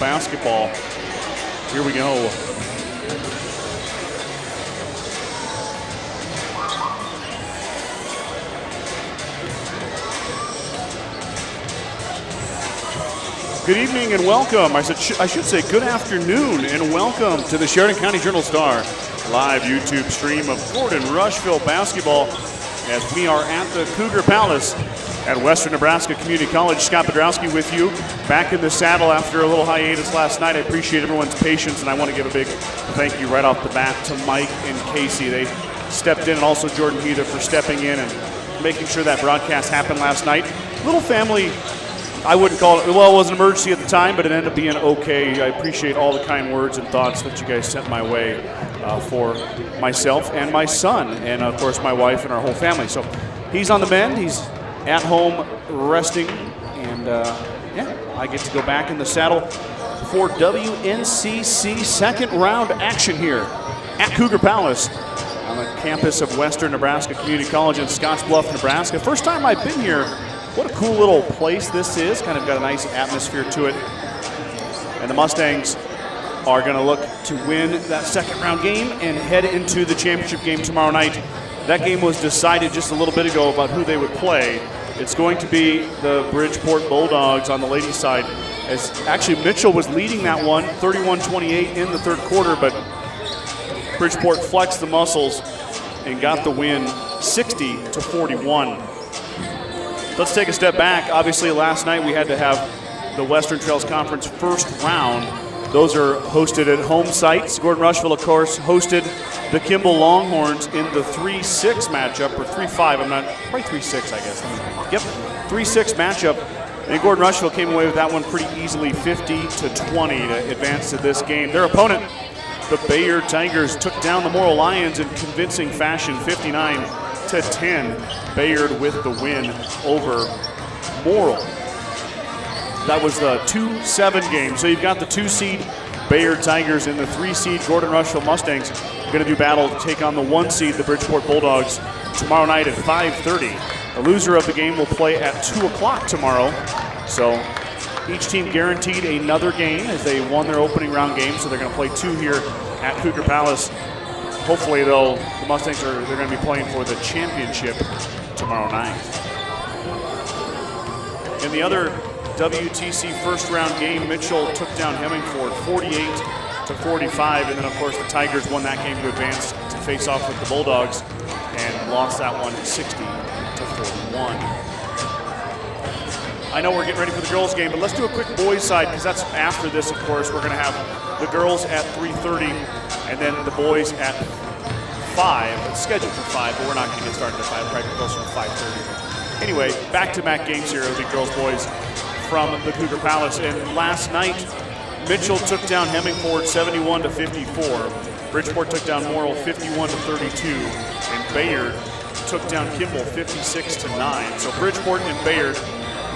Basketball. Here we go. Good evening and welcome. I should say good afternoon and welcome to the Sheridan County Journal-Star live YouTube stream of Gordon-Rushville basketball as we are at the Cougar Palace at Western Nebraska Community College. Scott Podrowski with you, back in the saddle after a little hiatus last night. I appreciate everyone's patience, and I want to give a big thank you right off the bat to Mike and Casey. They stepped in, and also Jordan Heather for stepping in and making sure that broadcast happened last night. Little family, I wouldn't call it, well, it was an emergency at the time, but it ended up being okay. I appreciate all the kind words and thoughts that you guys sent my way for myself and my son, and of course my wife and our whole family. So he's on the mend, he's at home resting, and yeah, I get to go back in the saddle for WNCC second round action here at Cougar Palace on the campus of Western Nebraska Community College in Scottsbluff, Nebraska. First time I've been here. What a cool little place this is. Kind of got a nice atmosphere to it. And the Mustangs are going to look to win that second round game and head into the championship game tomorrow night. That game was decided just a little bit ago about who they would play. It's going to be the Bridgeport Bulldogs on the ladies' side. As actually Mitchell was leading that one, 31-28 in the third quarter, but Bridgeport flexed the muscles and got the win 60-41. Let's take a step back. Obviously, last night we had to have the Western Trails Conference first round. Those are hosted at home sites. Gordon-Rushville, of course, hosted the Kimball Longhorns in the 3-6 matchup, or 3-5, I'm not, probably 3-6, I guess. Yep, 3-6 matchup. And Gordon-Rushville came away with that one pretty easily, 50-20 to advance to this game. Their opponent, the Bayard Tigers, took down the Morrill Lions in convincing fashion, 59-10. Bayard with the win over Morrill. That was the 2-7 game. So you've got the 2-seed Bayard Tigers and the 3-seed Gordon-Rushville Mustangs going to do battle to take on the 1-seed, the Bridgeport Bulldogs, tomorrow night at 5:30. The loser of the game will play at 2 o'clock tomorrow. So each team guaranteed another game as they won their opening round game. So they're going to play 2 here at Cougar Palace. Hopefully, though, the Mustangs they're going to be playing for the championship tomorrow night. In the other WTC first round game, Mitchell took down Hemingford 48-45, and then of course the Tigers won that game to advance to face off with the Bulldogs and lost that one 60-41. I know we're getting ready for the girls game, but let's do a quick boys side because that's after this, of course. We're going to have the girls at 3:30 and then the boys at 5. It's scheduled for 5, but we're not going to get started at 5. Probably closer to 5:30. Anyway, back-to-back games here. It'll be girls, boys from the Cougar Palace. And last night, Mitchell took down Hemingford 71-54. Bridgeport took down Morrill 51-32. And Bayard took down Kimball 56-9. So Bridgeport and Bayard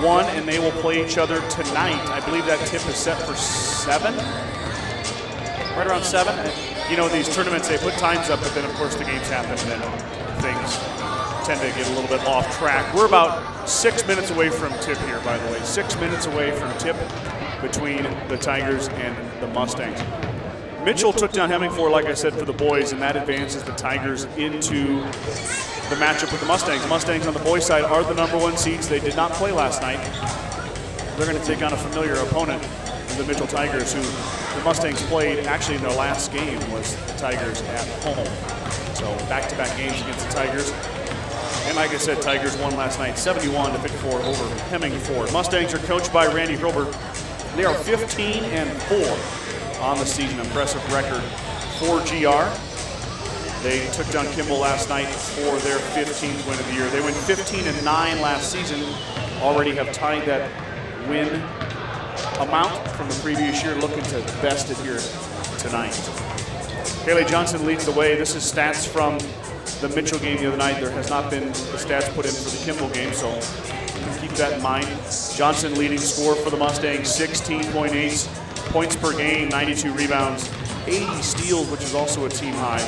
won, and they will play each other tonight. I believe that tip is set for 7. Right around 7. You know, these tournaments, they put times up, but then, of course, the games happen, and then things tend to get a little bit off track. We're about 6 minutes away from tip here, by the way. 6 minutes away from tip between the Tigers and the Mustangs. Mitchell took down Hemingford, like I said, for the boys, and that advances the Tigers into the matchup with the Mustangs. The Mustangs on the boys' side are the number 1 seeds. They did not play last night. They're going to take on a familiar opponent, the Mitchell Tigers, who the Mustangs played actually in their last game was the Tigers at home. So back-to-back games against the Tigers. And like I said, Tigers won last night 71-54 over Hemingford. Mustangs are coached by Randy Hilbert. They are 15-4 on the season. Impressive record for GR. They took down Kimball last night for their 15th win of the year. They went 15-9 last season. Already have tied that win amount from the previous year. Looking to best it here tonight. Haley Johnson leads the way. This is stats from the Mitchell game the other night. There has not been the stats put in for the Kimball game, so keep that in mind. Johnson leading scorer for the Mustangs, 16.8 points per game, 92 rebounds, 80 steals, which is also a team high.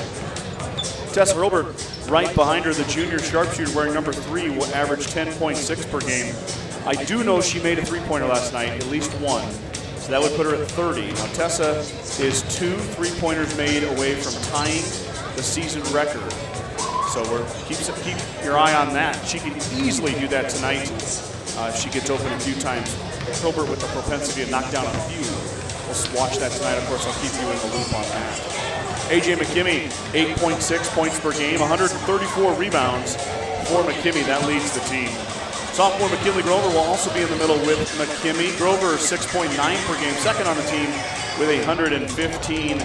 Tessa Hilbert right behind her, the junior sharpshooter wearing number 3, will average 10.6 per game. I do know she made a three-pointer last night, at least one. So that would put her at 30. Now Tessa is 2 3-pointers made away from tying the season record. So keep your eye on that. She can easily do that tonight if she gets open a few times. Hilbert with the propensity to knock down a few. We'll watch that tonight. Of course, I'll keep you in the loop on that. AJ McKimmey, 8.6 points per game, 134 rebounds for McKimmey. That leads the team. Sophomore McKinley Grover will also be in the middle with McKimmey. Grover, 6.9 per game, second on the team with 115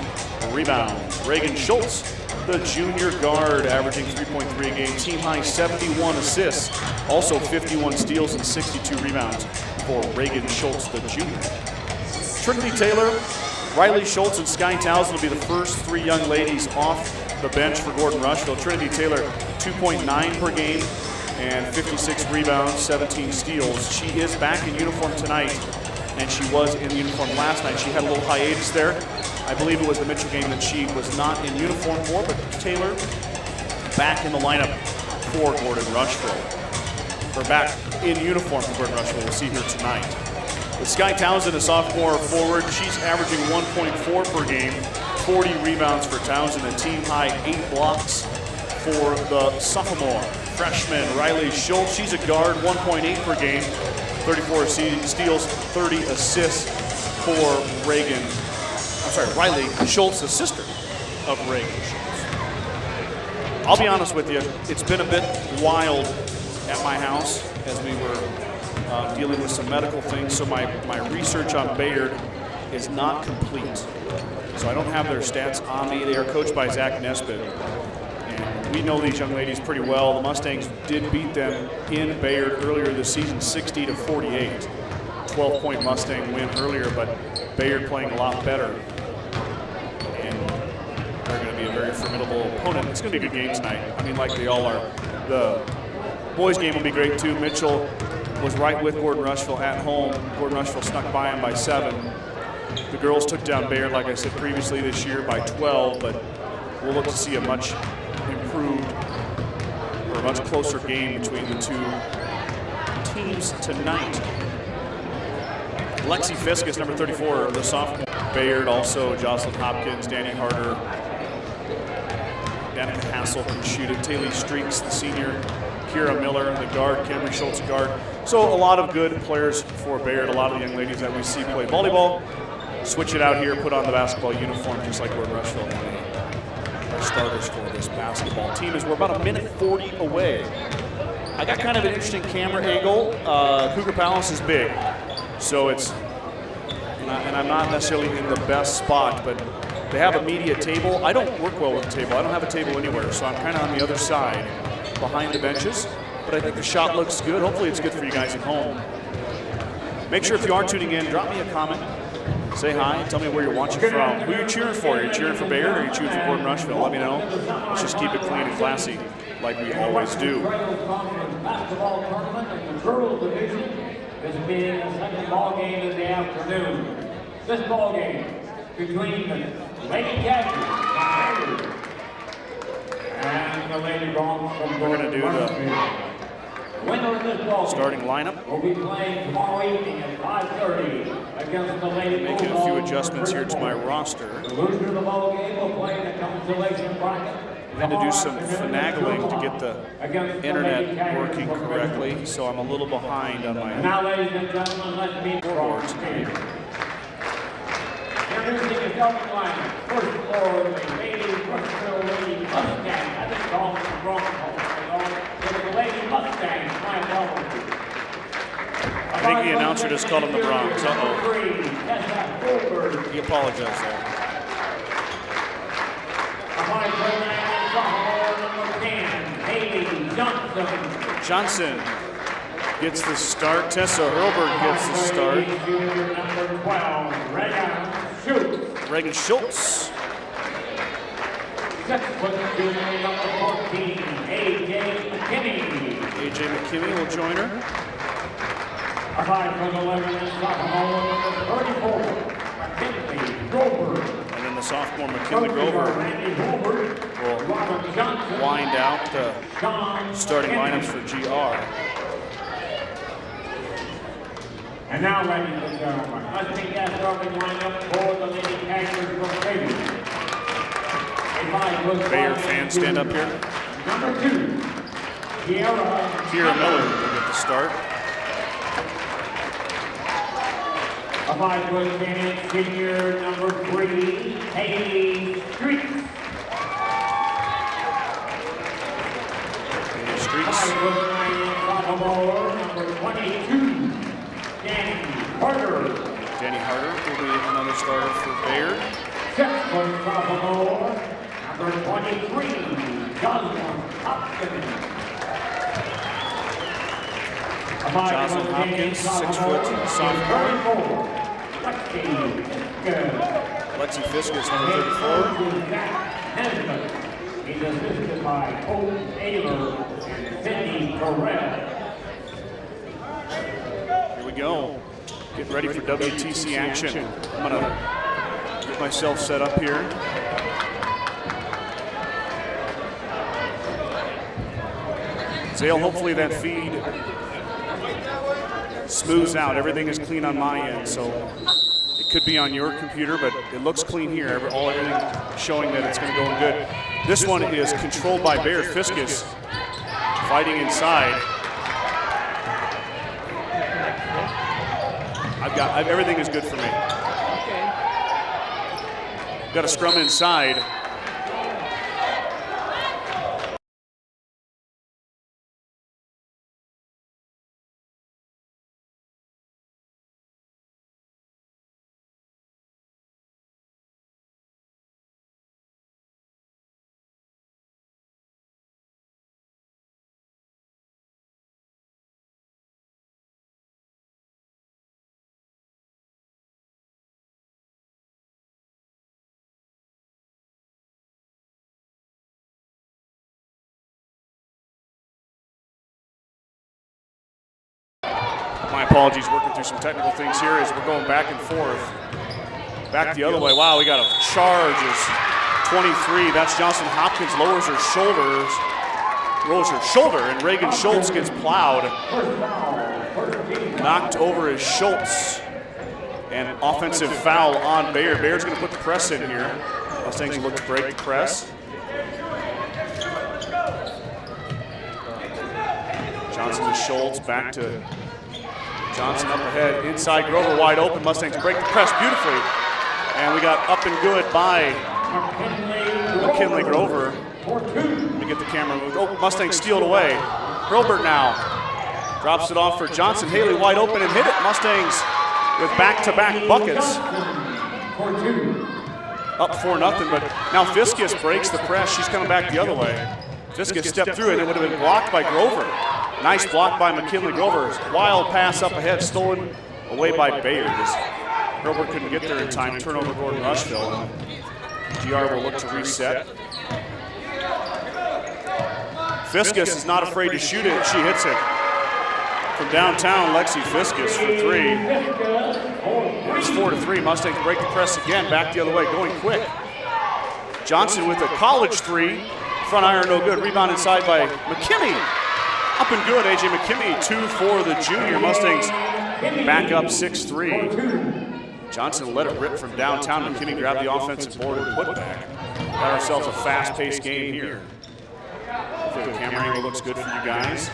rebounds. Reagan Schultz, the junior guard, averaging 3.3 a game, team high 71 assists, also 51 steals and 62 rebounds for Reagan Schultz, the junior. Trinity Taylor, Riley Schultz, and Sky Townsend will be the first 3 young ladies off the bench for Gordon-Rushville. Trinity Taylor, 2.9 per game and 56 rebounds, 17 steals. She is back in uniform tonight, and she was in uniform last night. She had a little hiatus there. I believe it was the Mitchell game that she was not in uniform for, but Taylor back in the lineup for Gordon-Rushville. Or back in uniform for Gordon-Rushville. We'll see her tonight. With Sky Townsend, a sophomore forward, she's averaging 1.4 per game, 40 rebounds for Townsend, a team high 8 blocks for the sophomore. Freshman Riley Schultz, she's a guard, 1.8 per game, 34 steals, 30 assists for Riley Schultz, the sister of Reagan Schultz. I'll be honest with you, it's been a bit wild at my house as we were dealing with some medical things, so my research on Bayard is not complete. So I don't have their stats on me. They are coached by Zach Nesbitt. And we know these young ladies pretty well. The Mustangs did beat them in Bayard earlier this season, 60-48. 12-point Mustang win earlier, but Bayard playing a lot better. And they're going to be a very formidable opponent. It's going to be a good game tonight. I mean, like they all are. The boys' game will be great, too. Mitchell was right with Gordon-Rushville at home. Gordon-Rushville snuck by him by 7. The girls took down Bayard, like I said previously, this year by 12, but we'll look to see a much improved or a much closer game between the two teams tonight. Lexi Fiskus, number 34, the sophomore. Bayard also, Jocelyn Hopkins, Danny Harder, Danica Hassel can shoot it. Taylor Streaks, the senior. Kira Miller, the guard. Camry Schultz, guard. So a lot of good players for Bayard. A lot of the young ladies that we see play volleyball. Switch it out here, put on the basketball uniform, just like Gordon-Rushville and our starters for this basketball team. As we're about 1:40 away. I got kind of an interesting camera angle. Cougar Palace is big, so it's, and I'm not necessarily in the best spot, but they have a media table. I don't work well with a table. I don't have a table anywhere, so I'm kind of on the other side, behind the benches. But I think the shot looks good. Hopefully it's good for you guys at home. Make sure if you are tuning in, drop me a comment. Say hi, tell me where you're watching from. Who are you cheering for? Are you cheering for Bayard or are you cheering for Gordon-Rushville? Let me know. Let's just keep it clean and classy like we always do. Basketball tournament in the girls division. This being the second ball game of the afternoon. This ball game between the Lady Cats and the Lady Bronx from Gordon-Rushville. We're going to do the winner of this ball starting lineup. Will be playing tomorrow evening at 5:30 against the Lady Making a few adjustments here to my roster. The loser of the ball game will play in the consolation bracket. I had to do some finagling to get the internet working correctly, so I'm a little behind on my now, ladies and gentlemen, let's meet boards. Introducing the starting lineup. First for the Lady Rushville Lady Mustang. I think it's all wrong. The Lady Mustang. My apologies. I think the announcer just called him the Bronx. Uh-oh. He apologized there. Johnson gets the start. Tessa Hurlbert gets the start. Reagan Schultz. AJ McKinney will join her. And then the sophomore McKinley Grover will wind out the starting lineups for GR. And now, ladies and gentlemen, let's begin our starting lineup for the Lady Tigers from Bayard. Bayard fans stand up here. Number 2, Kiera Miller will get the start. A 5'10" senior, number 3, Haley Streets. Haley Streets. 5'9" sophomore, number 22, Danny Harder. Danny Harder will be another starter for Bayard. 6' sophomore, number 23, Johnson Hopkins. Johnson Hopkins, 6 foot sophomore. Lexi Fiskus, number 34. He's assisted by Hope Taylor and Cindy Terrell. Here we go. Getting ready for WTC action. I'm going to get myself set up here. Zale, hopefully that feed smooths out. Everything is clean on my end, so it could be on your computer, but it looks clean here. Everything showing that it's going to go good. This one is controlled by Bayard Fiskus, fighting inside. Everything is good for me. Got a scrum inside. My apologies, working through some technical things here as we're going back and forth. Back the other way. Wow, we got a charge as 23. That's Johnson Hopkins lowers her shoulder, and Reagan Schultz gets plowed. Knocked over is Schultz. And offensive foul on Bayard. Bayard's going to put the press in here. Mustangs look to break the press. Johnson to Schultz, back to Johnson up ahead, inside Grover wide open. Mustangs break the press beautifully. And we got up and good by McKinley Grover. Let me get the camera moved. Oh, Mustangs steal it away. Hurlbert now drops it off for Johnson. Haley wide open and hit it. Mustangs with back-to-back buckets. Up 4-0, but now Fiskus breaks the press. She's coming back the other way. Fiskus stepped through and it would have been blocked by Grover. Nice block by McKinley Grover. Wild pass up ahead, stolen away by Bayard. Grover couldn't get there in time. Turnover Gordon-Rushville. GR will look to reset. Fiskus is not afraid to shoot it. She hits it. From downtown, Lexi Fiskus for 3. It's 4-3. Mustangs break the press again. Back the other way, going quick. Johnson with a college 3. Front iron no good. Rebound inside by McKimmey. Up and good. AJ McKimmey, 2 for the junior. Mustangs back up 6-3. Johnson let it rip from downtown. McKimmey grabbed the offensive board and put back. Got ourselves a fast-paced game here. Hopefully the camera angle looks good for you guys.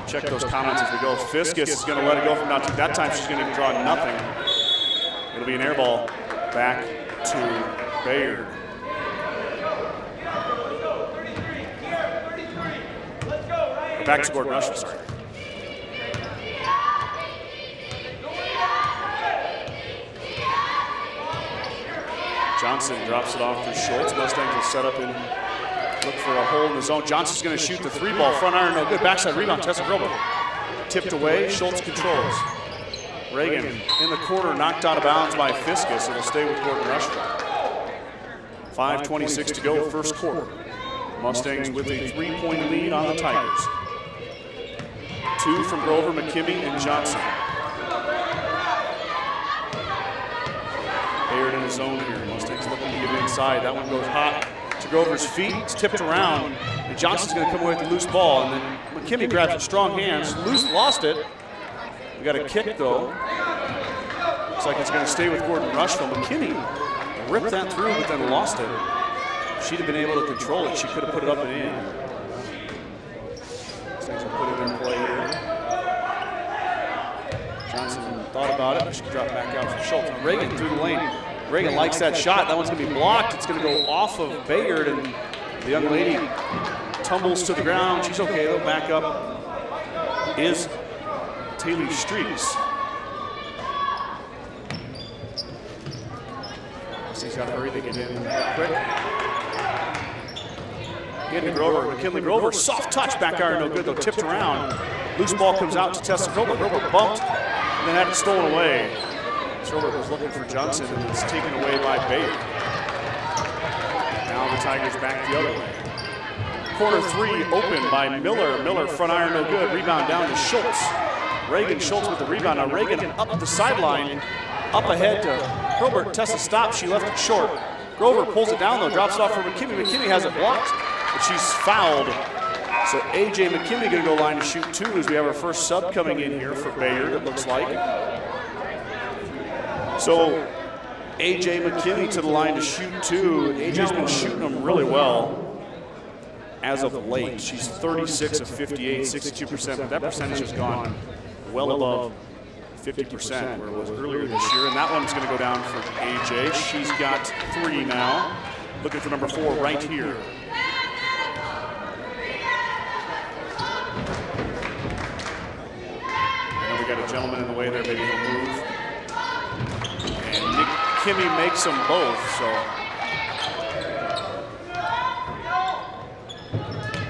Check those comments as we go. Fiskus is going to let it go from downtown. That time she's going to draw nothing. It'll be an air ball back to Bayard. Back to Gordon-Rushville, sorry. Johnson drops it off for Schultz. Mustangs will set up and look for a hole in the zone. Johnson's going to shoot the 3 ball. Front iron, no good. Backside rebound, Tessa Grover. Tipped away, Schultz controls. Reagan in the corner, knocked out of bounds by Fiskus. It'll stay with Gordon-Rushville. 5:26 to go, first quarter. Mustangs with a 3-point lead on the Tigers. 2 from Grover, McKimmey, and Johnson. Bayard in his zone here. Mustangs looking to get inside. That one goes hot to Grover's feet. It's tipped around, and Johnson's going to come away with the loose ball. And then McKimmey grabs it, strong hands. Loose, lost it. We got a kick, though. Looks like it's going to stay with Gordon-Rushville. McKinney ripped that through, but then lost it. If she'd have been able to control it, she could have put it up and in. Mustangs will put it in play here. Johnson thought about it, but she dropped back out for Schultz. Reagan through the lane. Reagan likes that shot. That one's going to be blocked. It's going to go off of Bayard, and the young lady tumbles to the ground. She's okay, though. Back up is Taylor Streets. He's got to hurry to get in quick. Get to Grover. McKinley Grover, soft touch, back iron, no good, though, tipped around. Loose ball comes out to Tessa Grover. Grover bumped and then had it stolen away. Grover was looking for Johnson, and it's taken away by Bayard. Now the Tigers back the other way. Corner three open by Miller. Miller, front iron, no good. Rebound down to Schultz. Reagan Schultz with the rebound. Now Reagan up the sideline, up ahead to Probert. Tessa stops. She left it short. Grover pulls it down, though, drops it off for McKinney. McKinney has it blocked, but she's fouled. So A.J. McKinney going to go line to shoot two as we have our first sub coming in here for Bayard, it looks like. So A.J. McKinney to the line to shoot two. A.J.'s been shooting them really well as of late. She's 36 of 58, 62%, but that percentage has gone well above 50% where it was earlier this year, and that one's going to go down for A.J. She's got three now. Looking for number 4 right here. I know we got a gentleman in the way there, maybe he'll move. And Nick Kimmy makes them both, so.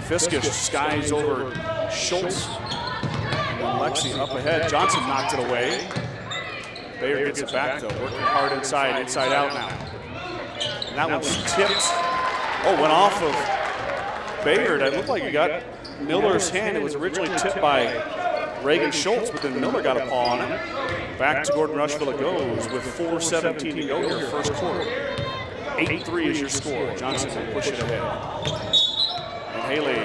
Fiskus skies over Schultz. And Lexi up ahead. Johnson knocked it away. Bayard gets it back, though. Working hard inside out now. And that one's tipped. Oh, went off of Bayard. It looked like it got Miller's hand. It was originally tipped by Reagan Schultz, but then Miller got a paw on it. Back to Gordon-Rushville it goes with 4:17 to go here, first quarter. 8-3 is your score. Johnson will push it ahead. And Haley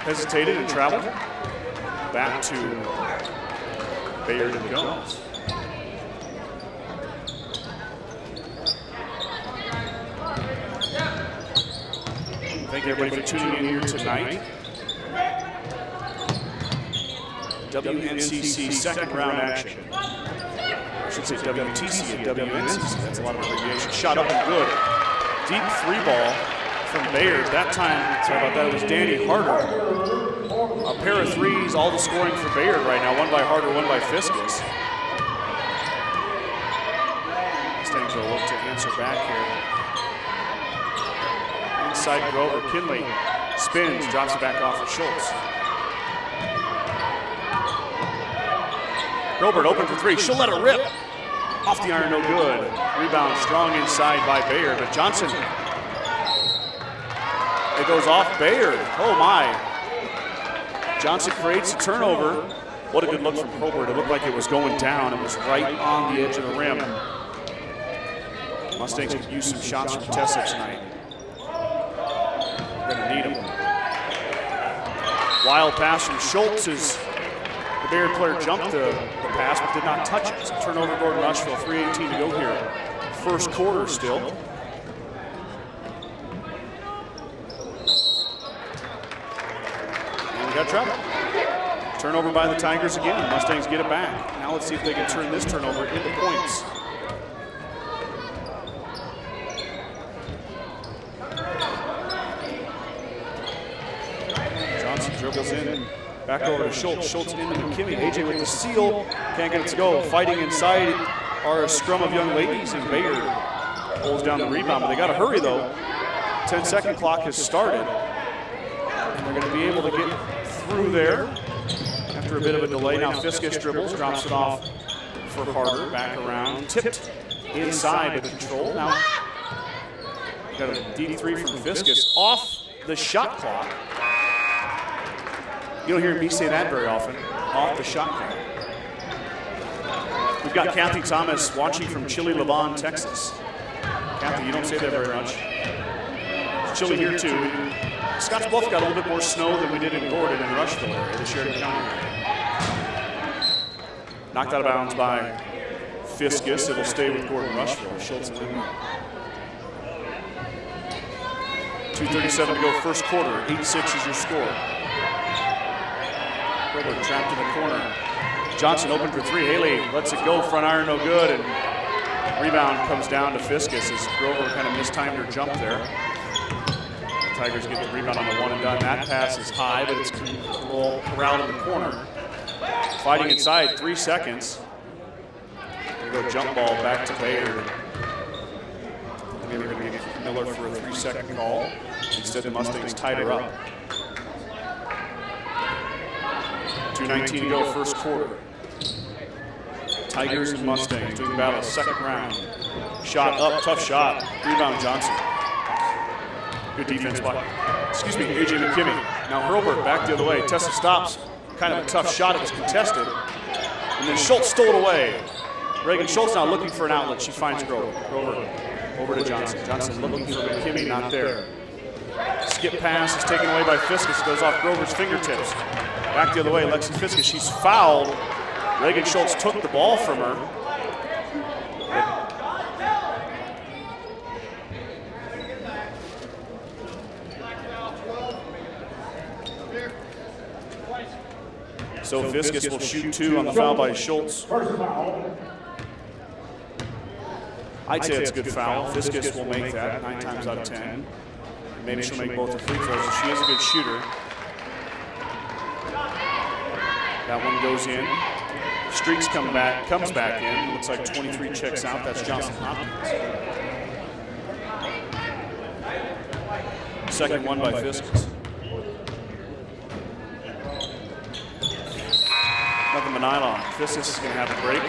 hesitated and traveled. Back to Bayard it goes. Thank you everybody for tuning in here tonight. WNCC second round action. I should say WTC and WNCC. That's a lot of abbreviation. Shot up and good. Deep three ball from Bayard. That time, sorry about that, it was Danny Harder. A pair of threes, all the scoring for Bayard right now. One by Harder, one by Fiskus. Mustangs will look to answer back here. Inside Grover, Kinley spins, drops it back off of Schultz. Probert open for three. She'll let it rip. Off the iron, no good. Rebound strong inside by Bayard, but Johnson. It goes off Bayard. Oh my. Johnson creates a turnover. What a good look from Probert. It looked like it was going down. It was right on the edge of the rim. Mustangs could use some shots from Tessa tonight. We're gonna need them. Wild pass from Schultz as the Bayard player jumped the pass but did not touch it. So turnover Gordon-Rushville, 3:18 to go here. First quarter still. And we got trouble. Turnover by the Tigers again. Mustangs get it back. Now let's see if they can turn this turnover into points. Johnson dribbles in. Back over to Schultz. Schultz into McKinney. AJ with the steal. Can't get it to go. Fighting inside are a scrum of young ladies, and Bayard pulls down the rebound. But they got to hurry, though. 10-second clock has started. And they're going to be able to get through there after a bit of a delay. Now Fiskus dribbles, drops it off for Harder. Back around. Tipped inside with control. Now got a deep three from Fiskus off the shot clock. You don't hear me say that very often, off the shot clock. We've got Kathy Thomas watching from chilly Levon, Texas. Kathy, you don't say that very much. It's chilly here too. Scottsbluff got a little bit more snow than we did in Gordon and Rushville area, the Sheridan County area. Knocked out of bounds by Fiskus. It'll stay with Gordon-Rushville. Schultz in there. 2:37 to go first quarter. 8-6 is your score. Grover trapped in the corner. Johnson open for three. Haley lets it go. Front iron no good. And rebound comes down to Fiskus as Grover kind of mistimed her jump there. The Tigers get the rebound on the one and done. That pass is high, but it's a little corralled in the corner. Fighting inside, 3 seconds. They go jump ball back to Bayard. They were going to get Miller for a 3-second call. Instead, the Mustangs tied her up. 2:19 to go, first quarter. Tigers and Mustangs doing battle, second round. Shot up, tough shot. Rebound Johnson. Good defense by, AJ McKimmey. Now Hurlburt back the other way. Tessa stops. Kind of a tough shot. It was contested. And then Schultz stole it away. Reagan Schultz now looking for an outlet. She finds Grover. Grover over to Johnson. Johnson looking for McKimmey, not there. Skip pass is taken away by Fiskus. Goes off Grover's fingertips. Back the other way, Lexi Fiskus. She's fouled. Reagan Schultz took the ball from her. So Fiskus will shoot 2 on the foul by Schultz. I'd say it's a good foul. Fiskus will make that 9 times out of 10. Maybe she'll make both her free throws. She is a good shooter. That one goes in. Streaks comes back in. Looks like 23 checks out. That's Johnson Hopkins. Second one by Fiskus. Nothing but nylon. Fiskus is going to have a break.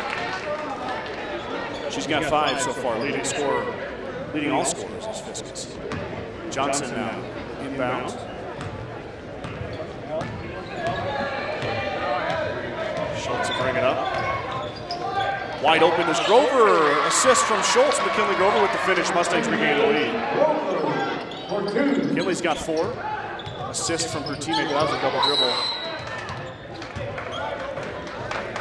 She's got 5 so far. Leading all scorers is Fiskus. Johnson now inbound. Schultz will bring it up. Wide open is Grover. Assist from Schultz. McKinley Grover with the finish. Mustangs regain the lead. McKinley's got 4. Assist from her teammate. That was a double dribble.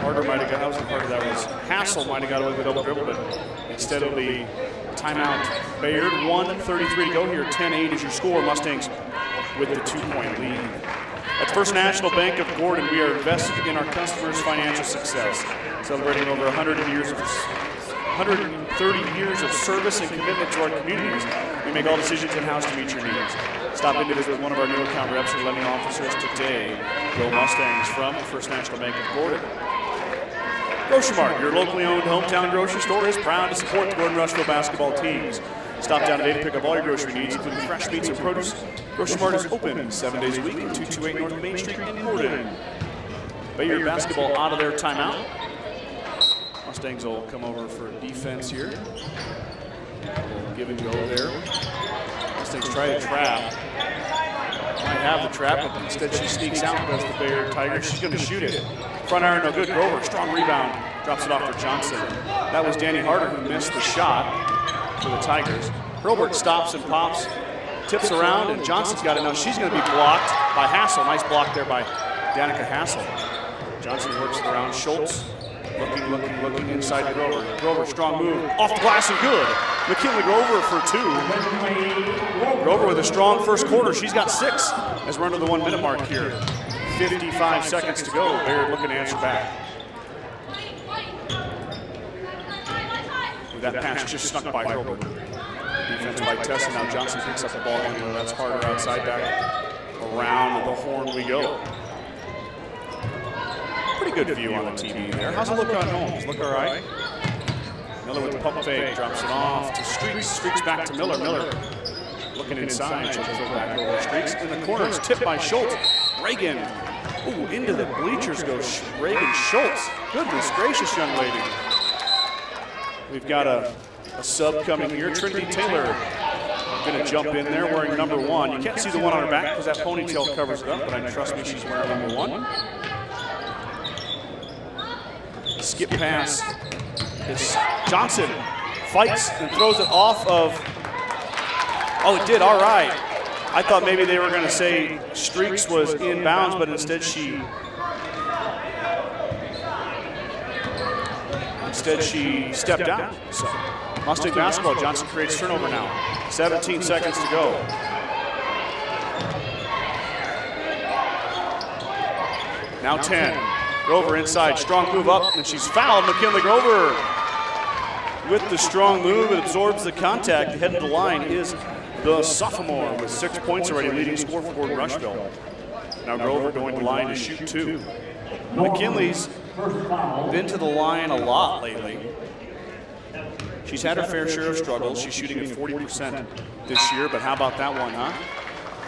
Harder might have got, that wasn't part of that, was Hassel might have got away with a double dribble, but instead of the timeout, Bayard, 1:33 to go here, 10-8 is your score. Mustangs with the 2-point lead. At First National Bank of Gordon, we are invested in our customers' financial success, celebrating over 130 years of service and commitment to our communities. We make all decisions in-house to meet your needs. Stop in to visit with one of our new account reps or lending officers today. Go Mustangs from First National Bank of Gordon. Grocery Mart, your locally owned hometown grocery store, is proud to support the Gordon-Rushville basketball teams. Stop down today to pick up all your grocery needs, including fresh meats and produce. Grocery Mart is open 7 days a week at 228 North Main Street in Gordon. Bayard basketball out of their timeout. Mustangs will come over for defense here. Give and go there. Mustangs try to trap. Might have the trap, but instead she sneaks out and does the Bayard Tigers. She's going to shoot it. Front iron no good. Grover, strong rebound. Drops it off for Johnson. That was Danny Harder who missed the shot for the Tigers. Hurlburt stops and pops, tips around, and Johnson's got it now. She's going to be blocked by Hassel. Nice block there by Danica Hassel. Johnson works it around. Schultz looking inside to Grover. Grover, strong move. Off the glass and good. McKinley Grover for 2. Grover with a strong first quarter. She's got 6 as we're under the 1 minute mark here. 55 seconds to go. Bayard looking to answer back. That pass just snuck by Hurlburt. Defense by Tessa. Now Johnson picks up the ball handler. That's Harder outside back. Around the horn we go. Pretty good view on the TV there. How's it look on Holmes? Look all right? Miller with the pump fake. Drops it off to Streaks. Streaks back to Miller. Miller looking inside. She'll throw back over Streaks. In the corner, it's tipped by Schultz. Reagan. Ooh, into the bleachers goes Reagan Schultz. Goodness gracious, young lady. We've got a sub coming here. Trinity Taylor going to jump in there wearing number 1. You can't see the one on her back because that ponytail covers it up, but I trust me, she's wearing number 1. Skip pass. It's Johnson fights and throws it off of. Oh, it did. All right. I thought maybe they were going to say Streaks was inbounds, but instead she Instead, she stepped out. So Mustang basketball, Johnson creates turnover now. 17 seconds to go. Now 10. Grover inside, strong move up, and she's fouled. McKinley Grover with the strong move. It absorbs the contact. Heading to the line is the sophomore with 6 points already, leading scorer for Gordon-Rushville. Now Grover going to the line to shoot 2. McKinley's been to the line a lot lately. She's had her fair share of struggles. She's shooting at 40% this year, but how about that one, huh?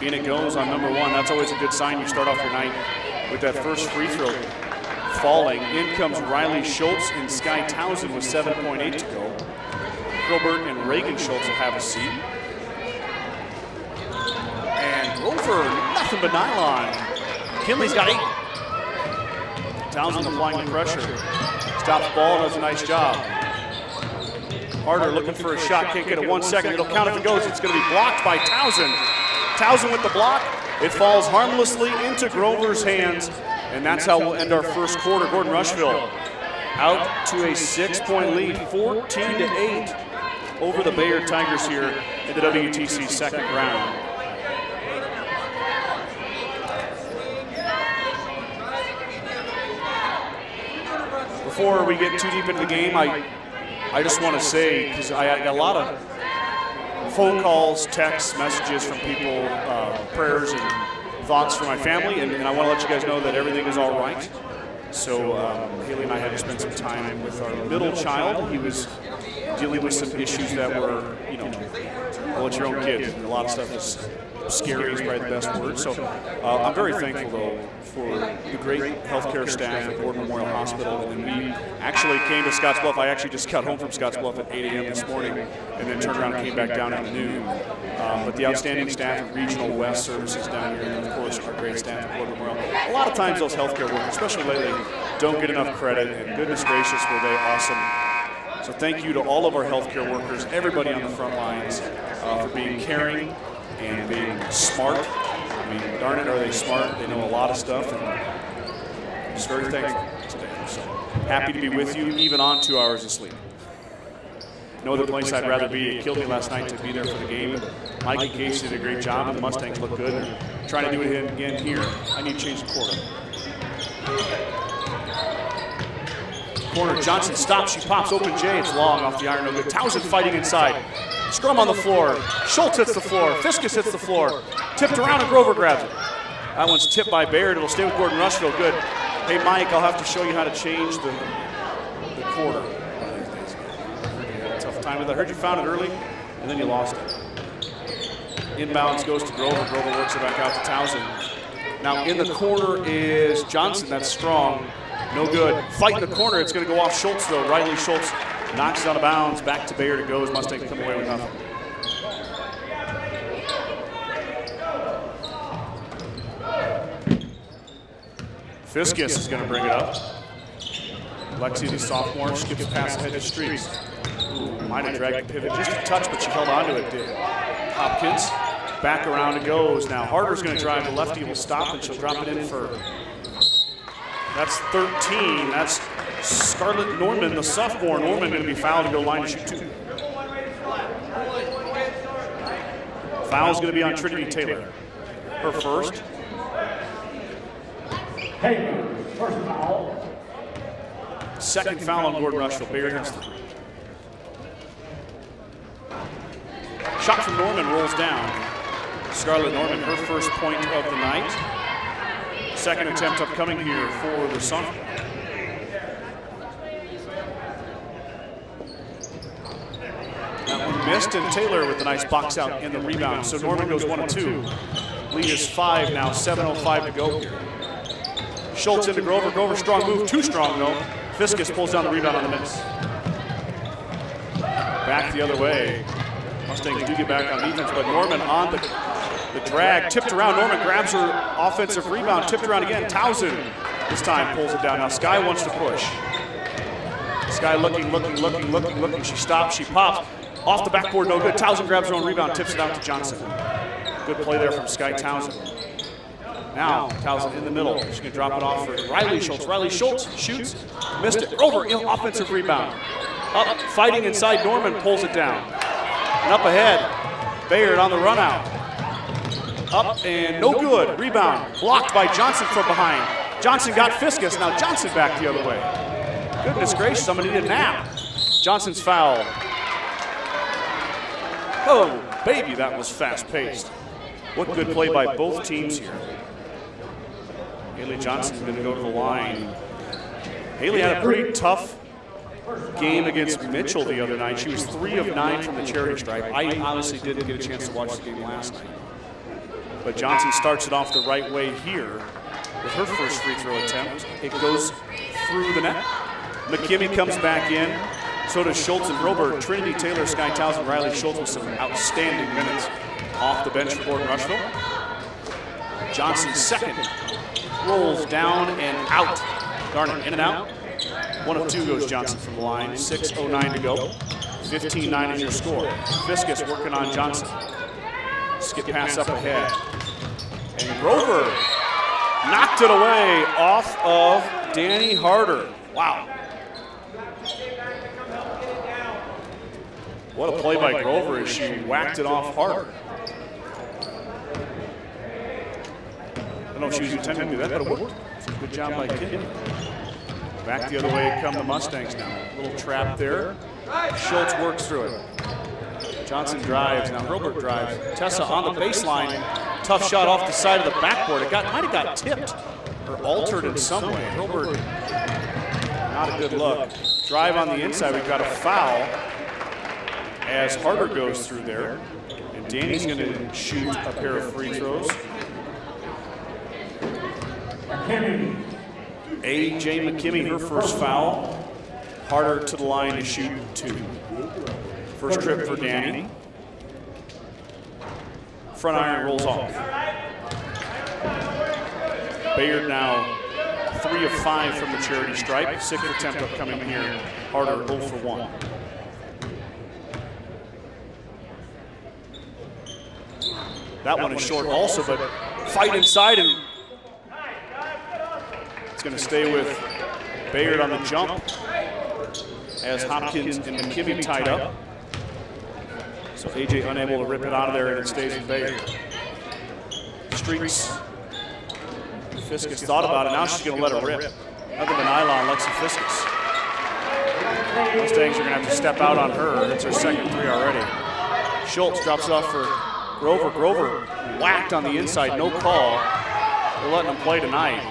In it goes on number 1. That's always a good sign. You start off your night with that first free throw falling. In comes Riley Schultz and Sky Townsend with 7.8 to go. Gilbert and Reagan Schultz will have a seat. And Grover, nothing but nylon. Kinley's got 8. Townsend applying the pressure. Stops the ball, does a nice job. Harder looking for a shot, can't get it 1 second. It'll count if it goes. It's going to be blocked by Townsend. Townsend with the block. It falls harmlessly into Grover's hands, and that's how we'll end our first quarter. Gordon-Rushville out to a 6-point lead, 14-8 over the Bayard Tigers here in the WTC second round. Before we get too deep into the game, I just want to say, because I got a lot of phone calls, texts, messages from people, prayers and thoughts for my family, and I want to let you guys know that everything is all right. So Haley and I had to spend some time with our middle child. He was dealing with some issues that were, you know, well, it's your own kid. A lot of stuff is scary is probably the best word. So I'm very thankful, though, for the great healthcare staff at Gordon Memorial Hospital. And we actually came to Scottsbluff. I actually just got home from Scottsbluff at 8 a.m. this morning and then turned around and came back down at noon. But the outstanding staff at Regional West Services down here, and of course our great staff at Gordon Memorial. A lot of times those healthcare workers, especially lately, don't get enough credit, and goodness gracious were they awesome. So thank you to all of our healthcare workers, everybody on the front lines, for being caring and being smart. I mean, darn it, are they smart? They know a lot of stuff, and just very thankful today. So happy to be with you, even on 2 hours of sleep. No other place I'd rather be. It killed me last night to be there for the game. Mike and Casey did a great job, and the Mustangs look good. They're trying to do it again here. I need to change the quarter. Corner, Johnson stops, she pops, open J, it's long off the iron, no good. Townsend fighting inside. Scrum on the floor, Schultz hits the floor, Fiskus hits the floor. Tipped around and Grover grabs it. That one's tipped by Bayard, it'll stay with Gordon-Rushville, good. Hey Mike, I'll have to show you how to change the quarter. Tough time with it. I heard you found it early, and then you lost it. Inbounds goes to Grover, Grover works it back out to Townsend. Now in the corner is Johnson, that's strong. No good. Fight in the corner. It's going to go off Schultz, though. Riley Schultz knocks it out of bounds. Back to Bayard it goes. Mustangs come away with nothing. Fiskus is going to bring it up. Lexi, the sophomore, skips past ahead to Streets. Might have dragged the pivot just a touch, but she held on to it, did. Hopkins, back around it goes. Now Harder's going to drive. The lefty will stop, and she'll drop it in for... That's 13. That's Scarlett Norman, the sophomore. Norman going to be fouled and go line to shoot 2. Foul's going to be on Trinity Taylor. Her first. First foul. Second foul on Gordon-Rushville. Bayard hits the 3. Shot from Norman rolls down. Scarlett Norman, her first point of the night. Second attempt upcoming here for the Sun. That one missed, and Taylor with a nice box out in the rebound. So Norman goes 1 of 2. Lead is 5 now, 7:05 to go here. Schultz into Grover. Grover strong move, too strong though. Fiskus pulls down the rebound on the miss. Back the other way. Mustangs do get back on defense, but Norman on the drag, tipped around. Norman grabs her offensive rebound, tipped around again. Townsend this time pulls it down. Now Sky wants to push. Sky looking. She stops, she pops. Off the backboard, no good. Townsend grabs her own rebound, tips it out to Johnson. Good play there from Sky Townsend. Now, Towson in the middle. She's going to drop it off for Riley Schultz. Riley Schultz shoots, missed it. Grover, offensive rebound. Up, fighting inside. Norman pulls it down. And up ahead, Bayard on the run out. Up and no good. Rebound blocked by Johnson from behind. Johnson got Fiskus. Now Johnson back the other way. Goodness gracious, somebody need a nap. Johnson's foul. Oh, baby, that was fast-paced. What good play by both teams here. Haley Johnson's going to go to the line. Haley had a pretty tough game against Mitchell the other night. She was 3 of 9 from the charity stripe. I honestly didn't get a chance to watch the game last night. But Johnson starts it off the right way here with her first free throw attempt. It goes through the net. McKimmey comes back in. So does Schultz and Robert. Trinity Taylor, Sky Towson, Riley Schultz with some outstanding minutes off the bench for Gordon-Rushville. Johnson's second. Rolls down and out. Darn it, in and out. 1 of 2 goes Johnson from the line. 6:09 to go. 15-9 is your score. Fiskus working on Johnson. Skip pass up ahead. And Grover knocked it away off of Danny Harder. Wow. What a play by Grover as she whacked it off Harder. I don't know if she was intending to do that, but it worked. It's a good job by Kid. Back the other way come the Mustangs now. A little trap there. Schultz works through it. Johnson drives, now Robert drives. Tessa on the baseline. Tough shot off the side of the backboard. It might have got tipped or altered in some way. Robert, not a good look. Drive on the inside, we've got a foul as Harder goes through there. And Danny's going to shoot a pair of free throws. A.J. McKimmey, her first foul. Harder to the line to shoot 2. First trip for Danny. Front iron rolls off. Bayard now 3 of 5 from the charity stripe. 6th attempt upcoming here. Harder 0 for 1. That one is short also, but fight inside, and it's going to stay with Bayard on the jump as Hopkins and McKimmey tied up. So AJ unable to rip it out of there, and it stays with Bayard. Streaks. Fiskus thought about it. Now she's going to let it rip. Nothing but nylon, Lexi Fiskus. Mustangs are going to have to step out on her. That's her second 3 already. Schultz drops it off for Grover. Grover whacked on the inside, no call. They're letting them play tonight.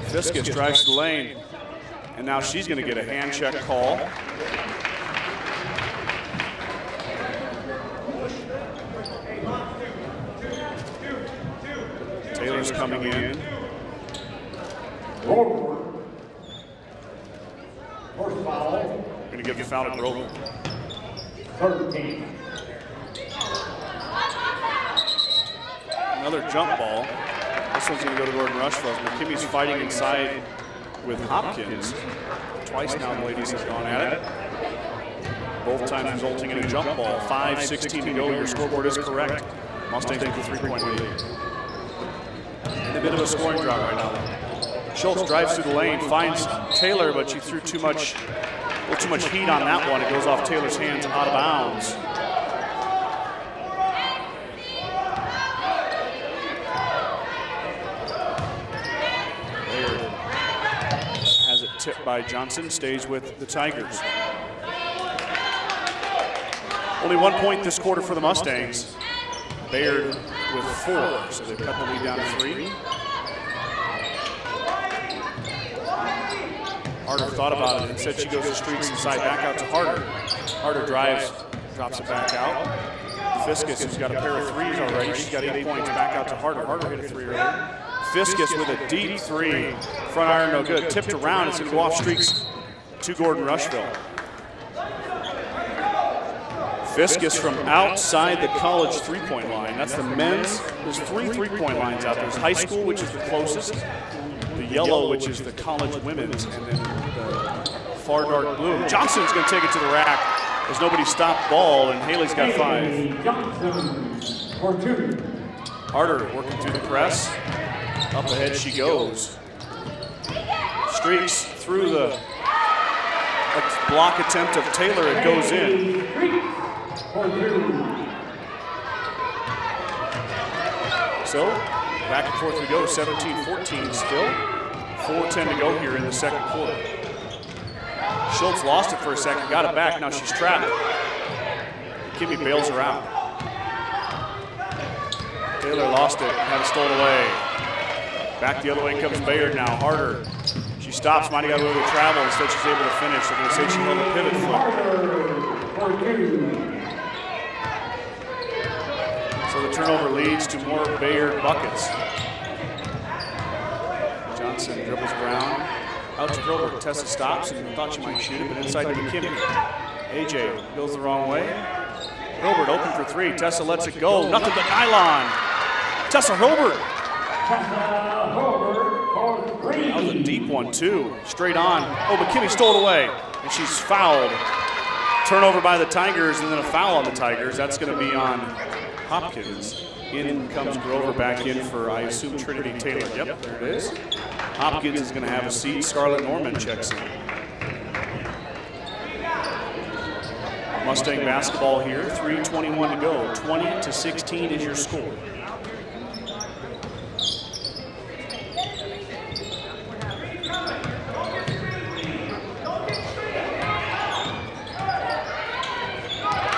Fiskus drives to the lane, and now she's going to get a hand check call. Taylor's coming in. First foul. Going to give the foul to Grover. 13. Another jump ball. This one's going to go to Gordon-Rushville. McKimmey's fighting inside with Hopkins. Twice now the ladies have gone at it. Both times resulting in a jump ball. 5:16 to go. Your scoreboard is correct. Mustangs with a 3-point lead. In a bit of a scoring drought right now. Schultz drives through the lane, finds Taylor, but she threw a little too much heat on that one. It goes off Taylor's hands out of bounds. Bayard has it tipped by Johnson, stays with the Tigers. Only 1 point this quarter for the Mustangs. Bayard with 4, so they've cut the lead down to 3. Harder thought about it and said she goes to streaks inside, back out to Harder. Harder drives, drops it back out. Fiskus, who's got a pair of 3s already, she's got 8 points, back out to Harder. Harder hit a 3 earlier. Fiskus with a deep 3. Front iron no good, tipped around, it's gonna go off streaks to Gordon-Rushville. Fiskus from outside the college 3-point line. That's the men's. There's 3 3-point lines out there. There's high school, which is the closest. The yellow, which is the college women's. And then the far dark blue. Johnson's going to take it to the rack. There's nobody stopped ball, and Haley's got 5. Johnson for 2. Harder working through the press. Up ahead she goes. Streaks through the block attempt of Taylor. It goes in. So back and forth we go. 17-14 still. 4:10 to go here in the second quarter. Schultz lost it for a second, got it back. Now she's trapped. Kimmy bails her out. Taylor lost it, had it stolen away. Back the other way comes Bayard now. Harder. She stops, might have got a little travel. Instead, she's able to finish. They're going to say she held a pivot foot. So the turnover leads to more Bayard buckets. Johnson dribbles around. Out to Grover. Tessa stops and thought she might shoot it, but inside to McKinney. AJ goes the wrong way. Hilbert open for three. Tessa lets it go. Nothing but nylon. Tessa Hilbert. That was a deep one, too. Straight on. Oh, McKinney stole it away, and she's fouled. Turnover by the Tigers, and then a foul on the Tigers. That's going to be on Hopkins. In comes Grover back in for, I assume, Trinity Taylor. Yep, there it is. Hopkins is going to have a seat. Scarlett Norman checks in. Mustang basketball here. 3:21 to go. 20-16 is your score.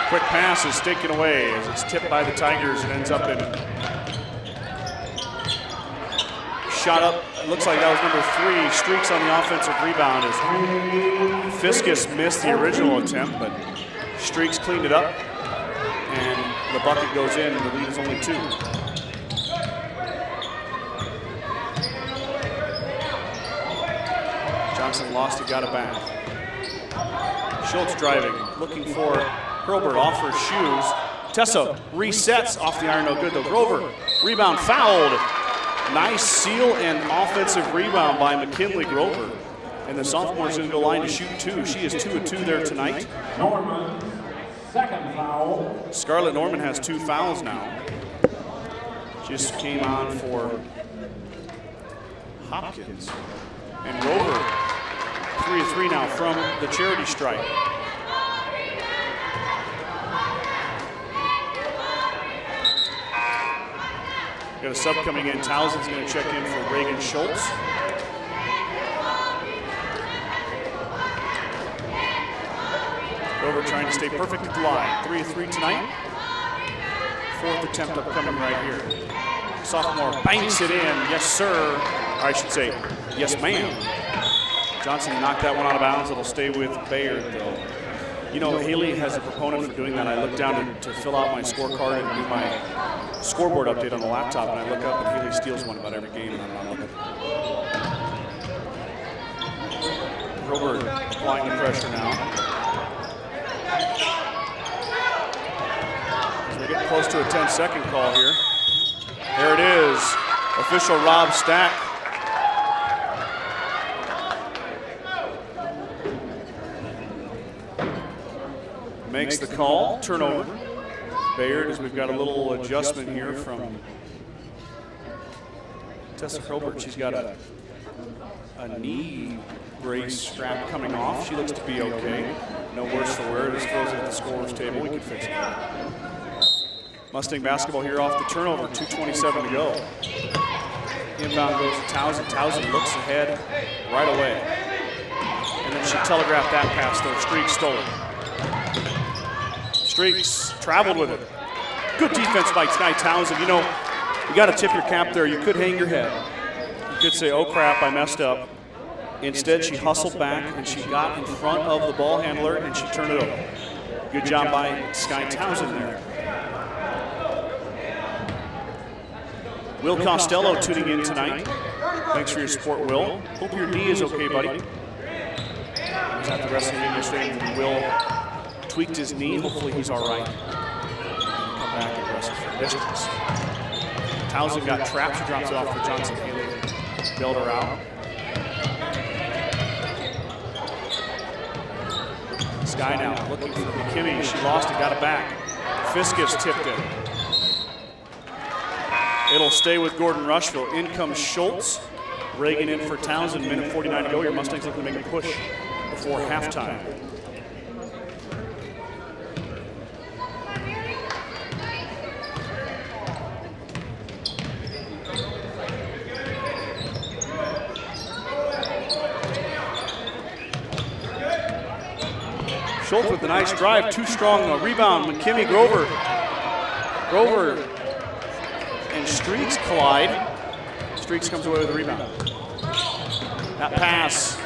Quick pass is taken away as it's tipped by the Tigers and ends up in shot up. It looks like that was number 3. Streaks on the offensive rebound as Fiskus missed the original attempt, but Streaks cleaned it up and the bucket goes in. The lead is only 2. Johnson lost it, got it back. Schultz driving, looking for Hurlbert off her shoes. Tessa resets off the iron, no good though. Grover, rebound fouled. Nice seal and offensive rebound by McKinley Grover. And the sophomore is going to go line to shoot 2. She is 2 of 2 there tonight. Norman, second foul. Scarlett Norman has 2 fouls now. Just came on for Hopkins. And Grover, 3 of 3 now from the charity stripe. Got a sub coming in. Townsend's going to check in for Reagan Schultz. Grover trying to stay perfect at the line. 3 of 3 tonight. 4th attempt upcoming right here. Sophomore banks it in. Yes, sir. Or I should say, yes, ma'am. Johnson knocked that one out of bounds. It'll stay with Bayard, though. You know, Haley has a proponent for doing that. I look down to fill out my scorecard and do my scoreboard update on the laptop, and I look up and Haley steals one about every game, and I'm not looking. Grover applying the pressure now. So we're getting close to a 10-second call here. There it is. Official Rob Stack. Makes the call. Turnover. Bayard, as we've got a little adjustment here from Tessa Hilbert. She's got a knee brace strap coming off. She looks to be okay. No worse for wear. Just throws it at the scorer's table. We can fix it. Mustang basketball here off the turnover. 2:27 to go. Inbound goes to Townsend. Townsend looks ahead right away. And then she telegraphed that pass, though. Streaks stole it. Streaks traveled with it. Good defense by Sky Townsend. You know, you got to tip your cap there. You could hang your head. You could say, oh crap, I messed up. Instead, she hustled back and she got in front of the ball handler and she turned it over. Good job by Sky Townsend there. Will Costello tuning in tonight. Thanks for your support, Will. Hope your knee is okay, buddy. I was at the wrestling game yesterday and Will tweaked his knee. Hopefully he's all right. Come back and wrestle for distance. Townsend got trapped. She drops it off for Johnson. Haley bailed her out. Sky now looking for McKinney. She lost it, got it back. Fiskus tipped it. It'll stay with Gordon-Rushville. In comes Schultz. Reagan in for Townsend. Minute 49 to go. Your Mustangs looking to make a push before halftime. Schultz with the nice drive, too strong rebound. McKimmie, Grover and Streaks collide. Streaks comes away with the rebound. That pass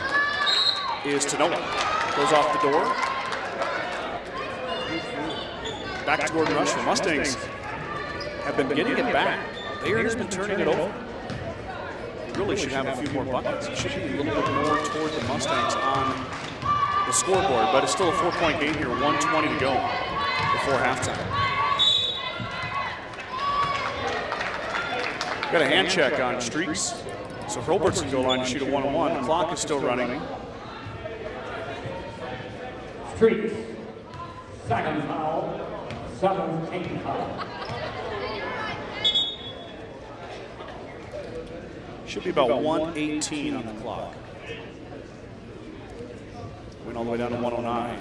is to Noah. Goes off the door. Back to Gordon-Rushville. Mustangs have been getting it back. Bayard has been turning it over. They really should have a few more buckets. It should be a little bit more toward the Mustangs on the scoreboard, but it's still a 4-point game here, 1:20 to go before halftime. Got a hand check on Streaks, so Hurlbert's can go line to shoot a 1-on-1. The clock is still running. Streaks, second foul, 7th foul. Should be about 1:18 on the clock. Went all the way down to 109.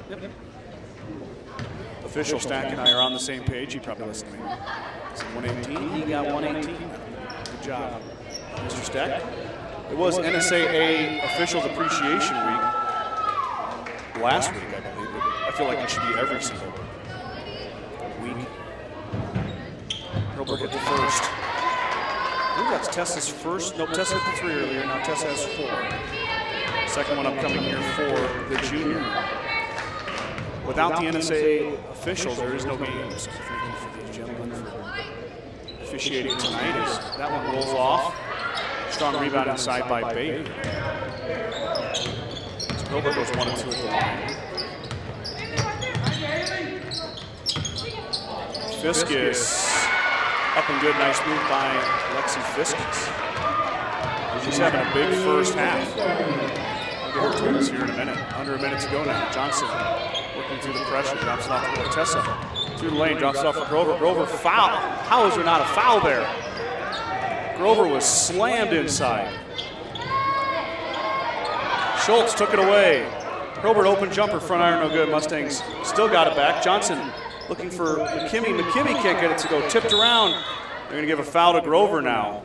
Yep. Official Stack and I are on the same page. He probably listened to me. It's 118. He got 118. Good job, Mr. Stack. It was NSAA Officials Appreciation Week last week, I believe. I feel like it should be every single week. Hurlbert hit the first. I believe that's Tessa's first. Nope, Tessa hit the 3 earlier. Now Tessa has 4. Second one upcoming here for the junior. Without the NSAA officials, there is no game. So thank you for these gentlemen for officiating tonight. As that one rolls off. Strong rebound inside by Bayard. So Hurlbert goes 1 and 2 at the line. Fiskus up and good, nice move by Lexi Fiskus. She's having a big first half. I'll get her to us here in a minute. Under a minute to go now. Johnson working through the pressure, drops it off to Tessa. Through the lane, drops it off for Grover. Grover foul. How is there not a foul there? Grover was slammed inside. Schultz took it away. Hurlbert open jumper, front iron no good. Mustangs still got it back. Johnson looking for McKimmie. McKimmie can't get it to go. Tipped around. They're going to give a foul to Grover now.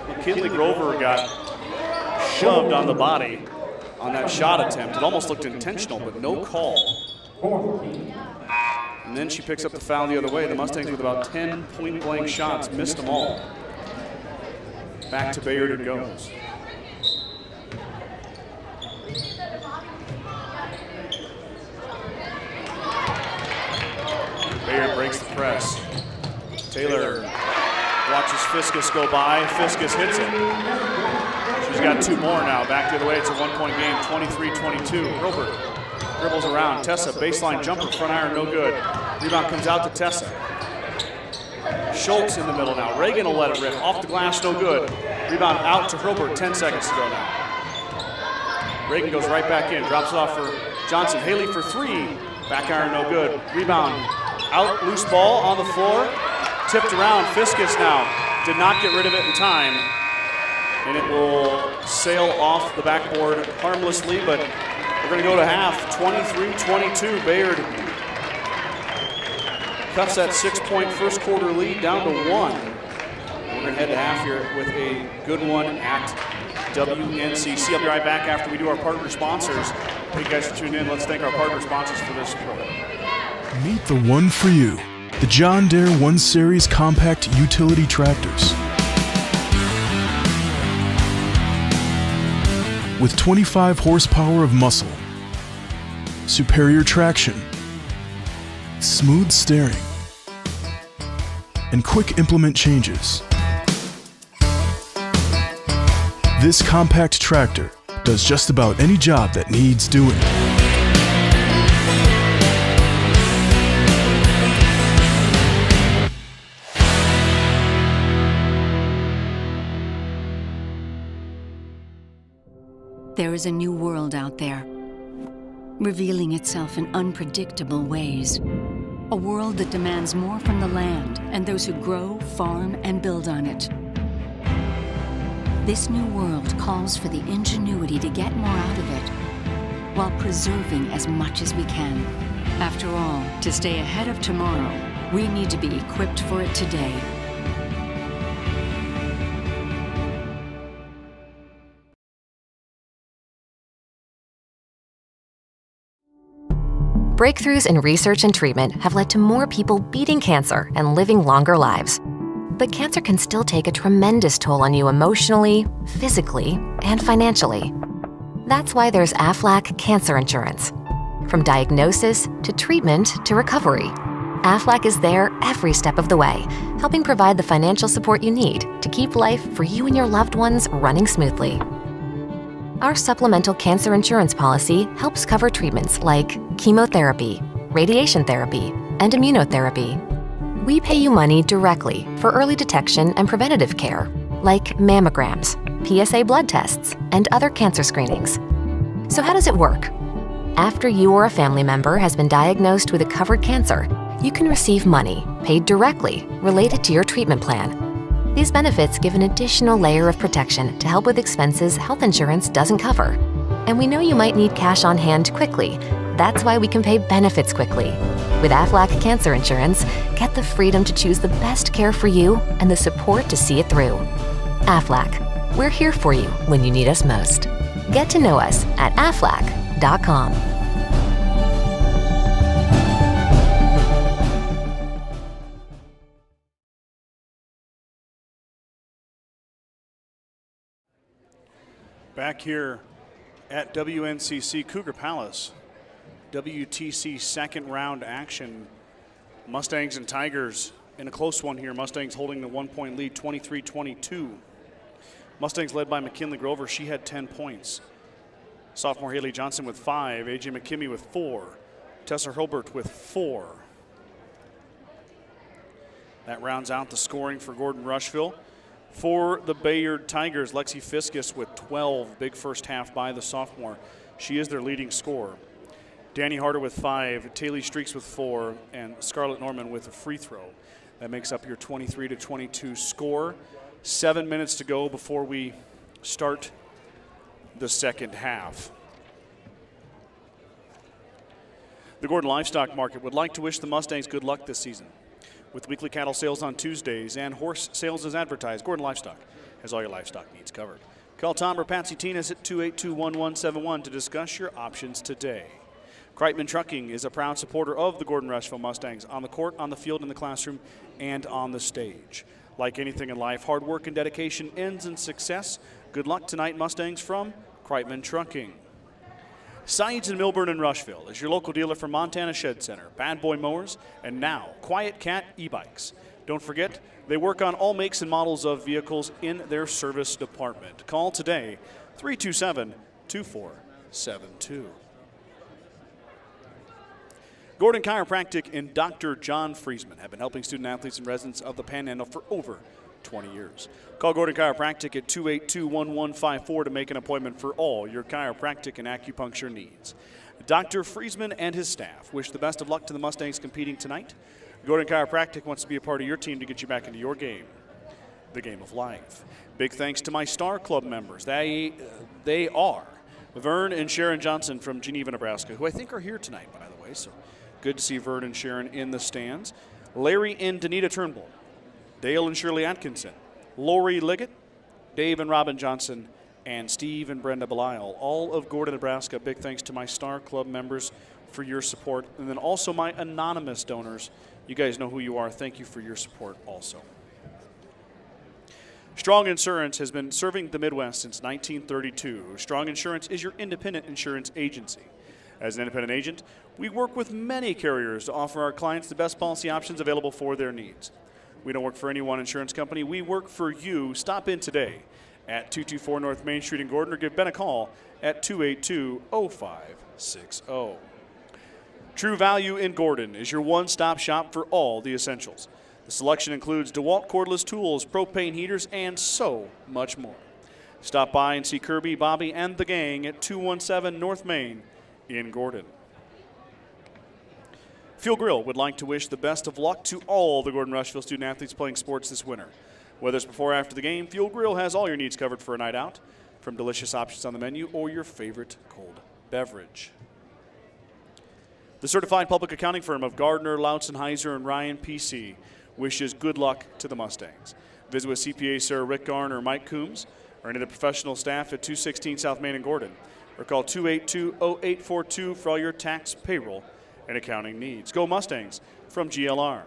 McKinley Grover got shoved on the body on that shot attempt. It almost looked intentional, but no call. And then she picks up the foul the other way. The Mustangs with about 10 point-blank shots, missed them all. Back to Bayard it goes. Bayard breaks the press. Taylor watches Fiskus go by. Fiskus hits it. She's got 2 more now. Back the other way. It's a 1-point game, 23-22. Hurlbert dribbles around. Tessa, baseline jumper, front iron, no good. Rebound comes out to Tessa. Schultz in the middle now. Reagan will let it rip. Off the glass, no good. Rebound out to Hurlbert, 10 seconds to go now. Reagan goes right back in, drops it off for Johnson. Haley for 3. Back iron, no good. Rebound out, loose ball on the floor. Tipped around, Fiskus now. Did not get rid of it in time. And it will sail off the backboard harmlessly, but we're going to go to half, 23-22. Bayard cuts that 6-point first quarter lead down to 1. We're going to head to half here with a good one at WNCC. I'll be right back after we do our partner sponsors. Thank you guys for tuning in. Let's thank our partner sponsors for this program. Meet the one for you, the John Deere 1 Series compact utility tractors. With 25 horsepower of muscle, superior traction, smooth steering, and quick implement changes. This compact tractor does just about any job that needs doing. There is a new world out there, revealing itself in unpredictable ways. A world that demands more from the land and those who grow, farm, and build on it. This new world calls for the ingenuity to get more out of it, while preserving as much as we can. After all, to stay ahead of tomorrow, we need to be equipped for it today. Breakthroughs in research and treatment have led to more people beating cancer and living longer lives. But cancer can still take a tremendous toll on you emotionally, physically, and financially. That's why there's Aflac Cancer Insurance. From diagnosis to treatment to recovery, Aflac is there every step of the way, helping provide the financial support you need to keep life for you and your loved ones running smoothly. Our supplemental cancer insurance policy helps cover treatments like chemotherapy, radiation therapy, and immunotherapy. We pay you money directly for early detection and preventative care, like mammograms, PSA blood tests, and other cancer screenings. So how does it work? After you or a family member has been diagnosed with a covered cancer, you can receive money paid directly related to your treatment plan. These benefits give an additional layer of protection to help with expenses health insurance doesn't cover. And we know you might need cash on hand quickly. That's why we can pay benefits quickly. With Aflac Cancer Insurance, get the freedom to choose the best care for you and the support to see it through. Aflac, we're here for you when you need us most. Get to know us at aflac.com. Back here at WNCC Cougar Palace, WTC second round action. Mustangs and Tigers in a close one here. Mustangs holding the 1-point lead, 23-22. Mustangs led by McKinley Grover. She had 10 points. Sophomore Haley Johnson with 5, AJ McKimmey with 4, Tessa Hilbert with 4. That rounds out the scoring for Gordon-Rushville. For the Bayard Tigers, Lexi Fiskus with 12, big first half by the sophomore. She is their leading scorer. Danny Harder with 5, Taylor Streaks with 4, and Scarlett Norman with a free throw. That makes up your 23-22 score. 7 minutes to go before we start the second half. The Gordon Livestock Market would like to wish the Mustangs good luck this season. With weekly cattle sales on Tuesdays and horse sales as advertised, Gordon Livestock has all your livestock needs covered. Call Tom or Patsy Tinas at 282-1171 to discuss your options today. Kreitman Trucking is a proud supporter of the Gordon-Rushville Mustangs on the court, on the field, in the classroom, and on the stage. Like anything in life, hard work and dedication ends in success. Good luck tonight, Mustangs, from Kreitman Trucking. Sides in Milburn and Rushville is your local dealer for Montana Shed Center, Bad Boy Mowers, and now Quiet Cat e-bikes. Don't forget, they work on all makes and models of vehicles in their service department. Call today, 327-2472. Gordon Chiropractic and Dr. John Friesman have been helping student athletes and residents of the Panhandle for over 20 years. Call Gordon Chiropractic at 282-1154 to make an appointment for all your chiropractic and acupuncture needs. Dr. Friesman and his staff wish the best of luck to the Mustangs competing tonight. Gordon Chiropractic wants to be a part of your team to get you back into your game, the game of life. Big thanks to my Star Club members. They are Vern and Sharon Johnson from Geneva, Nebraska, who I think are here tonight, by the way, so good to see Vern and Sharon in the stands. Larry and Danita Turnbull, Dale and Shirley Atkinson, Lori Liggett, Dave and Robin Johnson, and Steve and Brenda Belisle, all of Gordon, Nebraska. Big thanks to my Star Club members for your support. And then also my anonymous donors. You guys know who you are. Thank you for your support also. Strong Insurance has been serving the Midwest since 1932. Strong Insurance is your independent insurance agency. As an independent agent, we work with many carriers to offer our clients the best policy options available for their needs. We don't work for any one insurance company. We work for you. Stop in today at 224 North Main Street in Gordon or give Ben a call at 282-0560. True Value in Gordon is your one-stop shop for all the essentials. The selection includes DeWalt cordless tools, propane heaters, and so much more. Stop by and see Kirby, Bobby, and the gang at 217 North Main in Gordon. Fuel Grill would like to wish the best of luck to all the Gordon-Rushville student-athletes playing sports this winter. Whether it's before or after the game, Fuel Grill has all your needs covered for a night out, from delicious options on the menu or your favorite cold beverage. The certified public accounting firm of Gardner, Lautzenheiser, and Ryan PC wishes good luck to the Mustangs. Visit with CPA Sir Rick Garner or Mike Coombs or any of the professional staff at 216 South Main in Gordon, or call 282-0842 for all your tax, payroll, and accounting needs. Go Mustangs from GLR.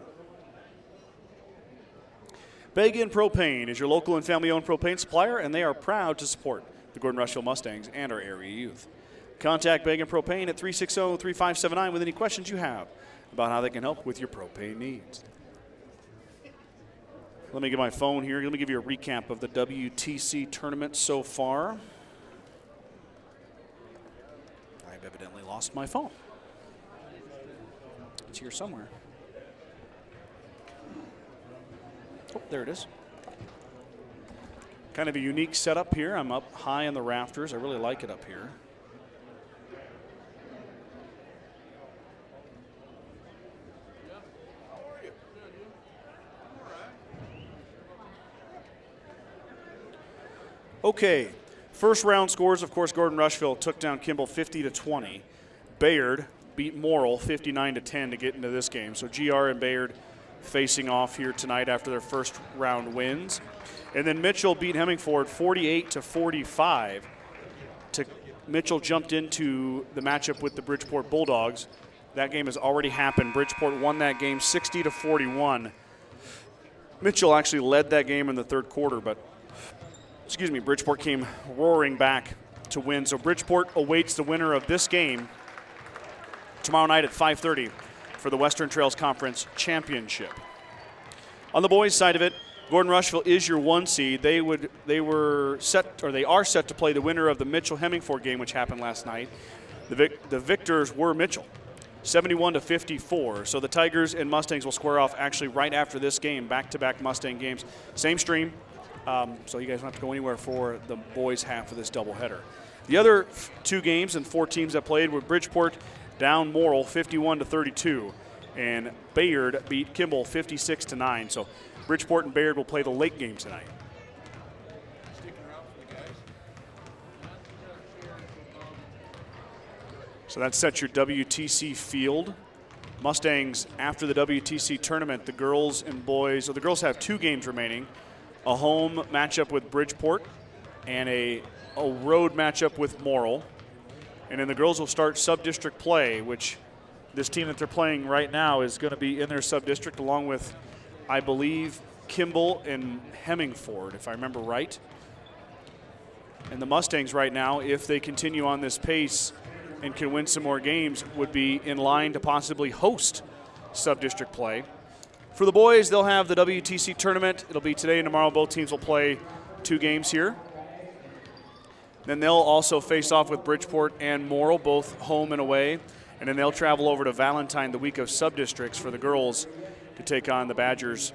Begin Propane is your local and family-owned propane supplier, and they are proud to support the Gordon-Rushville Mustangs and our area youth. Contact Begin Propane at 360-3579 with any questions you have about how they can help with your propane needs. Let me get my phone here. Let me give you a recap of the WTC tournament so far. I've evidently lost my phone. It's here somewhere. Oh, there it is. Kind of a unique setup here. I'm up high in the rafters. I really like it up here. Okay, first round scores, of course, Gordon-Rushville took down Kimball 50-20. Bayard beat Morrill 59-10 to get into this game. So GR and Bayard facing off here tonight after their first round wins. And then Mitchell beat Hemmingford 48-45. Mitchell jumped into the matchup with the Bridgeport Bulldogs. That game has already happened. Bridgeport won that game 60-41. Mitchell actually led that game in the third quarter, but Bridgeport came roaring back to win. So Bridgeport awaits the winner of this game tomorrow night at 5:30 for the Western Trails Conference Championship. On the boys' side of it, Gordon-Rushville is your 1 seed. They are set to play the winner of the Mitchell-Hemmingford game, which happened last night. The victors were Mitchell, 71-54. So the Tigers and Mustangs will square off actually right after this game, back-to-back Mustang games. Same stream. So you guys don't have to go anywhere for the boys' half of this doubleheader. The other 2 games and 4 teams that played were Bridgeport down Morrill 51-32, and Bayard beat Kimball 56-9. So Bridgeport and Bayard will play the late game tonight. So that sets your WTC field. Mustangs, after the WTC tournament, the girls have 2 games remaining. A home matchup with Bridgeport and a road matchup with Morrill. And then the girls will start sub-district play, which this team that they're playing right now is going to be in their sub-district along with, I believe, Kimball and Hemmingford, if I remember right. And the Mustangs right now, if they continue on this pace and can win some more games, would be in line to possibly host sub-district play. For the boys, they'll have the WTC tournament. It'll be today and tomorrow. Both teams will play 2 games here. Then they'll also face off with Bridgeport and Morrill, both home and away. And then they'll travel over to Valentine the week of sub-districts for the girls to take on the Badgers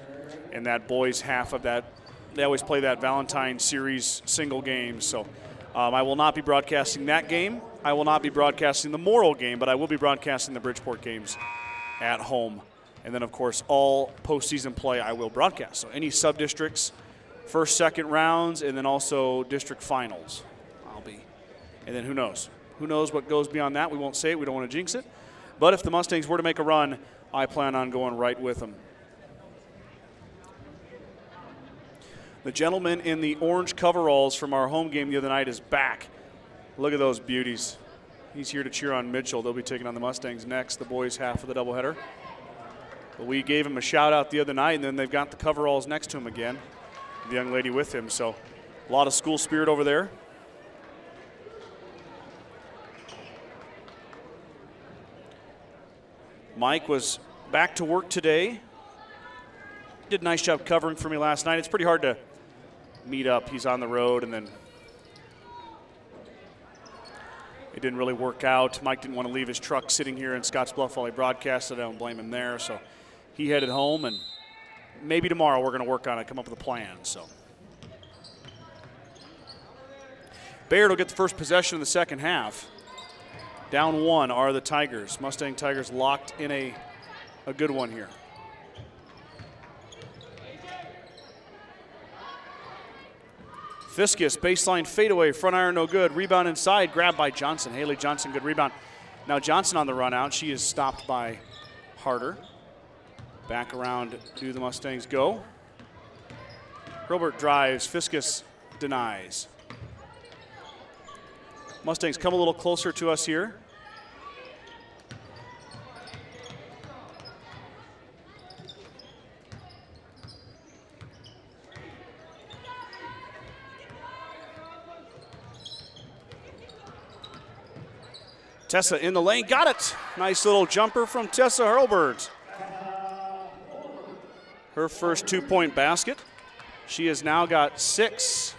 in that boys' half of that. They always play that Valentine series single game. So I will not be broadcasting that game. I will not be broadcasting the Morrill game, but I will be broadcasting the Bridgeport games at home. And then, of course, all postseason play I will broadcast. So any sub-districts, first, second rounds, and then also district finals I'll be. And then who knows? Who knows what goes beyond that? We won't say it. We don't want to jinx it. But if the Mustangs were to make a run, I plan on going right with them. The gentleman in the orange coveralls from our home game the other night is back. Look at those beauties. He's here to cheer on Mitchell. They'll be taking on the Mustangs next, the boys' half of the doubleheader. But we gave him a shout-out the other night, and then they've got the coveralls next to him again, the young lady with him. So a lot of school spirit over there. Mike was back to work today. Did a nice job covering for me last night. It's pretty hard to meet up. He's on the road, and then it didn't really work out. Mike didn't want to leave his truck sitting here in Scottsbluff while he broadcasted. I don't blame him there. So he headed home, and maybe tomorrow we're going to work on it, come up with a plan. So Bayard will get the first possession of the second half. Down 1 are the Tigers. Mustang Tigers locked in a good one here. Fiskus, baseline fadeaway, front iron no good. Rebound inside, grabbed by Johnson. Haley Johnson, good rebound. Now Johnson on the run out. She is stopped by Harder. Back around do the Mustangs go. Hurlburt drives, Fiskus denies. Mustangs come a little closer to us here. Tessa in the lane, got it. Nice little jumper from Tessa Hurlburt. Her first 2-point basket. She has now got 6.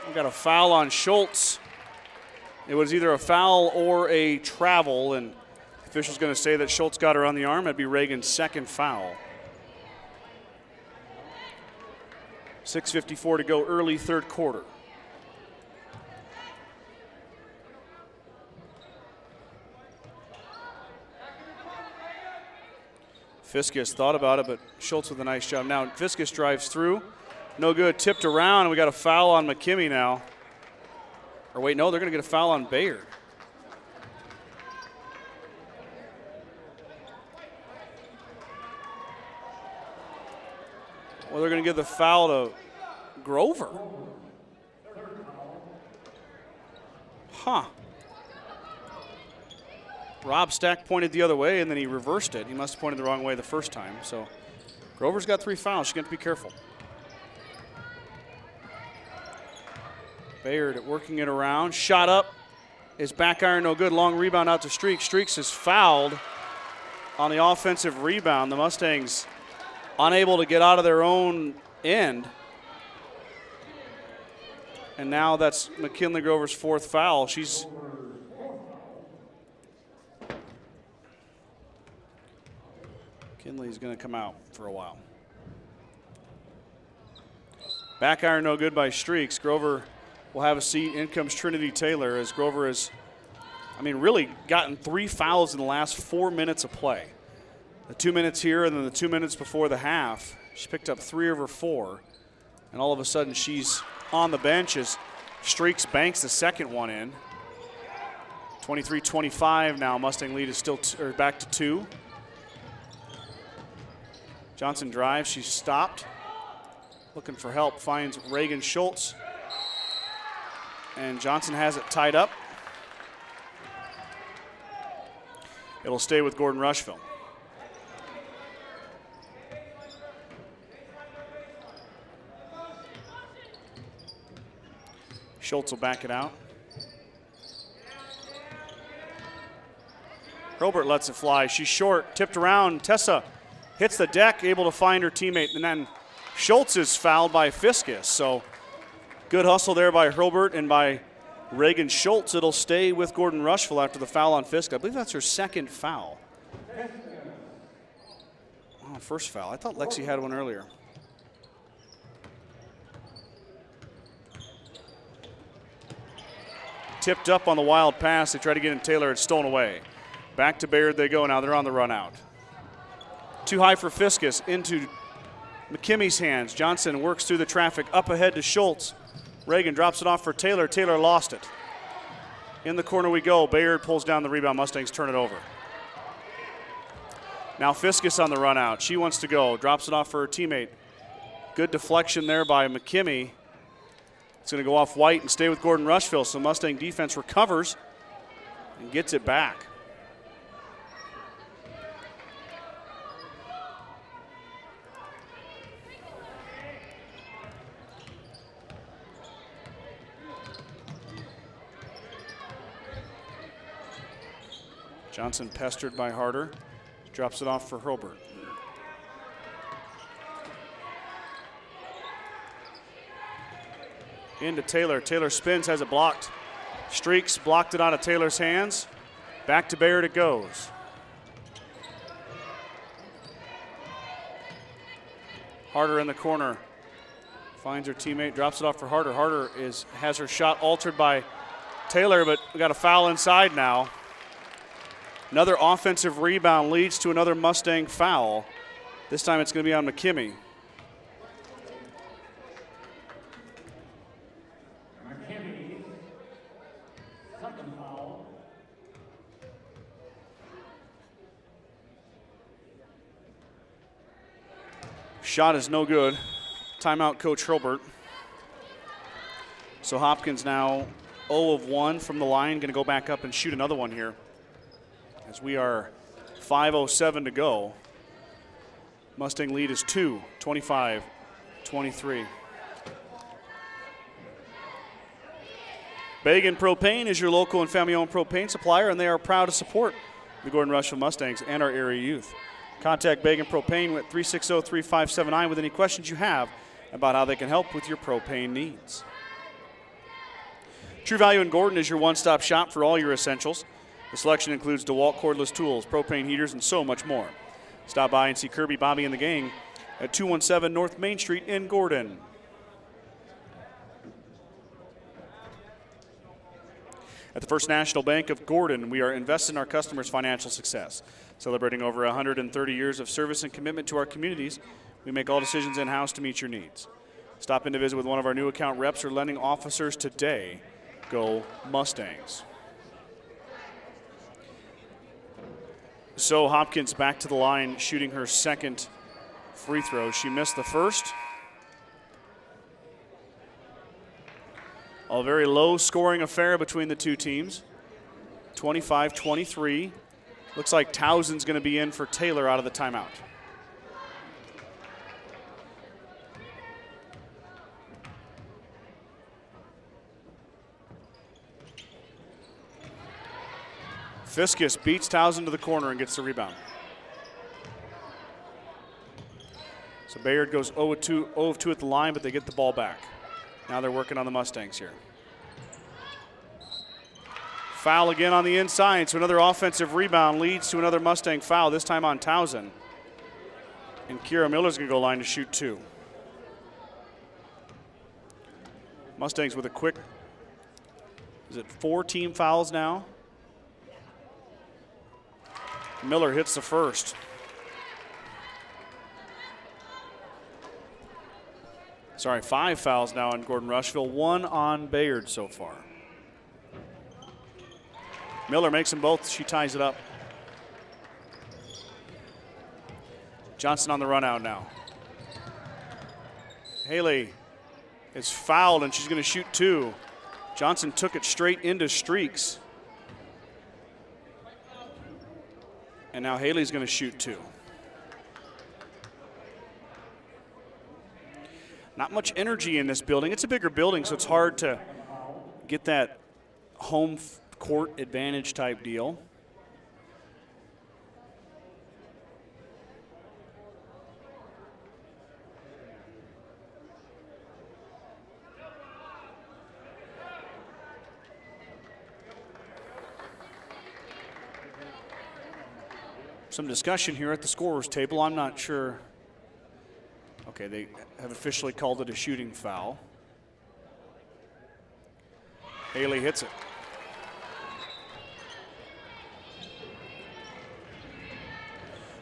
We've got a foul on Schultz. It was either a foul or a travel, and the official's going to say that Schultz got her on the arm. That'd be Reagan's second foul. 6:54 to go, early third quarter. Fiskus thought about it, but Schultz with a nice job. Now Fiskus drives through. No good, tipped around, and we got a foul on McKimmey now. Or wait, no, they're going to get a foul on Bayard. Well, they're going to give the foul to Grover. Huh. Rob Stack pointed the other way, and then he reversed it. He must have pointed the wrong way the first time. So Grover's got 3 fouls. She's going to be careful. Bayard working it around. Shot up. His back iron no good. Long rebound out to Streaks. Streaks is fouled on the offensive rebound. The Mustangs unable to get out of their own end. And now that's McKinley Grover's 4th foul. Kinley's going to come out for a while. Back iron no good by Streaks. Grover will have a seat. In comes Trinity Taylor as Grover has, really gotten 3 fouls in the last 4 minutes of play. The 2 minutes here and then the 2 minutes before the half. She picked up 3 of her 4. And all of a sudden she's on the bench as Streaks banks the second one in. 23-25 now. Mustang lead is still back to 2. Johnson drives, she's stopped. Looking for help, finds Reagan Schultz. And Johnson has it tied up. It'll stay with Gordon-Rushville. Schultz will back it out. Hurlburt lets it fly. She's short, tipped around. Tessa hits the deck, able to find her teammate. And then Schultz is fouled by Fiskus. So good hustle there by Hurlburt and by Reagan Schultz. It'll stay with Gordon-Rushville after the foul on Fiskus. I believe that's her second foul. Oh, first foul. I thought Lexi had one earlier. Tipped up on the wild pass. They try to get in Taylor. It's stolen away. Back to Bayard they go. Now they're on the run out. Too high for Fiskus. Into McKimmey's hands. Johnson works through the traffic. Up ahead to Schultz. Reagan drops it off for Taylor. Taylor lost it. In the corner we go. Bayard pulls down the rebound. Mustangs turn it over. Now Fiskus on the run out. She wants to go. Drops it off for her teammate. Good deflection there by McKimmey. It's going to go off White and stay with Gordon-Rushville. So Mustang defense recovers and gets it back. Johnson pestered by Harder. Drops it off for Hurlburt. Into Taylor. Taylor spins, has it blocked. Streaks blocked it out of Taylor's hands. Back to Bayard it goes. Harder in the corner Finds her teammate, drops it off for Harder. Harder has her shot altered by Taylor, but we got a foul inside now. Another offensive rebound leads to another Mustang foul. This time it's going to be on McKimmey. McKimmy's second foul. Shot is no good. Timeout, Coach Hurlburt. So Hopkins now 0 of 1 from the line, going to go back up and shoot another one here as we are 5:07 to go. Mustang lead is 2, 25-23. Bagan Propane is your local and family-owned propane supplier, and they are proud to support the Gordon-Rushville Mustangs and our area youth. Contact Bagan Propane at 360-3579 with any questions you have about how they can help with your propane needs. True Value in Gordon is your one-stop shop for all your essentials. The selection includes DeWalt cordless tools, propane heaters, and so much more. Stop by and see Kirby, Bobby, and the gang at 217 North Main Street in Gordon. At the First National Bank of Gordon, we are invested in our customers' financial success. Celebrating over 130 years of service and commitment to our communities, we make all decisions in-house to meet your needs. Stop in to visit with one of our new account reps or lending officers today. Go Mustangs. So Hopkins back to the line, shooting her second free throw. She missed the first. A very low scoring affair between the two teams. 25-23. Looks like Towson's going to be in for Taylor out of the timeout. Fiskus beats Towson to the corner and gets the rebound. So Bayard goes 0 of 2 at the line, but they get the ball back. Now they're working on the Mustangs here. Foul again on the inside, so another offensive rebound leads to another Mustang foul, this time on Towson. And Kira Miller's going to go line to shoot 2. Mustangs with a quick, 4 team fouls now? Miller hits the first. Sorry, 5 fouls now on Gordon-Rushville, 1 on Bayard so far. Miller makes them both. She ties it up. Johnson on the run out now. Haley is fouled and she's going to shoot 2. Johnson took it straight into Streaks. And now Haley's going to shoot 2. Not much energy in this building. It's a bigger building, so it's hard to get that home court advantage type deal. Some discussion here at the scorer's table. I'm not sure. Okay, they have officially called it a shooting foul. Haley hits it.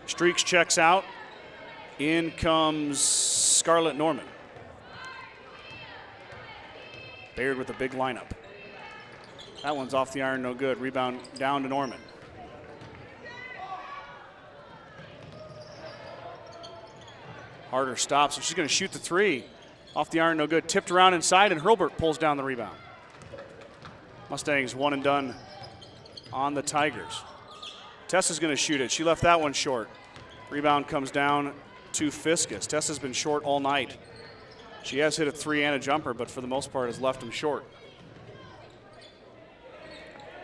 Streaks checks out. In comes Scarlett Norman. Bayard with a big lineup. That one's off the iron, no good. Rebound down to Norman. Harder stops, and she's going to shoot the 3. Off the iron, no good. Tipped around inside, and Hurlburt pulls down the rebound. Mustangs 1 and done on the Tigers. Tessa's going to shoot it. She left that one short. Rebound comes down to Fiskus. Tessa's been short all night. She has hit a 3 and a jumper, but for the most part has left them short.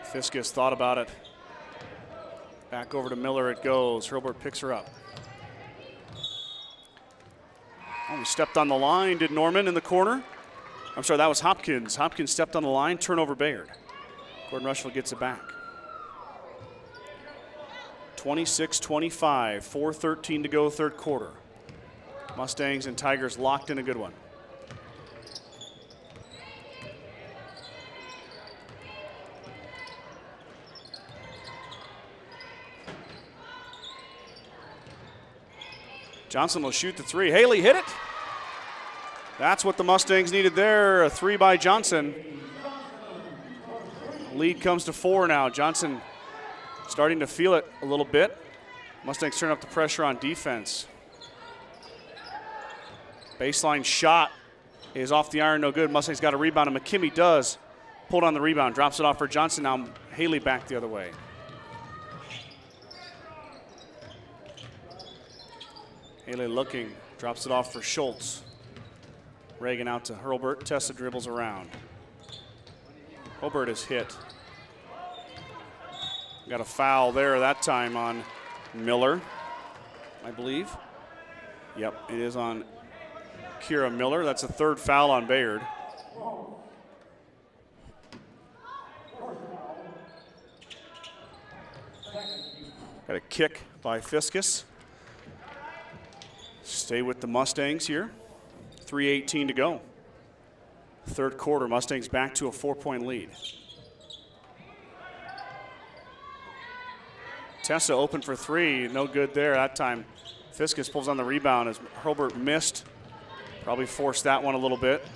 Fiskus thought about it. Back over to Miller it goes. Hurlburt picks her up. Oh, he stepped on the line, did Norman in the corner. I'm sorry, that was Hopkins. Hopkins stepped on the line, turnover Bayard. Gordon-Rushville gets it back. 26-25, 4:13 to go, third quarter. Mustangs and Tigers locked in a good one. Johnson will shoot the three. Haley hit it. That's what the Mustangs needed there. A three by Johnson. Lead comes to 4 now. Johnson starting to feel it a little bit. Mustangs turn up the pressure on defense. Baseline shot is off the iron, no good. Mustangs got a rebound, and McKimmey does. Pulled on the rebound, drops it off for Johnson. Now Haley back the other way. Haley looking, drops it off for Schultz. Reagan out to Hurlbert. Tessa dribbles around. Hurlbert is hit. Got a foul there that time on Miller, I believe. Yep, it is on Kira Miller. That's a third foul on Bayard. Got a kick by Fiskus. Stay with the Mustangs here. 3:18 to go. Third quarter, Mustangs back to a 4-point lead. Tessa open for three, no good there that time. Fiskus pulls on the rebound as Hurlbert missed. Probably forced that one a little bit.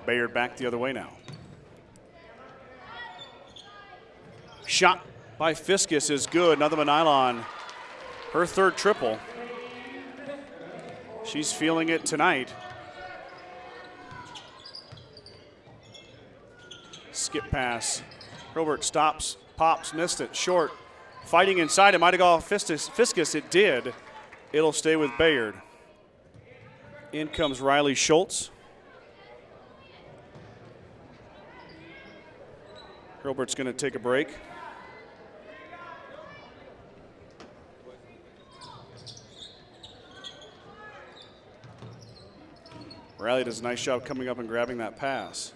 Bayard back the other way now. Shot by Fiskus is good. Another Manilon. Her third triple. She's feeling it tonight. Skip pass. Hurlbert stops, pops, missed it, short. Fighting inside, it might have gone Fiskus. It did. It'll stay with Bayard. In comes Riley Schultz. Hurlbert's going to take a break. Riley does a nice job coming up and grabbing that pass.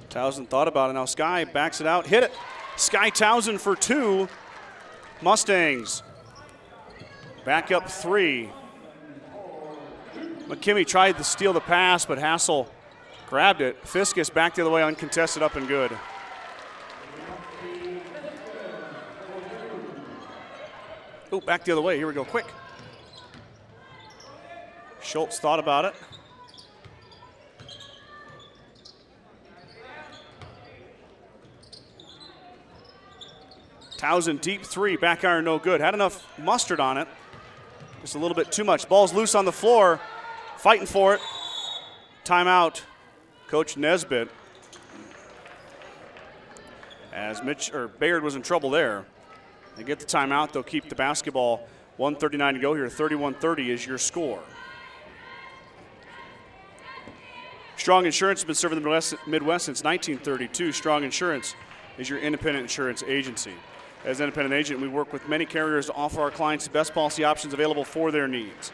Townsend thought about it. Now Sky backs it out, hit it. Sky Townsend for 2. Mustangs back up 3. McKimmey tried to steal the pass, but Hassel grabbed it. Fiskus back the other way, uncontested, up and good. Oh, back the other way. Here we go, quick. Schultz thought about it. Townsend deep 3, back iron no good. Had enough mustard on it. Just a little bit too much. Ball's loose on the floor. Fighting for it. Timeout. Coach Nesbitt. As Bayard was in trouble there. They get the timeout. They'll keep the basketball. 1:39 to go here. 31-30 is your score. Strong Insurance has been serving the Midwest since 1932. Strong Insurance is your independent insurance agency. As an independent agent, we work with many carriers to offer our clients the best policy options available for their needs.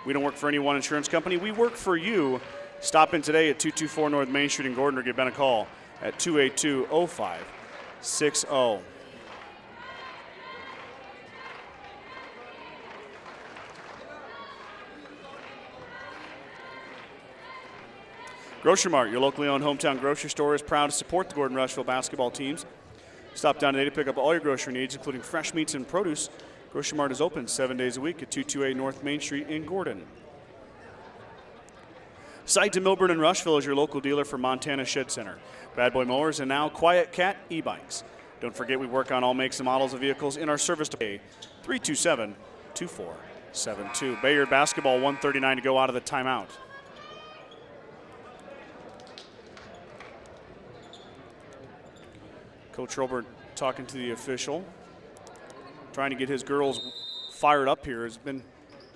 We don't work for any one insurance company. We work for you. Stop in today at 224 North Main Street in Gordon or give Ben a call at 282-0560. Grocery Mart, your locally owned hometown grocery store, is proud to support the Gordon-Rushville basketball teams. Stop down today to pick up all your grocery needs, including fresh meats and produce. Grocery Mart is open 7 days a week at 228 North Main Street in Gordon. Site to Milburn and Rushville is your local dealer for Montana Shed Center. Bad Boy Mowers and now Quiet Cat e-bikes. Don't forget we work on all makes and models of vehicles in our service today. 327-2472. Bayard basketball, 1:39 to go out of the timeout. Coach Robert talking to the official, trying to get his girls fired up here. It's been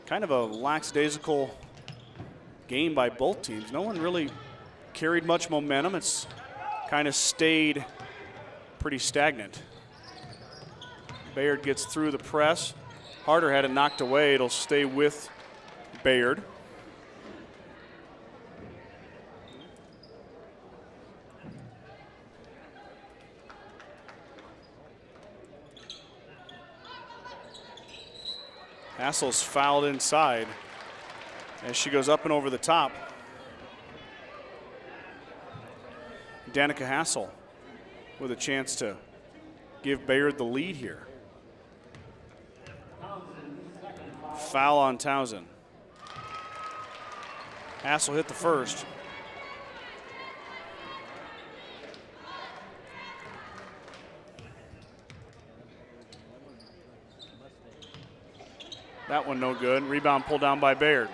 kind of a lackadaisical game by both teams. No one really carried much momentum. It's kind of stayed pretty stagnant. Bayard gets through the press. Harder had it knocked away. It'll stay with Bayard. Hassel's fouled inside as she goes up and over the top. Danica Hassel with a chance to give Bayard the lead here. Foul on Townsend. Hassel hit the first. That one no good. Rebound pulled down by Bayard.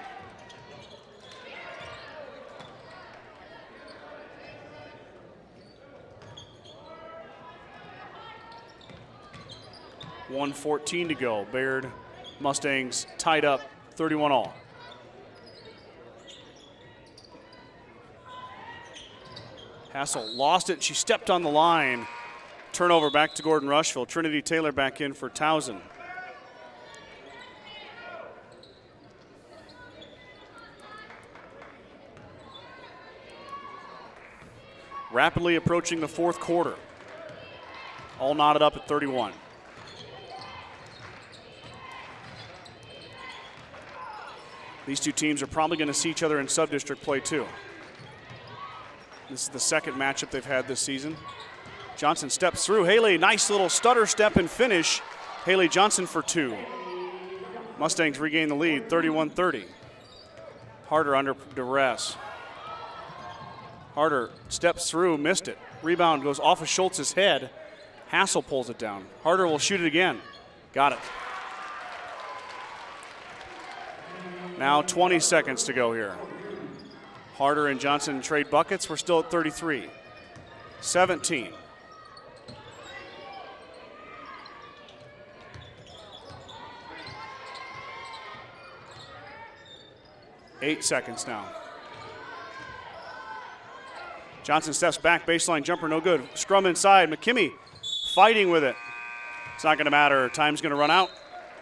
.114 to go. Bayard Mustangs tied up 31 all. Hassel lost it. She stepped on the line. Turnover back to Gordon-Rushville. Trinity Taylor back in for Townsend. Rapidly approaching the fourth quarter. All knotted up at 31. These two teams are probably going to see each other in sub-district play too. This is the second matchup they've had this season. Johnson steps through. Haley, nice little stutter step and finish. Haley Johnson for two. Mustangs regain the lead, 31-30. Harder under duress. Harder steps through, missed it. Rebound goes off of Schultz's head. Hassel pulls it down. Harder will shoot it again. Got it. Now 20 seconds to go here. Harder and Johnson trade buckets. We're still at 33. 17. Eight seconds now. Johnson steps back, baseline jumper, no good. Scrum inside, McKimmey fighting with it. It's not gonna matter, time's gonna run out.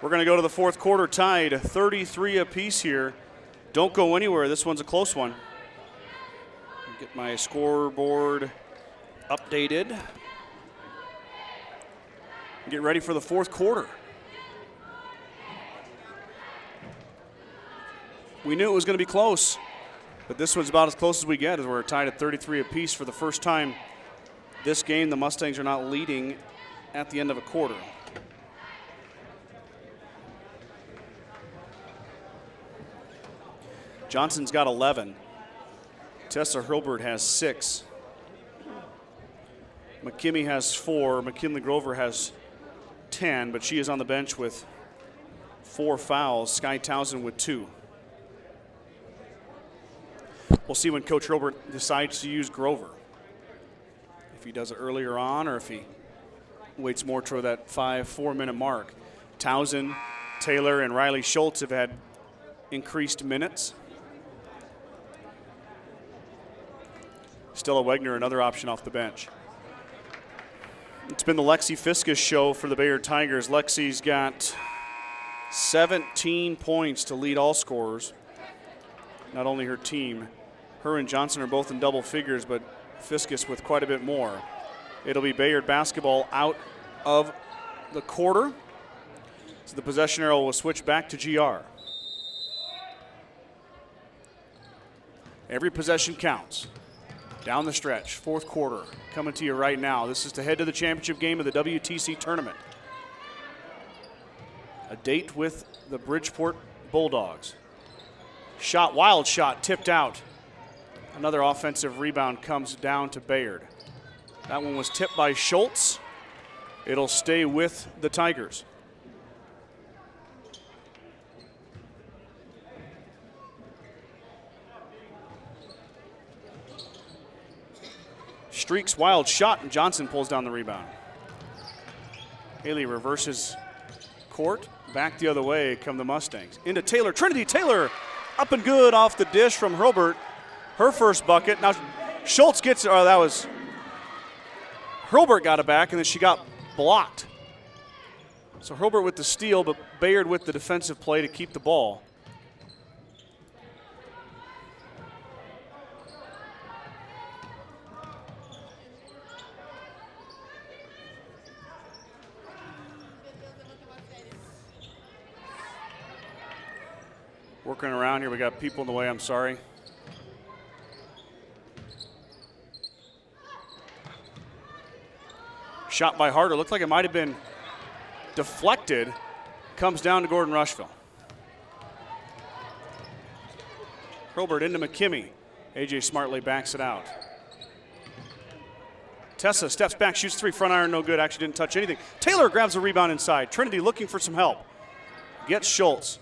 We're gonna go to the fourth quarter tied, 33 apiece here. Don't go anywhere, this one's a close one. Get my scoreboard updated. Get ready for the fourth quarter. We knew it was gonna be close. But this one's about as close as we get, as we're tied at 33 apiece for the first time this game. The Mustangs are not leading at the end of a quarter. Johnson's got 11. Tessa Hurlburt has 6. McKimmey has 4. McKinley Grover has 10, but she is on the bench with 4 fouls. Sky Townsend with 2. We'll see when Coach Hurlburt decides to use Grover. If he does it earlier on or if he waits more toward that 4-minute mark. Townsend, Taylor, and Riley Schultz have had increased minutes. Stella Wegner, another option off the bench. It's been the Lexi Fiskus show for the Bayard Tigers. Lexi's got 17 points to lead all scorers. Not only her team. Her and Johnson are both in double figures, but Fiskus with quite a bit more. It'll be Bayard basketball out of the quarter. So the possession arrow will switch back to GR. Every possession counts. Down the stretch, fourth quarter, coming to you right now. This is to head to the championship game of the WTC Tournament. A date with the Bridgeport Bulldogs. Shot, wild shot, tipped out. Another offensive rebound comes down to Bayard. That one was tipped by Schultz. It'll stay with the Tigers. Streaks, wild shot, and Johnson pulls down the rebound. Haley reverses court, back the other way come the Mustangs. Into Taylor, Trinity Taylor, up and good off the dish from Hurlburt. Her first bucket. Now Schultz gets it, oh, that was, Hurlburt got it back, and then she got blocked. So Hurlburt with the steal, but Bayard with the defensive play to keep the ball. Working around here, we got people in the way, I'm sorry. Shot by Harder, looked like it might have been deflected. Comes down to Gordon-Rushville. Hurlburt into McKimmey. AJ smartly backs it out. Tessa steps back, shoots three, front iron, no good, actually didn't touch anything. Taylor grabs the rebound inside. Trinity looking for some help. Gets Schultz.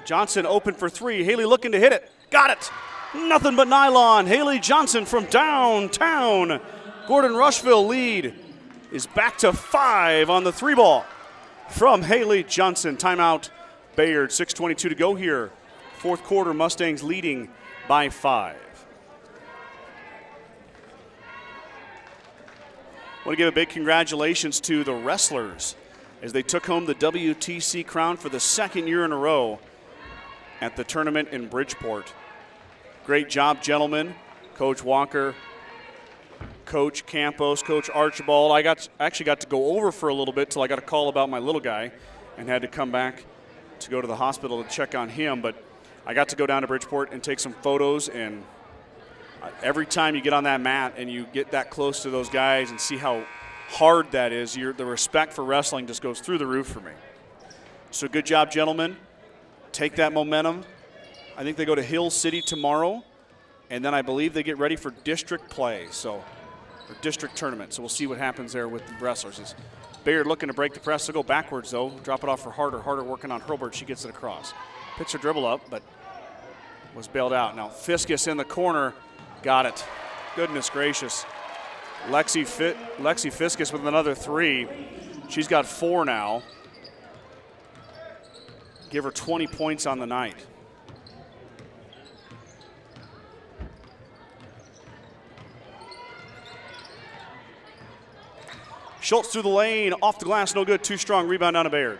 Johnson open for three. Haley looking to hit it. Got it. Nothing but nylon. Haley Johnson from downtown. Gordon-Rushville lead is back to 5 on the 3 ball from Haley Johnson. Timeout Bayard, 6:22 to go here. Fourth quarter, Mustangs leading by 5. I want to give a big congratulations to the wrestlers as they took home the WTC crown for the second year in a row at the tournament in Bridgeport. Great job, gentlemen. Coach Walker, Coach Campos, Coach Archibald. I actually got to go over for a little bit till I got a call about my little guy and had to come back to go to the hospital to check on him. But I got to go down to Bridgeport and take some photos, and every time you get on that mat and you get that close to those guys and see how hard that is, the respect for wrestling just goes through the roof for me. So good job, gentlemen. Take that momentum. I think they go to Hill City tomorrow, and then I believe they get ready for district play, or district tournament. So we'll see what happens there with the wrestlers. Bayard looking to break the press. They'll go backwards, though. Drop it off for Harder. Harder working on Hurlburt. She gets it across. Picks her dribble up, but was bailed out. Now Fiskus in the corner. Got it. Goodness gracious. Lexi Fiskus with another 3. She's got 4 now. Give her 20 points on the night. Schultz through the lane, off the glass, no good, too strong. Rebound down to Bayard.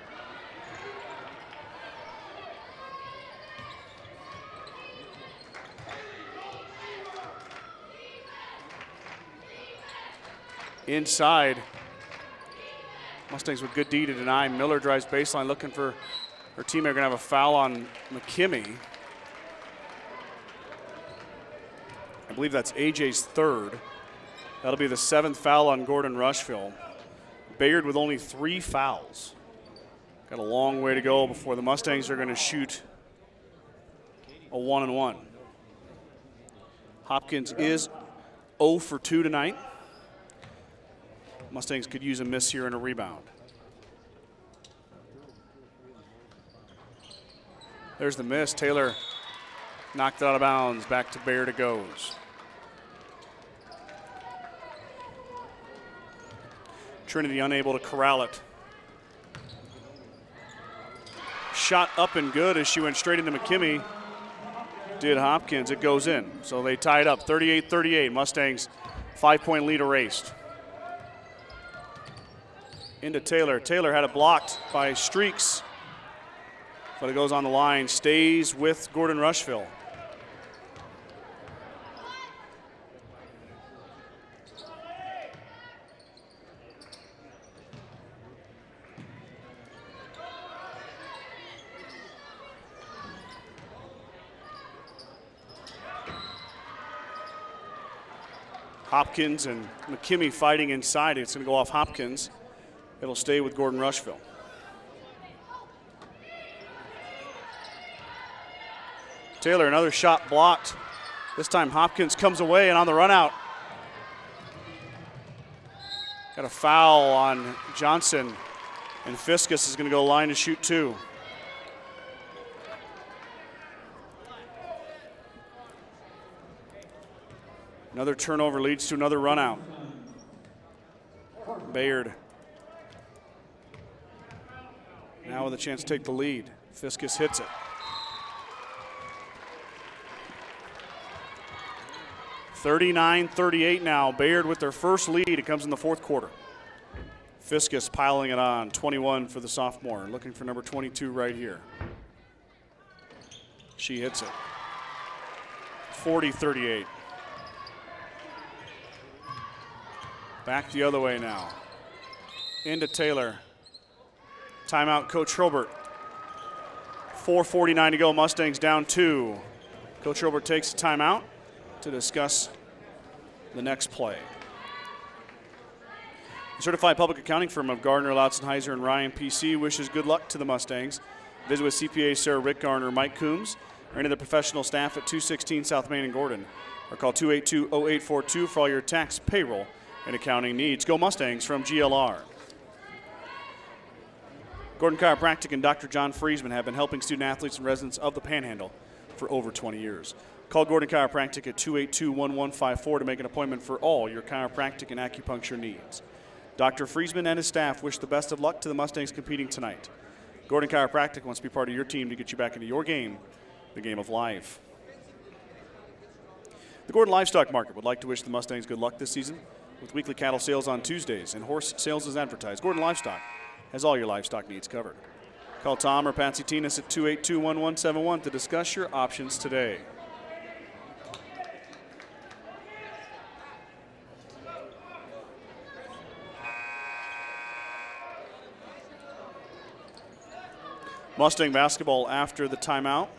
Inside, Mustangs with good D to deny. Miller drives baseline, looking for her teammate. Going to have a foul on McKimmey. I believe that's AJ's 3rd. That'll be the 7th foul on Gordon-Rushville. Bayard with only 3 fouls. Got a long way to go before the Mustangs are going to shoot a 1-and-1. Hopkins is 0 for 2 tonight. Mustangs could use a miss here and a rebound. There's the miss. Taylor knocked it out of bounds. Back to Bayard it goes. Trinity unable to corral it. Shot up and good as she went straight into McKimmey. Did Hopkins. It goes in. So they tied up 38-38. Mustangs 5-point lead erased. Into Taylor. Taylor had it blocked by Streaks, but it goes on the line. Stays with Gordon-Rushville. Hopkins and McKimmey fighting inside. It's going to go off Hopkins. It'll stay with Gordon-Rushville. Taylor, another shot blocked. This time Hopkins comes away and on the run out. Got a foul on Johnson, and Fiskus is going to go line to shoot 2. Another turnover leads to another run out. Bayard now with a chance to take the lead. Fiskus hits it. 39-38 now. Bayard with their first lead. It comes in the 4th quarter. Fiskus piling it on. 21 for the sophomore. Looking for number 22 right here. She hits it. 40-38. Back the other way now. Into Taylor. Timeout, Coach Hurlburt. 4:49 to go. Mustangs down 2. Coach Robert takes a timeout to discuss the next play. The certified public accounting firm of Gardner, Lautzenheiser, and Ryan PC wishes good luck to the Mustangs. Visit with CPA Sarah Rick Garner, Mike Coombs, or any of the professional staff at 216 South Main in Gordon. Or call 282-0842 for all your tax, payroll, and accounting needs. Go Mustangs from GLR. Gordon Chiropractic and Dr. John Friesman have been helping student athletes and residents of the Panhandle for over 20 years. Call Gordon Chiropractic at 282-1154 to make an appointment for all your chiropractic and acupuncture needs. Dr. Friesman and his staff wish the best of luck to the Mustangs competing tonight. Gordon Chiropractic wants to be part of your team to get you back into your game, the game of life. The Gordon Livestock Market would like to wish the Mustangs good luck this season with weekly cattle sales on Tuesdays and horse sales as advertised. Gordon Livestock has all your livestock needs covered. Call Tom or Patsy Tinas at 282-1171 to discuss your options today. Mustang basketball after the timeout.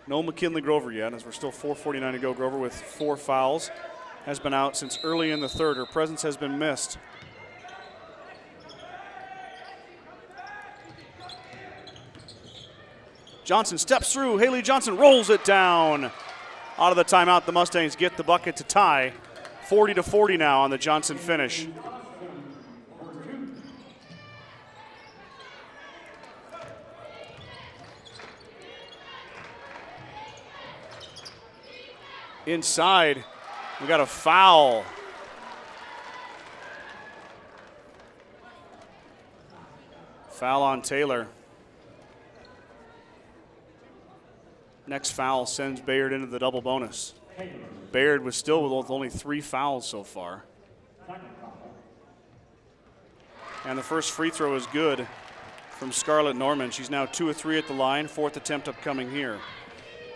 No McKinley Grover yet, as we're still 4:49 to go. Grover with 4 fouls has been out since early in the third. Her presence has been missed. Johnson steps through. Haley Johnson rolls it down. Out of the timeout, the Mustangs get the bucket to tie. 40-40 now on the Johnson finish. Inside, we got a foul. Foul on Taylor. Next foul sends Bayard into the double bonus. Bayard was still with only 3 fouls so far. And the first free throw is good from Scarlett Norman. She's now 2 of 3 at the line, 4th attempt upcoming here.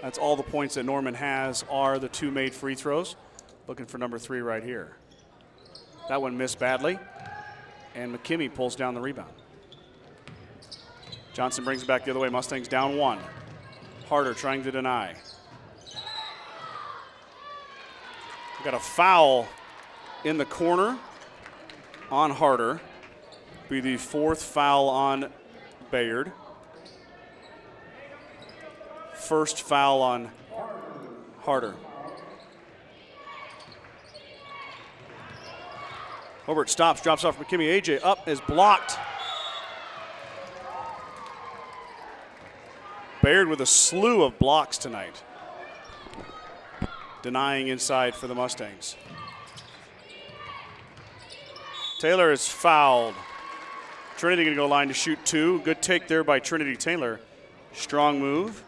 That's all the points that Norman has are the 2 made free throws. Looking for number 3 right here. That one missed badly, and McKimmey pulls down the rebound. Johnson brings it back the other way. Mustangs down 1. Harder trying to deny. We got a foul in the corner on Harder. Be the 4th foul on Bayard. First foul on Harder. Hobart stops, drops off McKimmey. AJ up is blocked. Bayard with a slew of blocks tonight. Denying inside for the Mustangs. Taylor is fouled. Trinity gonna go line to shoot 2. Good take there by Trinity Taylor. Strong move.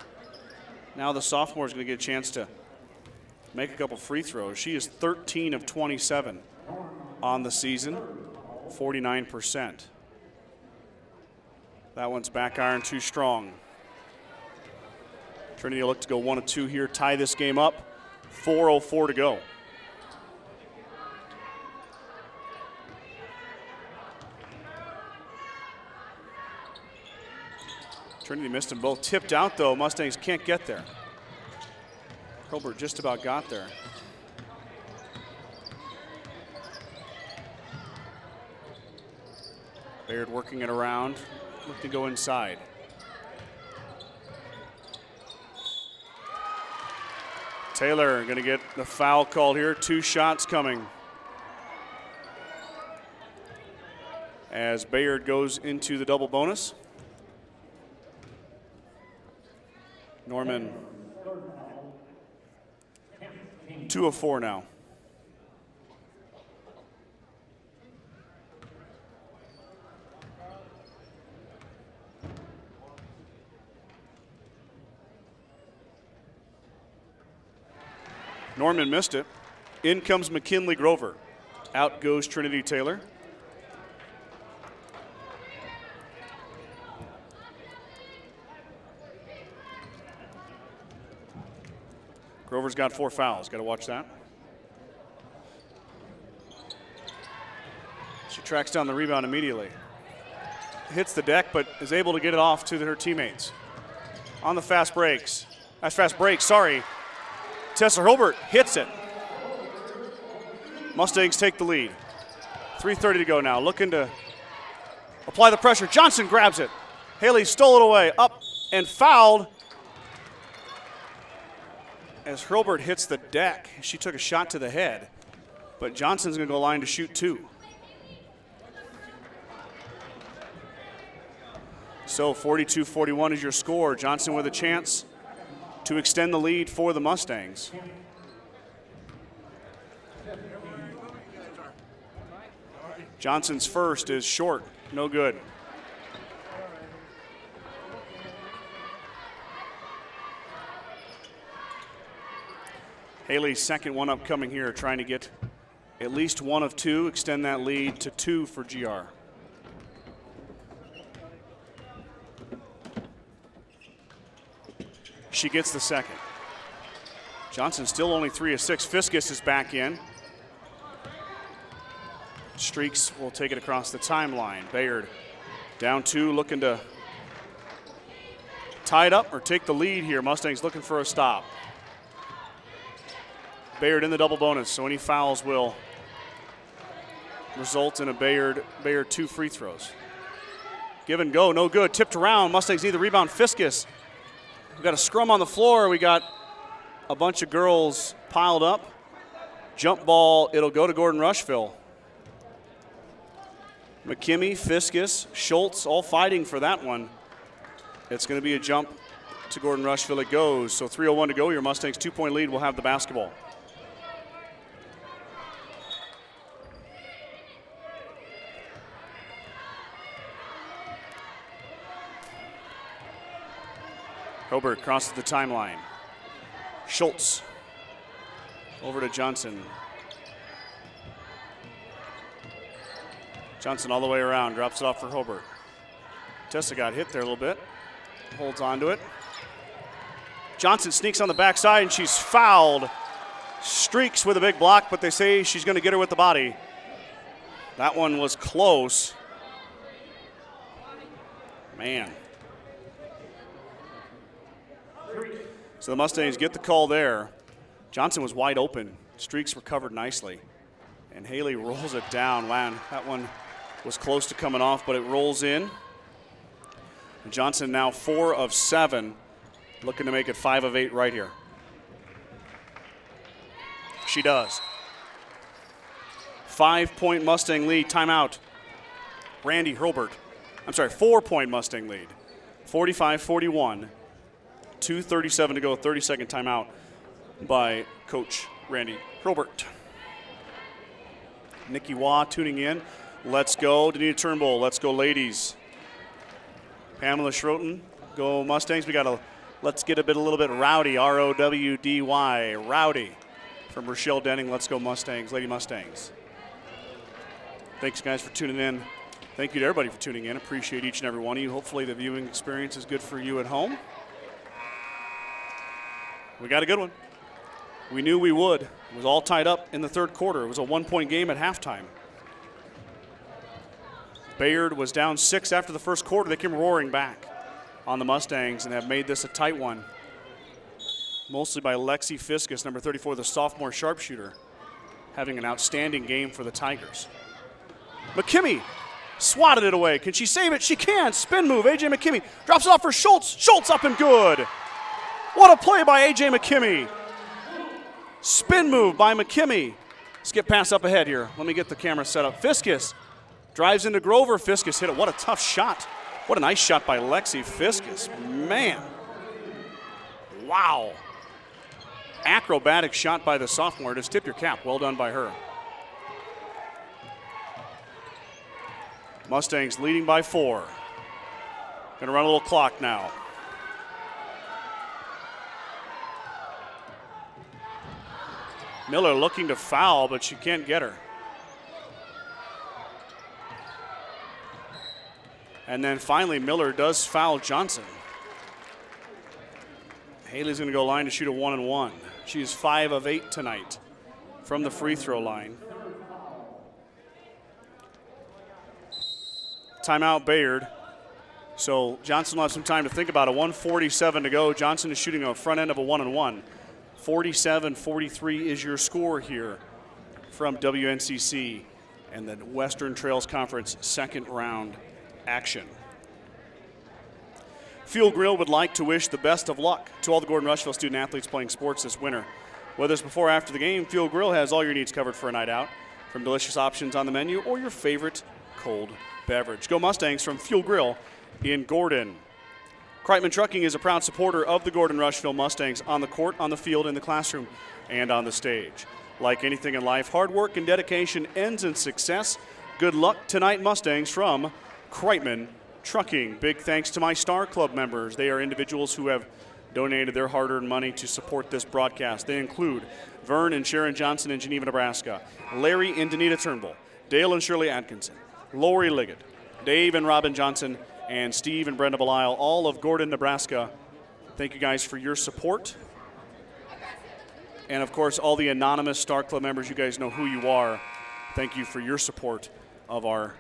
Now the sophomore is gonna get a chance to make a couple free throws. She is 13 of 27 on the season, 49%. That one's back iron too strong. Trinity will look to go 1 of 2 here, tie this game up. 4:04 to go. Trinity missed them both. Tipped out, though. Mustangs can't get there. Colbert just about got there. Bayard working it around. Look to go inside. Taylor going to get the foul called here. 2 shots coming. As Bayard goes into the double bonus. Norman, 2 of 4 now. Norman missed it. In comes McKinley Grover. Out goes Trinity Taylor. Grover's got 4 fouls. Got to watch that. She tracks down the rebound immediately. Hits the deck, but is able to get it off to her teammates. on the fast breaks. That's fast break, sorry. Tessa Hilbert hits it. Mustangs take the lead. 3:30 to go now, looking to apply the pressure. Johnson grabs it. Haley stole it away, up and fouled as Hurlburt hits the deck. She took a shot to the head, but Johnson's gonna go line to shoot 2. So 42-41 is your score. Johnson with a chance to extend the lead for the Mustangs. Johnson's first is short, no good. Haley's second one upcoming here, trying to get at least one of 2, extend that lead to 2 for GR. She gets the second. Johnson still only 3 of 6. Fiskus is back in. Streaks will take it across the timeline. Bayard down 2, looking to tie it up or take the lead here. Mustangs looking for a stop. Bayard in the double bonus, so any fouls will result in a Bayard 2 free throws. Give and go, no good. Tipped around. Mustangs need the rebound. Fiskus. We've got a scrum on the floor. We got a bunch of girls piled up. Jump ball, it'll go to Gordon-Rushville. McKimmey, Fiskus, Schultz all fighting for that one. It's going to be a jump to Gordon-Rushville. It goes. So 3:01 to go. Your Mustangs 2-point lead will have the basketball. Hobart crosses the timeline. Schultz over to Johnson. Johnson all the way around, drops it off for Hobart. Tessa got hit there a little bit, holds on to it. Johnson sneaks on the backside and she's fouled. Streaks with a big block, but they say she's going to get her with the body. That one was close. Man. So the Mustangs get the call there. Johnson was wide open. Streaks recovered nicely. And Haley rolls it down. Man, that one was close to coming off, but it rolls in. And Johnson now 4 of 7, looking to make it 5 of 8 right here. She does. 5-point Mustang lead, timeout. Randy Hurlburt. I'm sorry, 4-point Mustang lead. 45-41. 2:37 to go, 30-second timeout by Coach Randy Hurlburt. Nikki Waugh tuning in. Let's go. Danita Turnbull. Let's go, ladies. Pamela Schroten. Go Mustangs. We got to let's get a little bit rowdy. R-O-W-D-Y. Rowdy. From Rochelle Denning. Let's go Mustangs. Lady Mustangs. Thanks, guys, for tuning in. Thank you to everybody for tuning in. Appreciate each and every one of you. Hopefully the viewing experience is good for you at home. We got a good one. We knew we would. It was all tied up in the third quarter. It was a 1-point game at halftime. Bayard was down 6 after the first quarter. They came roaring back on the Mustangs and have made this a tight one. Mostly by Lexi Fiskus, number 34, the sophomore sharpshooter, having an outstanding game for the Tigers. McKimmey swatted it away. Can she save it? She can. Spin move. A.J. McKimmey drops it off for Schultz. Schultz up and good. What a play by A.J. McKimmey. Spin move by McKimmey. Skip pass up ahead here. Let me get the camera set up. Fiskus drives into Grover. Fiskus hit it. What a tough shot. What a nice shot by Lexi Fiskus. Man. Wow. Acrobatic shot by the sophomore. Just tip your cap. Well done by her. Mustangs leading by 4. Gonna run a little clock now. Miller looking to foul, but she can't get her. And then finally, Miller does foul Johnson. Haley's going to go line to shoot a 1-and-1. She's 5 of 8 tonight from the free throw line. Timeout Bayard. So Johnson will have some time to think about it. 1:47 to go. Johnson is shooting a front end of a 1-1. 47-43 is your score here from WNCC and the Western Trails Conference second round action. Fuel Grill would like to wish the best of luck to all the Gordon-Rushville student athletes playing sports this winter. Whether it's before or after the game, Fuel Grill has all your needs covered for a night out, from delicious options on the menu or your favorite cold beverage. Go Mustangs from Fuel Grill in Gordon. Kreitman Trucking is a proud supporter of the Gordon-Rushville Mustangs on the court, on the field, in the classroom, and on the stage. Like anything in life, hard work and dedication ends in success. Good luck tonight, Mustangs, from Kreitman Trucking. Big thanks to my Star Club members. They are individuals who have donated their hard-earned money to support this broadcast. They include Vern and Sharon Johnson in Geneva, Nebraska, Larry and Danita Turnbull, Dale and Shirley Atkinson, Lori Liggett, Dave and Robin Johnson, and Steve and Brenda Belisle, all of Gordon, Nebraska. Thank you guys for your support. And of course, all the anonymous Star Club members, you guys know who you are. Thank you for your support of our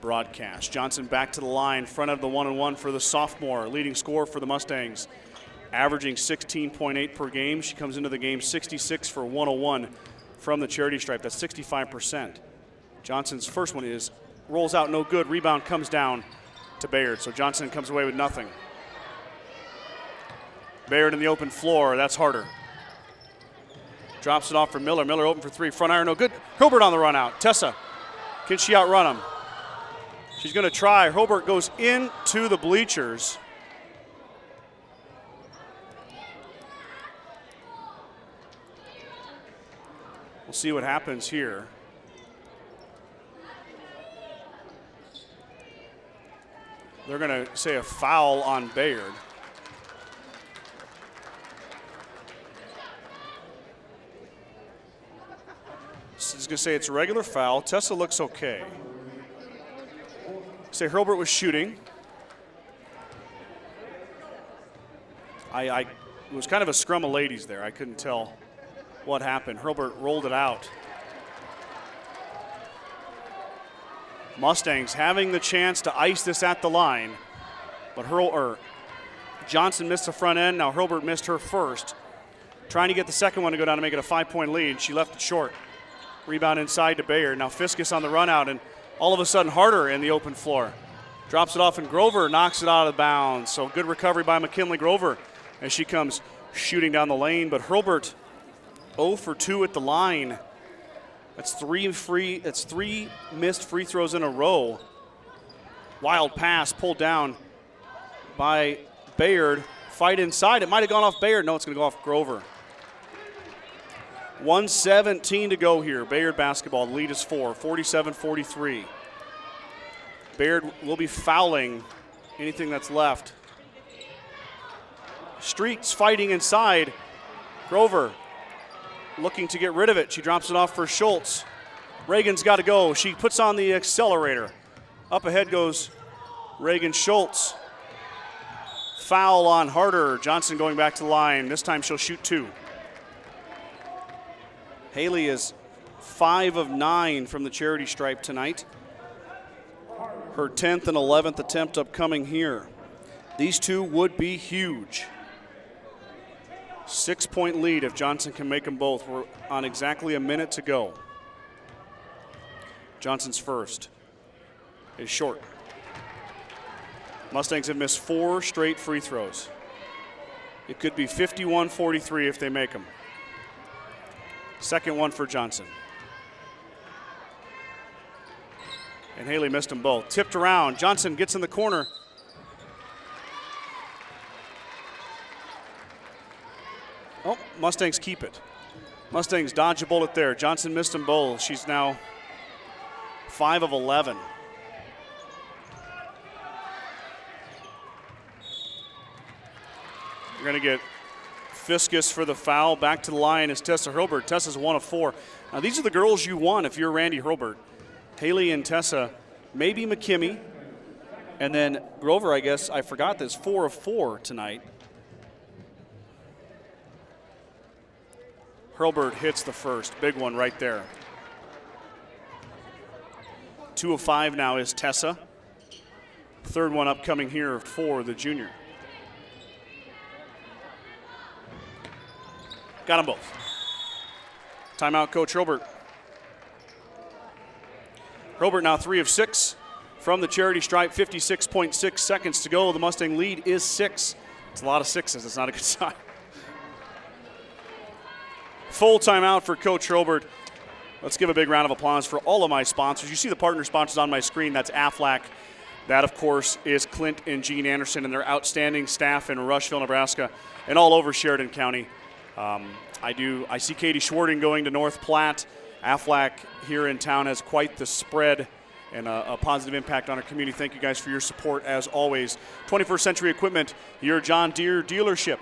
broadcast. Johnson back to the line, front of the 1-1 for the sophomore, leading scorer for the Mustangs, averaging 16.8 per game. She comes into the game 66 for 101 from the charity stripe. That's 65%. Johnson's first one rolls out, no good. Rebound comes down to Bayard, so Johnson comes away with nothing. Bayard in the open floor, that's harder. Drops it off for Miller. Miller open for three, front iron, no good. Hilbert on the run out. Tessa, can she outrun him? She's going to try. Hilbert goes into the bleachers. We'll see what happens here. They're going to say a foul on Bayard. So he's going to say it's a regular foul. Tessa looks okay. Say Hilbert was shooting. It was kind of a scrum of ladies there. I couldn't tell what happened. Hilbert rolled it out. Mustangs having the chance to ice this at the line, but Johnson missed the front end. Now Hilbert missed her first. Trying to get the second one to go down to make it a 5-point lead. She left it short. Rebound inside to Bayard. Now Fiskus on the run out, and all of a sudden Harder in the open floor. Drops it off, and Grover knocks it out of bounds. So good recovery by McKinley Grover as she comes shooting down the lane. But Hilbert 0 for 2 at the line. That's three missed free throws in a row. Wild pass pulled down by Bayard. Fight inside. It might have gone off Bayard. No, it's going to go off Grover. 1:17 to go here. Bayard basketball. The lead is 4, 47-43. Bayard will be fouling anything that's left. Streets fighting inside. Grover looking to get rid of it. She drops it off for Schultz. Reagan's got to go. She puts on the accelerator. Up ahead goes Reagan Schultz. Foul on Harder. Johnson going back to the line. This time she'll shoot 2. Haley is 5 of 9 from the charity stripe tonight. Her 10th and 11th attempt upcoming here. These two would be huge. 6-point lead if Johnson can make them both. We're on exactly a minute to go. Johnson's first is short. Mustangs have missed 4 straight free throws. It could be 51-43 if they make them. Second one for Johnson. And Haley missed them both. Tipped around. Johnson gets in the corner. Oh, Mustangs keep it. Mustangs dodge a bullet there. Johnson missed them both. She's now 5 of 11. We're going to get Fiskus for the foul. Back to the line is Tessa Hilbert. Tessa's 1 of 4. Now, these are the girls you want if you're Randy Hilbert. Haley and Tessa, maybe McKimmie. And then Grover, I guess, I forgot this, 4 of 4 tonight. Hilbert hits the first. Big one right there. 2 of 5 now is Tessa. Third one upcoming here for the junior. Got them both. Timeout, Coach Hurlburt. Hurlburt now 3 of 6 from the charity stripe, 56.6 seconds to go. The Mustang lead is 6. It's a lot of 6s. It's not a good sign. Full timeout for Coach Hurlburt. Let's give a big round of applause for all of my sponsors. You see the partner sponsors on my screen. That's Aflac. That, of course, is Clint and Jean Anderson and their outstanding staff in Rushville, Nebraska, and all over Sheridan County. I see Katie Schwarting going to North Platte. Aflac here in town has quite the spread and a positive impact on our community. Thank you guys for your support as always. 21st Century Equipment, your John Deere dealership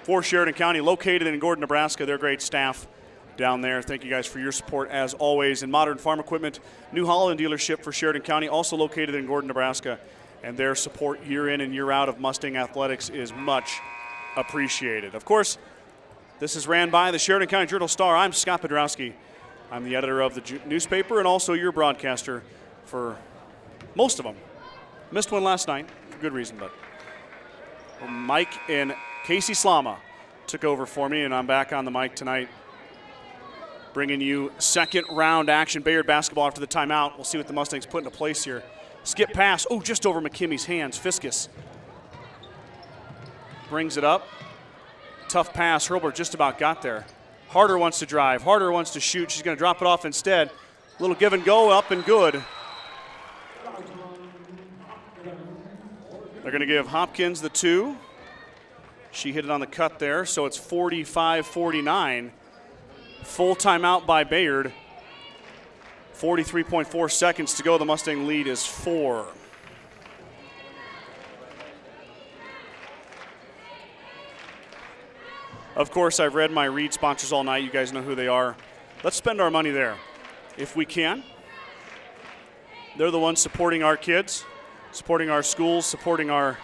for Sheridan County, located in Gordon, Nebraska. They're great staff down there. Thank you guys for your support as always. And Modern Farm Equipment, New Holland dealership for Sheridan County, also located in Gordon, Nebraska. And their support year in and year out of Mustang athletics is much appreciated. Of course, this is ran by the Sheridan County Journal-Star. I'm Scott Podrowski. I'm the editor of the newspaper and also your broadcaster for most of them. Missed one last night for good reason, but Mike and Casey Slama took over for me, and I'm back on the mic tonight bringing you second round action. Bayard basketball after the timeout. We'll see what the Mustangs put into place here. Skip pass, just over McKimmy's hands. Fiskus brings it up. Tough pass, Hurlburt just about got there. Harder wants to drive, Harder wants to shoot. She's going to drop it off instead. Little give and go, up and good. They're going to give Hopkins the 2. She hit it on the cut there, so it's 45-49. Full timeout by Bayard. 43.4 seconds to go. The Mustang lead is 4. Of course, I've read my Reed sponsors all night. You guys know who they are. Let's spend our money there if we can. They're the ones supporting our kids, supporting our schools, supporting our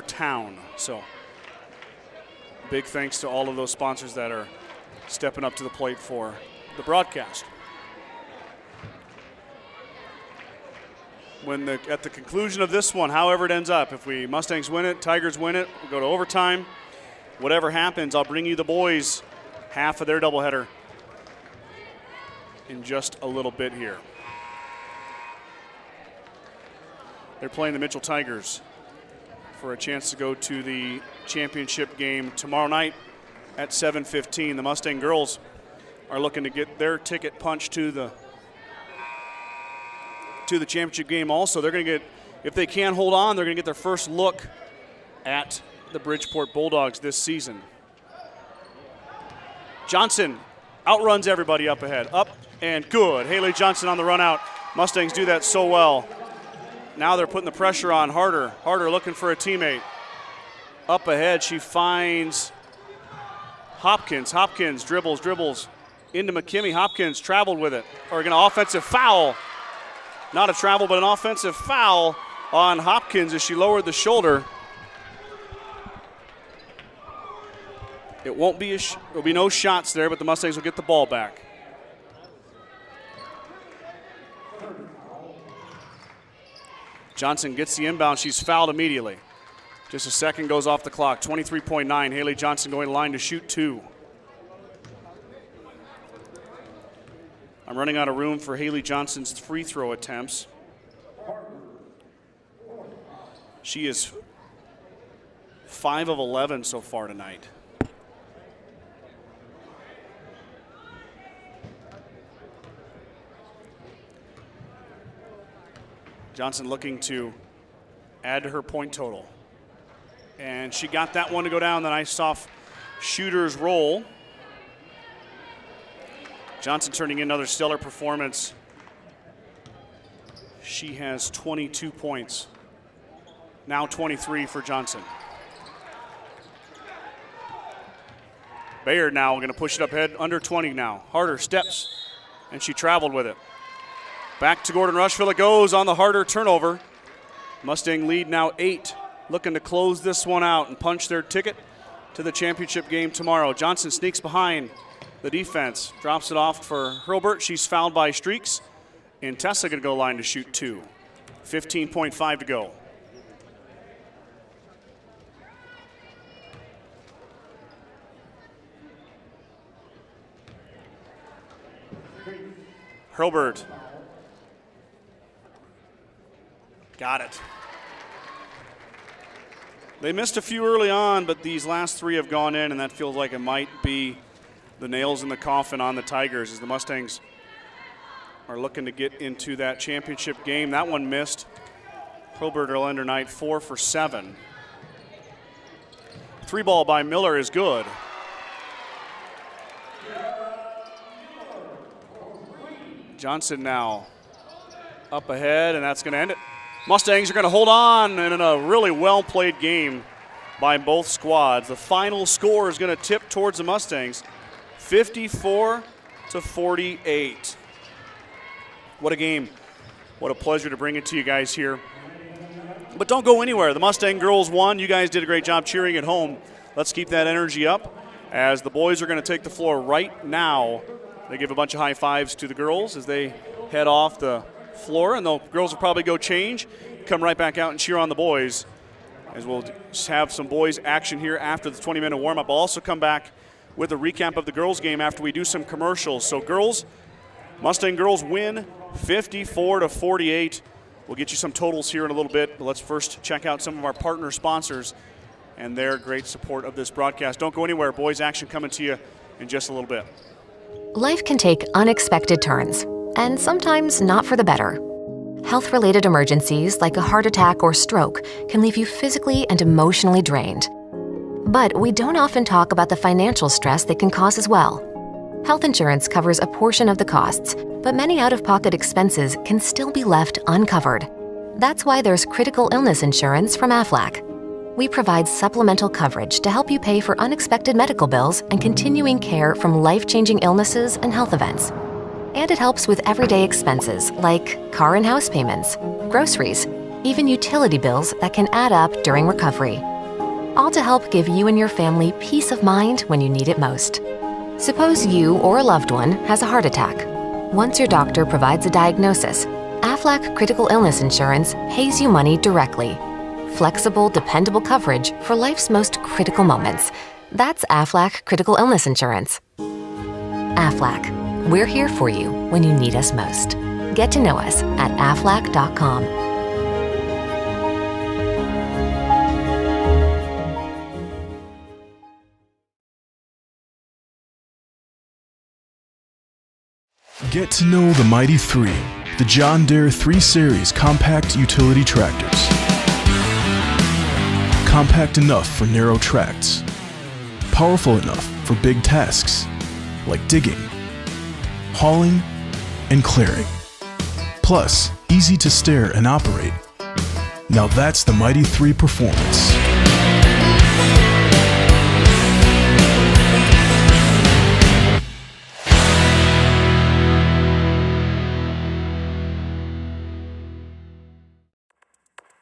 town. So big thanks to all of those sponsors that are stepping up to the plate for the broadcast. At the conclusion of this one, however it ends up, if we Mustangs win it, Tigers win it, we'll go to overtime. Whatever happens, I'll bring you the boys half of their doubleheader in just a little bit here. They're playing the Mitchell Tigers for a chance to go to the championship game tomorrow night at 7:15. The Mustang girls are looking to get their ticket punched to the championship game also. They're going to get, if they can hold on, they're going to get their first look at the Bridgeport Bulldogs this season. Johnson outruns everybody up ahead. Up and good. Haley Johnson on the run out. Mustangs do that so well. Now they're putting the pressure on Harder. Harder looking for a teammate. Up ahead, she finds Hopkins. Hopkins dribbles into McKimmey. Hopkins traveled with it. Or going to offensive foul. Not a travel, but an offensive foul on Hopkins as she lowered the shoulder. It won't be there'll be no shots there, but the Mustangs will get the ball back. Johnson gets the inbound. She's fouled immediately. Just a second goes off the clock. 23.9. Haley Johnson going to line to shoot 2. I'm running out of room for Haley Johnson's free throw attempts. She is 5 of 11 so far tonight. Johnson looking to add to her point total. And she got that one to go down, the nice soft shooter's roll. Johnson turning in another stellar performance. She has 22 points. Now 23 for Johnson. Bayard now going to push it up ahead, under 20 now. Harder steps, and she traveled with it. Back to Gordon-Rushville it goes on the Harder turnover. Mustang lead now 8, looking to close this one out and punch their ticket to the championship game tomorrow. Johnson sneaks behind the defense, drops it off for Hurlburt. She's fouled by Streaks, and Tessa going to go line to shoot 2. 15.5 to go. Hurlburt. Got it. They missed a few early on, but these last three have gone in, and that feels like it might be the nails in the coffin on the Tigers as the Mustangs are looking to get into that championship game. That one missed. Hurlburt will end her night 4 for 7. 3 ball by Miller is good. Johnson now up ahead, and that's going to end it. Mustangs are going to hold on, and in a really well-played game by both squads. The final score is going to tip towards the Mustangs, 54-48. What a game. What a pleasure to bring it to you guys here. But don't go anywhere. The Mustang girls won. You guys did a great job cheering at home. Let's keep that energy up as the boys are going to take the floor right now. They give a bunch of high fives to the girls as they head off the floor, and the girls will probably go change, come right back out and cheer on the boys, as we'll have some boys action here after the 20-minute warm-up. I'll also come back with a recap of the girls game after we do some commercials. So girls, Mustang girls win 54-48. We'll get you some totals here in a little bit, but let's first check out some of our partner sponsors and their great support of this broadcast. Don't go anywhere. Boys action coming to you in just a little bit. Life can take unexpected turns, and sometimes not for the better. Health-related emergencies like a heart attack or stroke can leave you physically and emotionally drained. But we don't often talk about the financial stress they can cause as well. Health insurance covers a portion of the costs, but many out-of-pocket expenses can still be left uncovered. That's why there's critical illness insurance from Aflac. We provide supplemental coverage to help you pay for unexpected medical bills and continuing care from life-changing illnesses and health events. And it helps with everyday expenses like car and house payments, groceries, even utility bills that can add up during recovery. All to help give you and your family peace of mind when you need it most. Suppose you or a loved one has a heart attack. Once your doctor provides a diagnosis, Aflac Critical Illness Insurance pays you money directly. Flexible, dependable coverage for life's most critical moments. That's Aflac Critical Illness Insurance. Aflac. We're here for you when you need us most. Get to know us at aflac.com. Get to know the Mighty 3, the John Deere 3 Series compact utility tractors. Compact enough for narrow tracts. Powerful enough for big tasks like digging, hauling, and clearing. Plus, easy to steer and operate. Now that's the Mighty 3 performance.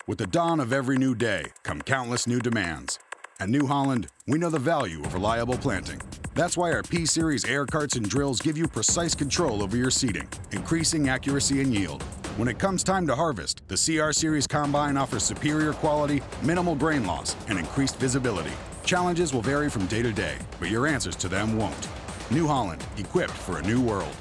With the dawn of every new day come countless new demands. At New Holland, we know the value of reliable planting. That's why our P-Series air carts and drills give you precise control over your seeding, increasing accuracy and yield. When it comes time to harvest, the CR Series Combine offers superior quality, minimal grain loss, and increased visibility. Challenges will vary from day to day, but your answers to them won't. New Holland, equipped for a new world.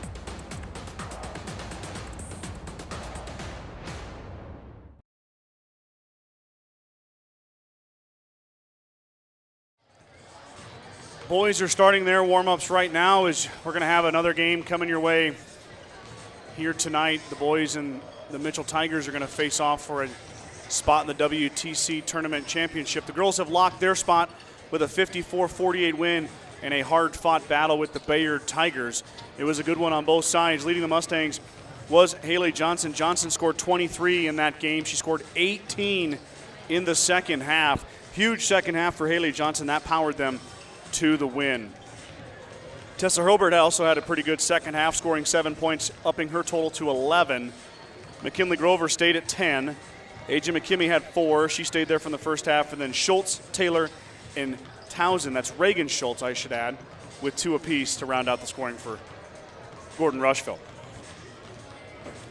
Boys are starting their warm-ups right now as we're going to have another game coming your way here tonight. The boys and the Mitchell Tigers are going to face off for a spot in the WTC Tournament Championship. The girls have locked their spot with a 54-48 win in a hard-fought battle with the Bayard Tigers. It was a good one on both sides. Leading the Mustangs was Haley Johnson. Johnson scored 23 in that game. She scored 18 in the second half. Huge second half for Haley Johnson. That powered them to the win. Tessa Hurlburt also had a pretty good second half, scoring 7 points, upping her total to 11. McKinley Grover stayed at 10. AJ McKimmey had 4. She stayed there from the first half. And then Schultz, Taylor, and Townsend, that's Reagan Schultz, I should add, with 2 apiece to round out the scoring for Gordon-Rushville.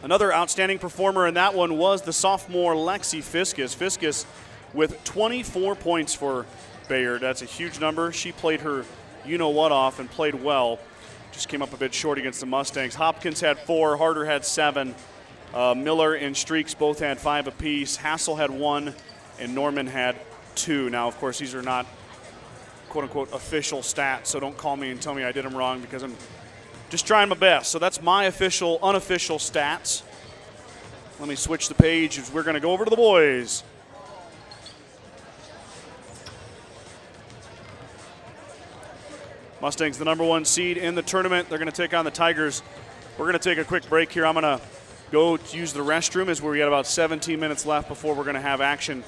Another outstanding performer in that one was the sophomore Lexi Fiskus. Fiskus with 24 points for Bayard. That's a huge number. She played her you-know-what off and played well. Just came up a bit short against the Mustangs. Hopkins had 4, Harder had 7. Miller and Streaks both had 5 apiece. Hassel had 1, and Norman had 2. Now, of course, these are not quote-unquote official stats, so don't call me and tell me I did them wrong because I'm just trying my best. So that's my unofficial stats. Let me switch the page as we're going to go over to the boys. Mustangs, the #1 seed in the tournament. They're going to take on the Tigers. We're going to take a quick break here. I'm going to go use the restroom as we got about 17 minutes left before we're going to have action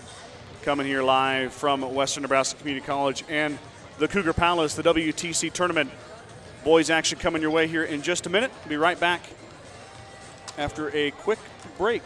coming here live from Western Nebraska Community College and the Cougar Palace, the WTC Tournament. Boys action coming your way here in just a minute. We'll be right back after a quick break.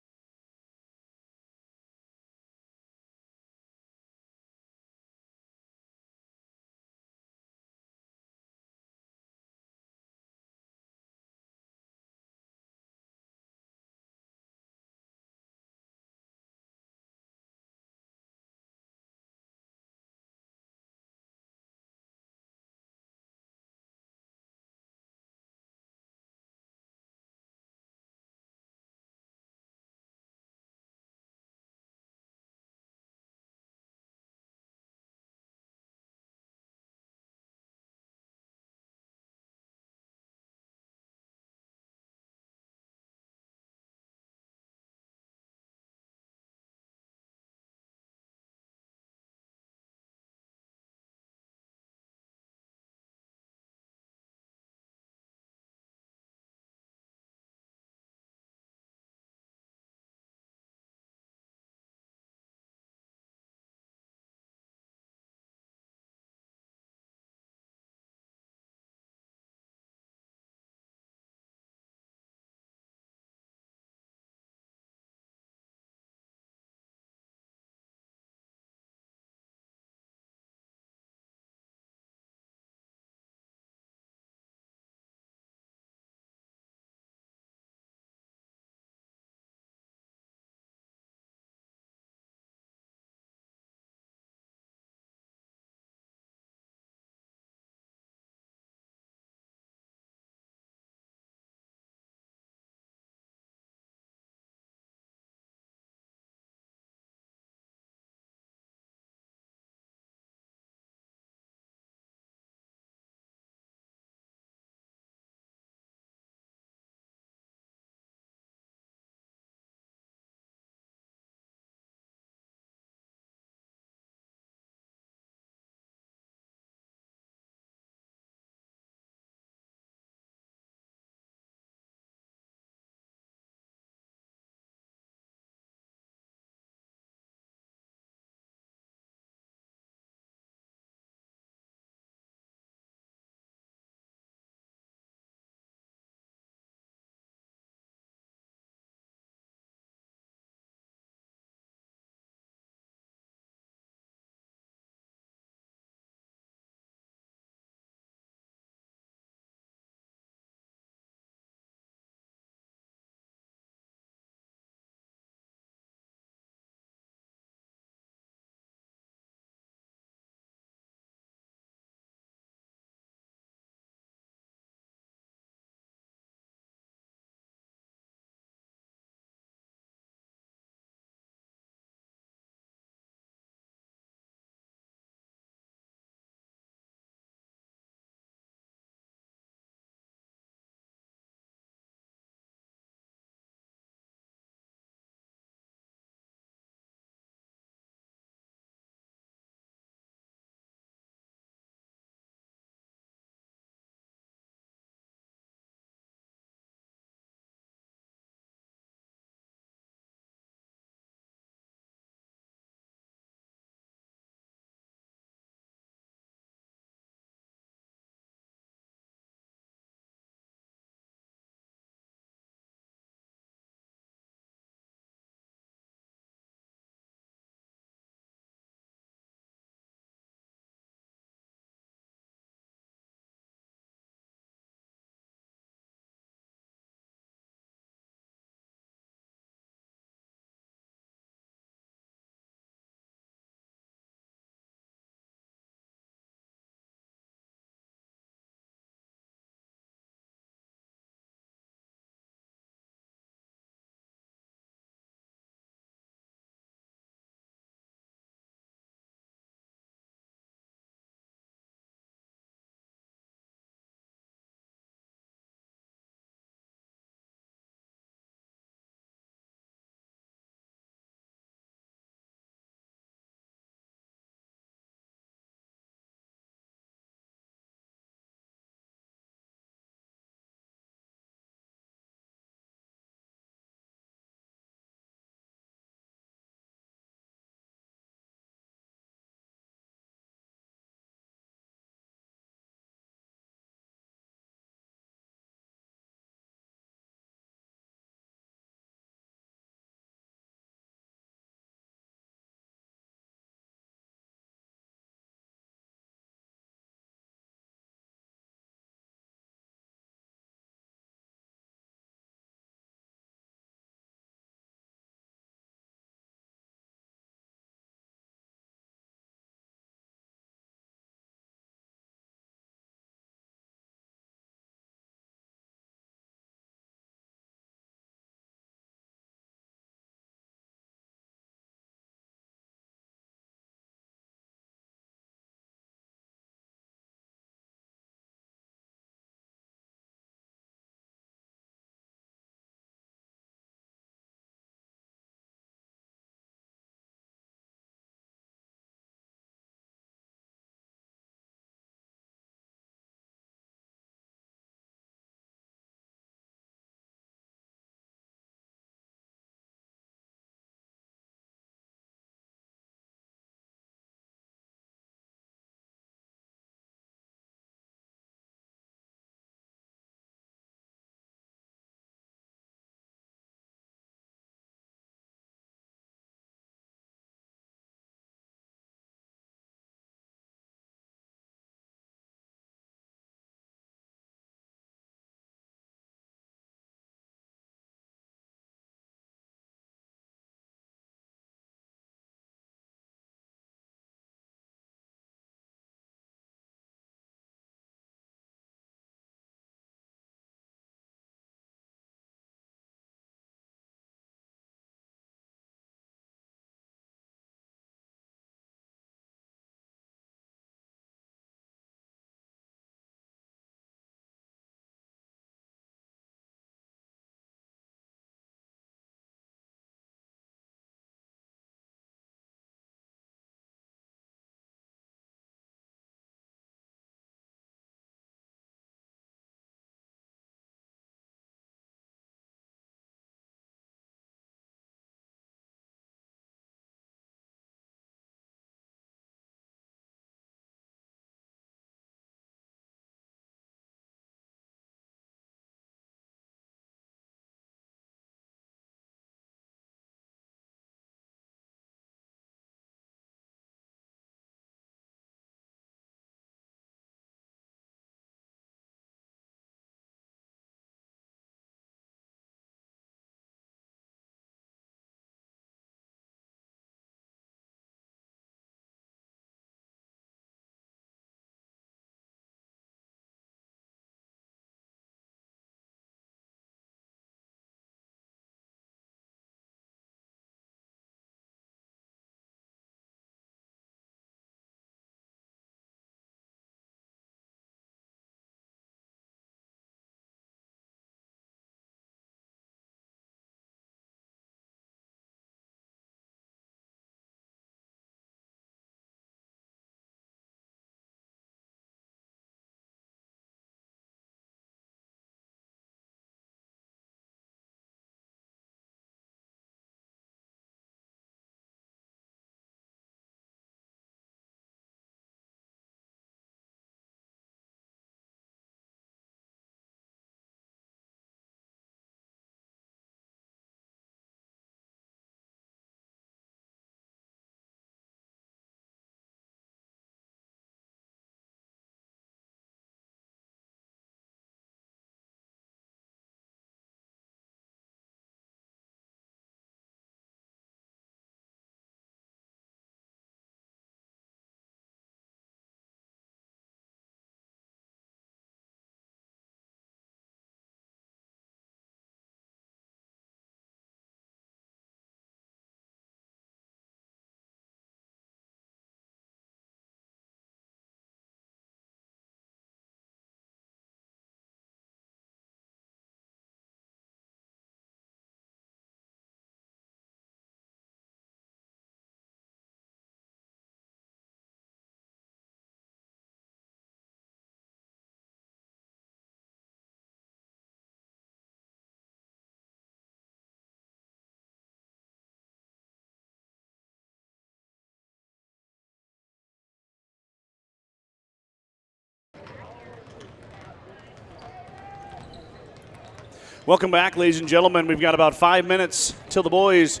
Welcome back, ladies and gentlemen. We've got about 5 minutes till the boys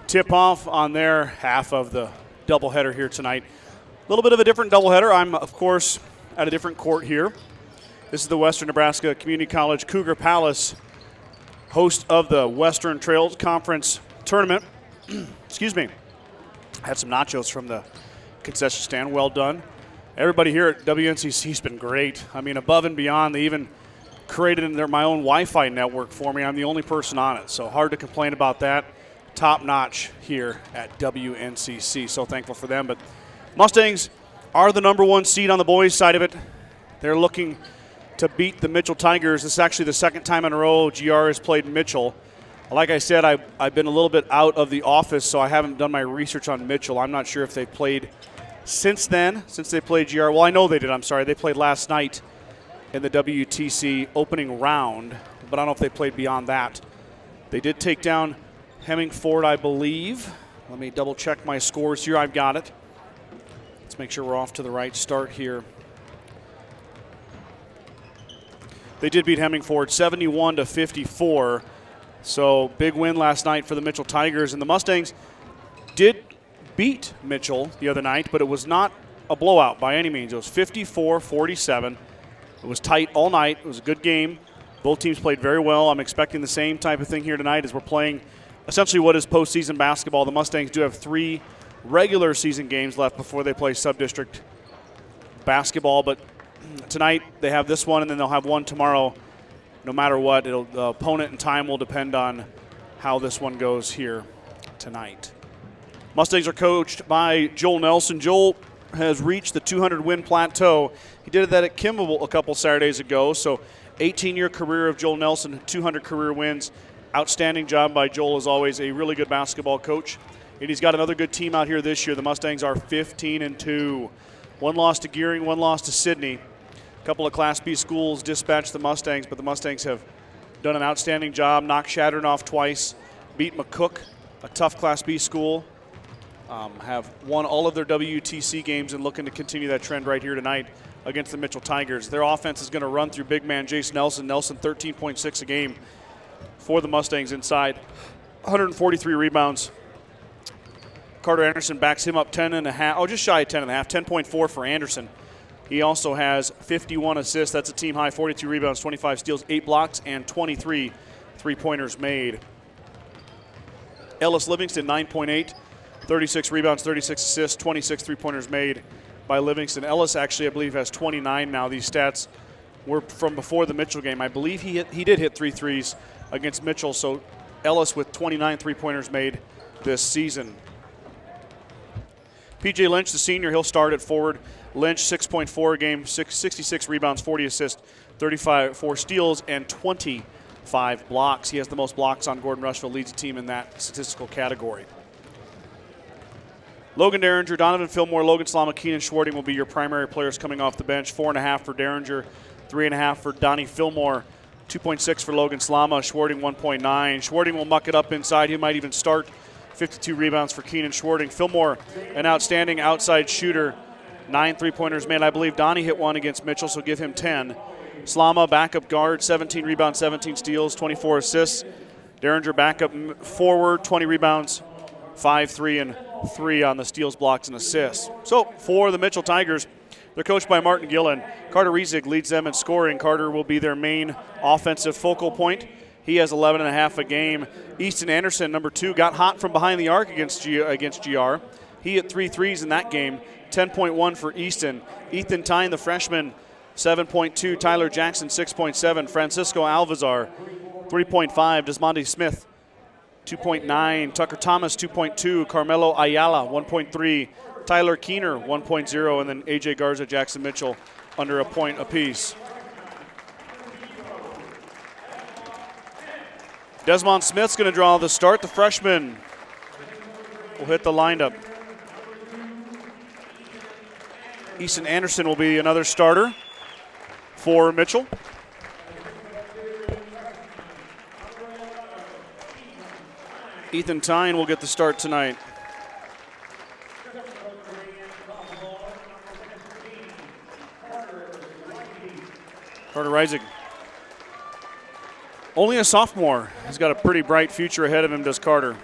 tip off on their half of the doubleheader here tonight. A little bit of a different doubleheader. I'm, of course, at a different court here. This is the Western Nebraska Community College Cougar Palace, host of the Western Trails Conference Tournament. Excuse me. I had some nachos from the concession stand. Well done. Everybody here at WNCC has been great. I mean, above and beyond. They even created my own Wi-Fi network for me. I'm the only person on it, so hard to complain about that. Top notch here at WNCC, so thankful for them. But Mustangs are the #1 seed on the boys' side of it. They're looking to beat the Mitchell Tigers. This is actually the second time in a row GR has played Mitchell. Like I said, I've been a little bit out of the office, so I haven't done my research on Mitchell. I'm not sure if they played since then, since they played GR. Well, I know they did. I'm sorry. They played last night in the WTC opening round, but I don't know if they played beyond that. They did take down Hemmingford, I believe. Let me double check my scores here. I've got it. Let's make sure we're off to the right start here. They did beat Hemmingford 71-54. So big win last night for the Mitchell Tigers. And the Mustangs did beat Mitchell the other night, but it was not a blowout by any means. It was 54-47. It was tight all night. It was a good game. Both teams played very well. I'm expecting the same type of thing here tonight as we're playing essentially what is postseason basketball. The Mustangs do have 3 regular season games left before they play sub-district basketball. But tonight they have this one, and then they'll have one tomorrow. No matter what, the opponent and time will depend on how this one goes here tonight. Mustangs are coached by Joel Nelson. Joel has reached the 200-win plateau. He did that at Kimball a couple Saturdays ago. So 18-year career of Joel Nelson, 200 career wins. Outstanding job by Joel, as always, a really good basketball coach. And he's got another good team out here this year. The Mustangs are 15-2. 1 loss to Gearing, 1 loss to Sidney. A couple of Class B schools dispatched the Mustangs, but the Mustangs have done an outstanding job. Knocked Shattern off twice. Beat McCook, a tough Class B school. Have won all of their WTC games and looking to continue that trend right here tonight against the Mitchell Tigers. Their offense is going to run through big man Jace Nelson. Nelson 13.6 a game for the Mustangs inside. 143 rebounds. Carter Anderson backs him up 10.5. Just shy of 10.5. 10.4 for Anderson. He also has 51 assists. That's a team high. 42 rebounds, 25 steals, 8 blocks, and 23 three-pointers made. Ellis Livingston 9.8. 36 rebounds, 36 assists, 26 three-pointers made by Livingston. Ellis actually, I believe, has 29 now. These stats were from before the Mitchell game. I believe he did hit 3 threes against Mitchell, so Ellis with 29 three-pointers made this season. P.J. Lynch, the senior, he'll start at forward. Lynch, 6.4 a game, 66 rebounds, 40 assists, 4 steals, and 25 blocks. He has the most blocks on Gordon-Rushville, leads the team in that statistical category. Logan Derringer, Donovan Fillmore, Logan Slama, Keenan Schwarting will be your primary players coming off the bench. 4.5 for Derringer, 3.5 for Donnie Fillmore, 2.6 for Logan Slama, Schwarting 1.9. Schwarting will muck it up inside. He might even start. 52 rebounds for Keenan Schwarting. Fillmore, an outstanding outside shooter. 9 three-pointers made. I believe Donnie hit 1 against Mitchell, so give him 10. Slama, backup guard, 17 rebounds, 17 steals, 24 assists. Derringer, backup forward, 20 rebounds, 5, 3, and 3 on the steals, blocks, and assists. So for the Mitchell Tigers, they're coached by Martin Gillen. Carter Riesig leads them in scoring. Carter will be their main offensive focal point. He has 11.5 a game. Easton Anderson, number 2, got hot from behind the arc against GR. He hit 3 threes in that game. 10.1 for Easton. Ethan Tyne, the freshman, 7.2. Tyler Jackson, 6.7. Francisco Alvazar, 3.5. Desmonte Smith, 2.9. Tucker Thomas, 2.2. Carmelo Ayala, 1.3. Tyler Keener, 1.0. And then A.J. Garza, Jackson Mitchell, under a point apiece. Desmond Smith's going to draw the start. The freshman will hit the lineup. Easton Anderson will be another starter for Mitchell. Ethan Tyne will get the start tonight. Carter Rising. Only a sophomore. He's got a pretty bright future ahead of him, does Carter.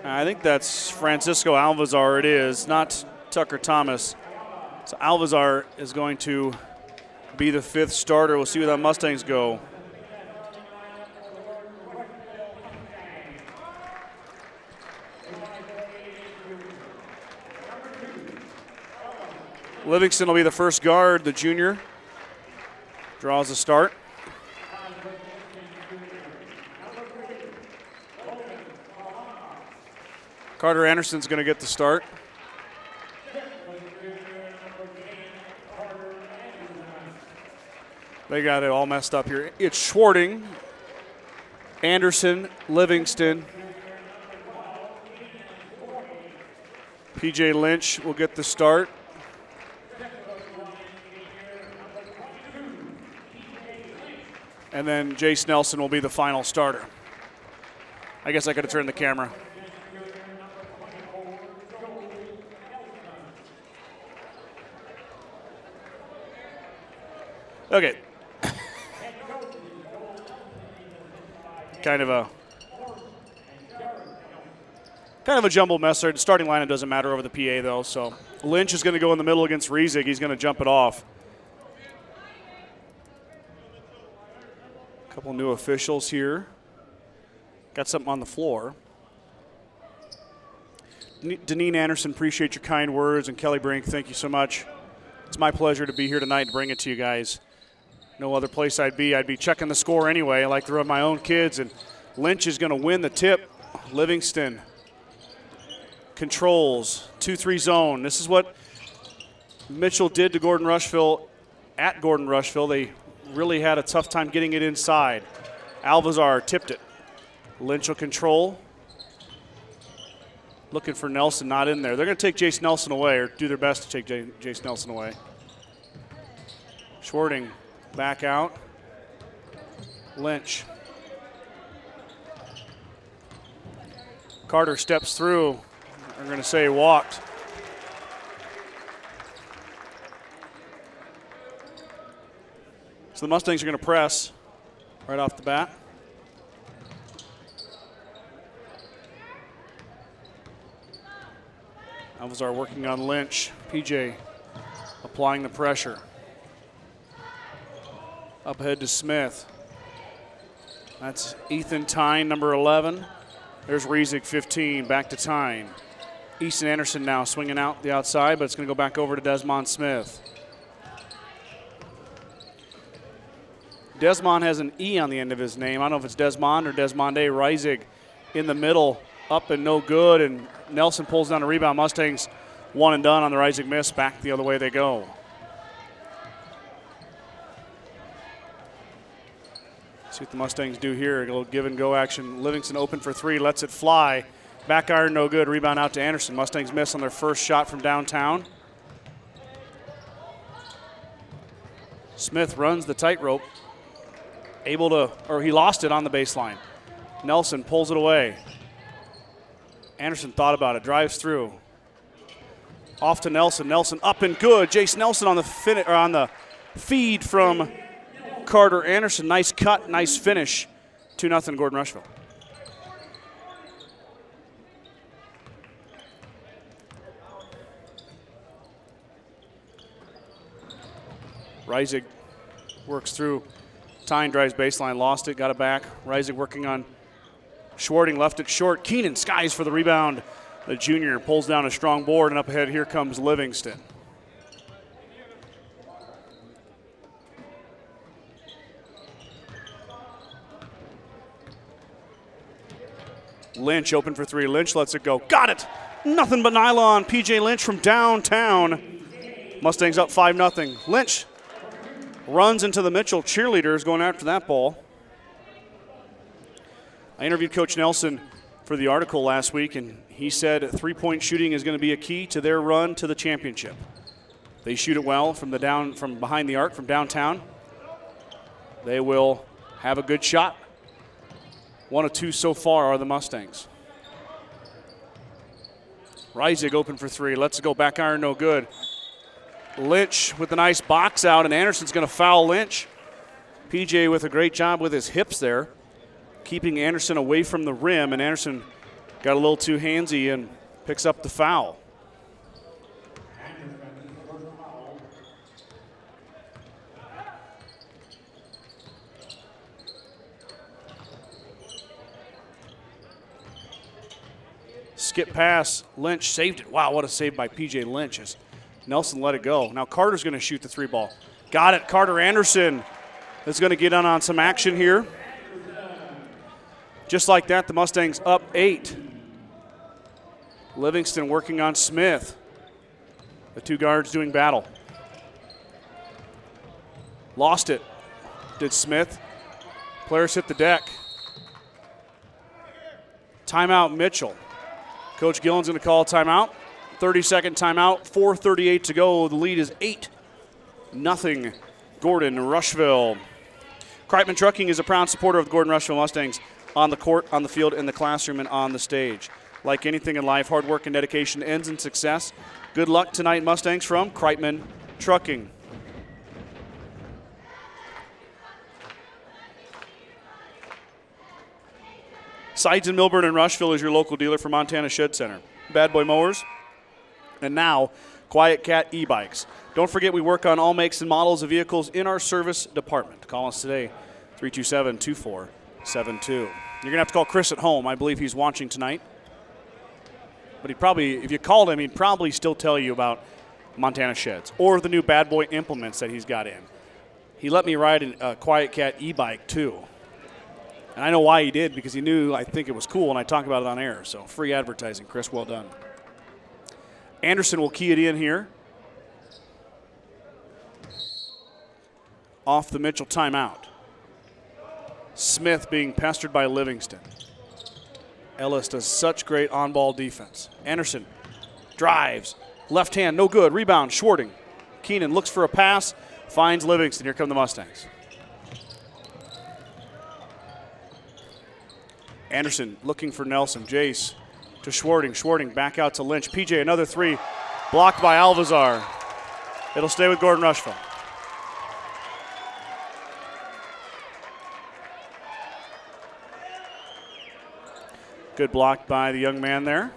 I think that's Francisco Alvazar, it is, not Tucker Thomas. So Alvazar is going to be the 5th starter. We'll see where the Mustangs go. Livingston will be the first guard, the junior. Draws the start. Carter Anderson's going to get the start. They got it all messed up here. It's Schwarting, Anderson, Livingston. PJ Lynch will get the start. And then Jace Nelson will be the final starter. I guess I could have turned the camera. Okay. Kind of a jumbled mess there. The starting lineup doesn't matter over the PA though. So Lynch is going to go in the middle against Riesig. He's going to jump it off. Couple new officials here. Got something on the floor. Deneen Anderson, appreciate your kind words. And Kelly Brink, thank you so much. It's my pleasure to be here tonight and bring it to you guys. No other place I'd be checking the score anyway. I like to run my own kids. And Lynch is going to win the tip. Livingston controls 2-3 zone. This is what Mitchell did to Gordon-Rushville at Gordon-Rushville. They really had a tough time getting it inside. Alvazar tipped it. Lynch will control. Looking for Nelson, not in there. They're going to take Jace Nelson away, or do their best to take Jace Nelson away. Schwarting back out. Lynch. Carter steps through. They're going to say he walked. So the Mustangs are going to press right off the bat. Alvazar working on Lynch. PJ applying the pressure. Up ahead to Smith. That's Ethan Tyne, number 11. There's Riesig, 15, back to Tyne. Easton Anderson now swinging out the outside, but it's going to go back over to Desmond Smith. Desmond has an E on the end of his name. I don't know if it's Desmond or Desmond A. Riesig in the middle, up and no good, and Nelson pulls down a rebound. Mustangs one and done on the Riesig miss. Back the other way they go. See what the Mustangs do here. A little give and go action. Livingston open for 3, lets it fly. Back iron, no good. Rebound out to Anderson. Mustangs miss on their first shot from downtown. Smith runs the tightrope. He lost it on the baseline. Nelson pulls it away. Anderson thought about it, drives through. Off to Nelson. Nelson up and good. Jace Nelson on the feed from Carter Anderson. Nice cut, nice finish. 2-0 Gordon-Rushville. Riesig works through. Tyne drives baseline, lost it, got it back. Riesig working on Schwarting, left it short. Keenan skies for the rebound. The junior pulls down a strong board, and up ahead here comes Livingston. Lynch open for 3. Lynch lets it go. Got it! Nothing but nylon. PJ Lynch from downtown. Mustangs up 5-0. Lynch runs into the Mitchell cheerleaders going after that ball. I interviewed Coach Nelson for the article last week, and he said three-point shooting is going to be a key to their run to the championship. They shoot it well from behind the arc, from downtown. They will have a good shot. 1 of 2 so far are the Mustangs. Riesig open for 3. Let's go. Back iron, no good. Lynch with a nice box out, and Anderson's going to foul Lynch. PJ with a great job with his hips there, keeping Anderson away from the rim, and Anderson got a little too handsy and picks up the foul. Skip pass, Lynch saved it. Wow, what a save by PJ Lynch as Nelson let it go. Now Carter's going to shoot the 3 ball. Got it, Carter Anderson is going to get on some action here. Just like that, the Mustangs up 8. Livingston working on Smith. The 2 guards doing battle. Lost it, did Smith. Players hit the deck. Timeout Mitchell. Coach Gillen's going to call a timeout. 30-second timeout, 4:38 to go. The lead is 8-0 Gordon-Rushville. Kreitman Trucking is a proud supporter of the Gordon-Rushville Mustangs on the court, on the field, in the classroom, and on the stage. Like anything in life, hard work and dedication ends in success. Good luck tonight, Mustangs, from Kreitman Trucking. Sides in Milburn and Rushville is your local dealer for Montana Shed Center. Bad Boy Mowers, and now Quiet Cat e-bikes. Don't forget we work on all makes and models of vehicles in our service department. Call us today, 327-2472. You're going to have to call Chris at home. I believe he's watching tonight. But he'd probably, if you called him, he'd probably still tell you about Montana Sheds or the new Bad Boy implements that he's got in. He let me ride a Quiet Cat e-bike too. And I know why he did, because he knew I think it was cool, and I talked about it on air. So free advertising, Chris, well done. Anderson will key it in here. Off the Mitchell timeout. Smith being pestered by Livingston. Ellis does such great on-ball defense. Anderson drives. Left hand, no good. Rebound, Schwarting. Keenan looks for a pass, finds Livingston. Here come the Mustangs. Anderson looking for Nelson. Jace to Schwarting. Schwarting back out to Lynch. PJ, another 3. Blocked by Alvazar. It'll stay with Gordon-Rushville. Good block by the young man there.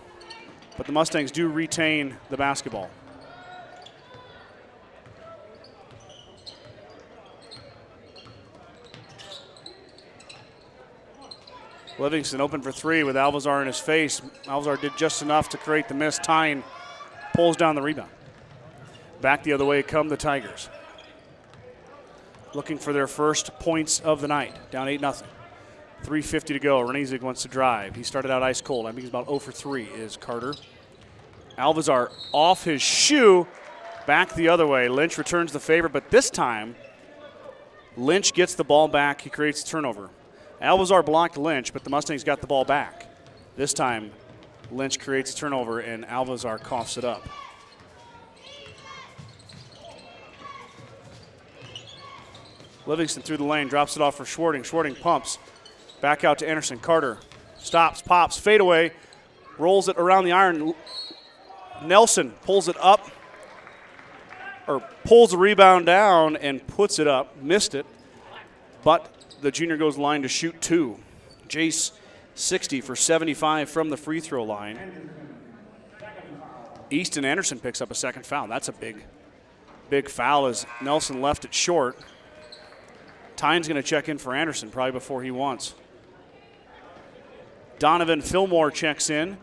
But the Mustangs do retain the basketball. Livingston open for 3 with Alvazar in his face. Alvazar did just enough to create the miss. Tyne pulls down the rebound. Back the other way come the Tigers. Looking for their first points of the night. Down 8-0. 3:50 to go. Renizig wants to drive. He started out ice cold. I think he's about 0 for 3 is Carter. Alvazar off his shoe. Back the other way. Lynch returns the favor, but this time Lynch gets the ball back. He creates a turnover. Alvazar blocked Lynch, but the Mustangs got the ball back. This time, Lynch creates a turnover, and Alvazar coughs it up. Livingston through the lane, drops it off for Schwarting. Schwarting pumps. Back out to Anderson. Carter stops, pops, fade away, rolls it around the iron. Nelson pulls it up, or pulls the rebound down and puts it up. Missed it, but the junior goes line to shoot 2. Jace 60 for 75 from the free throw line. Easton Anderson picks up a second foul. That's a big foul as Nelson left it short. Tyne's going to check in for Anderson probably before he wants. Donovan Fillmore checks in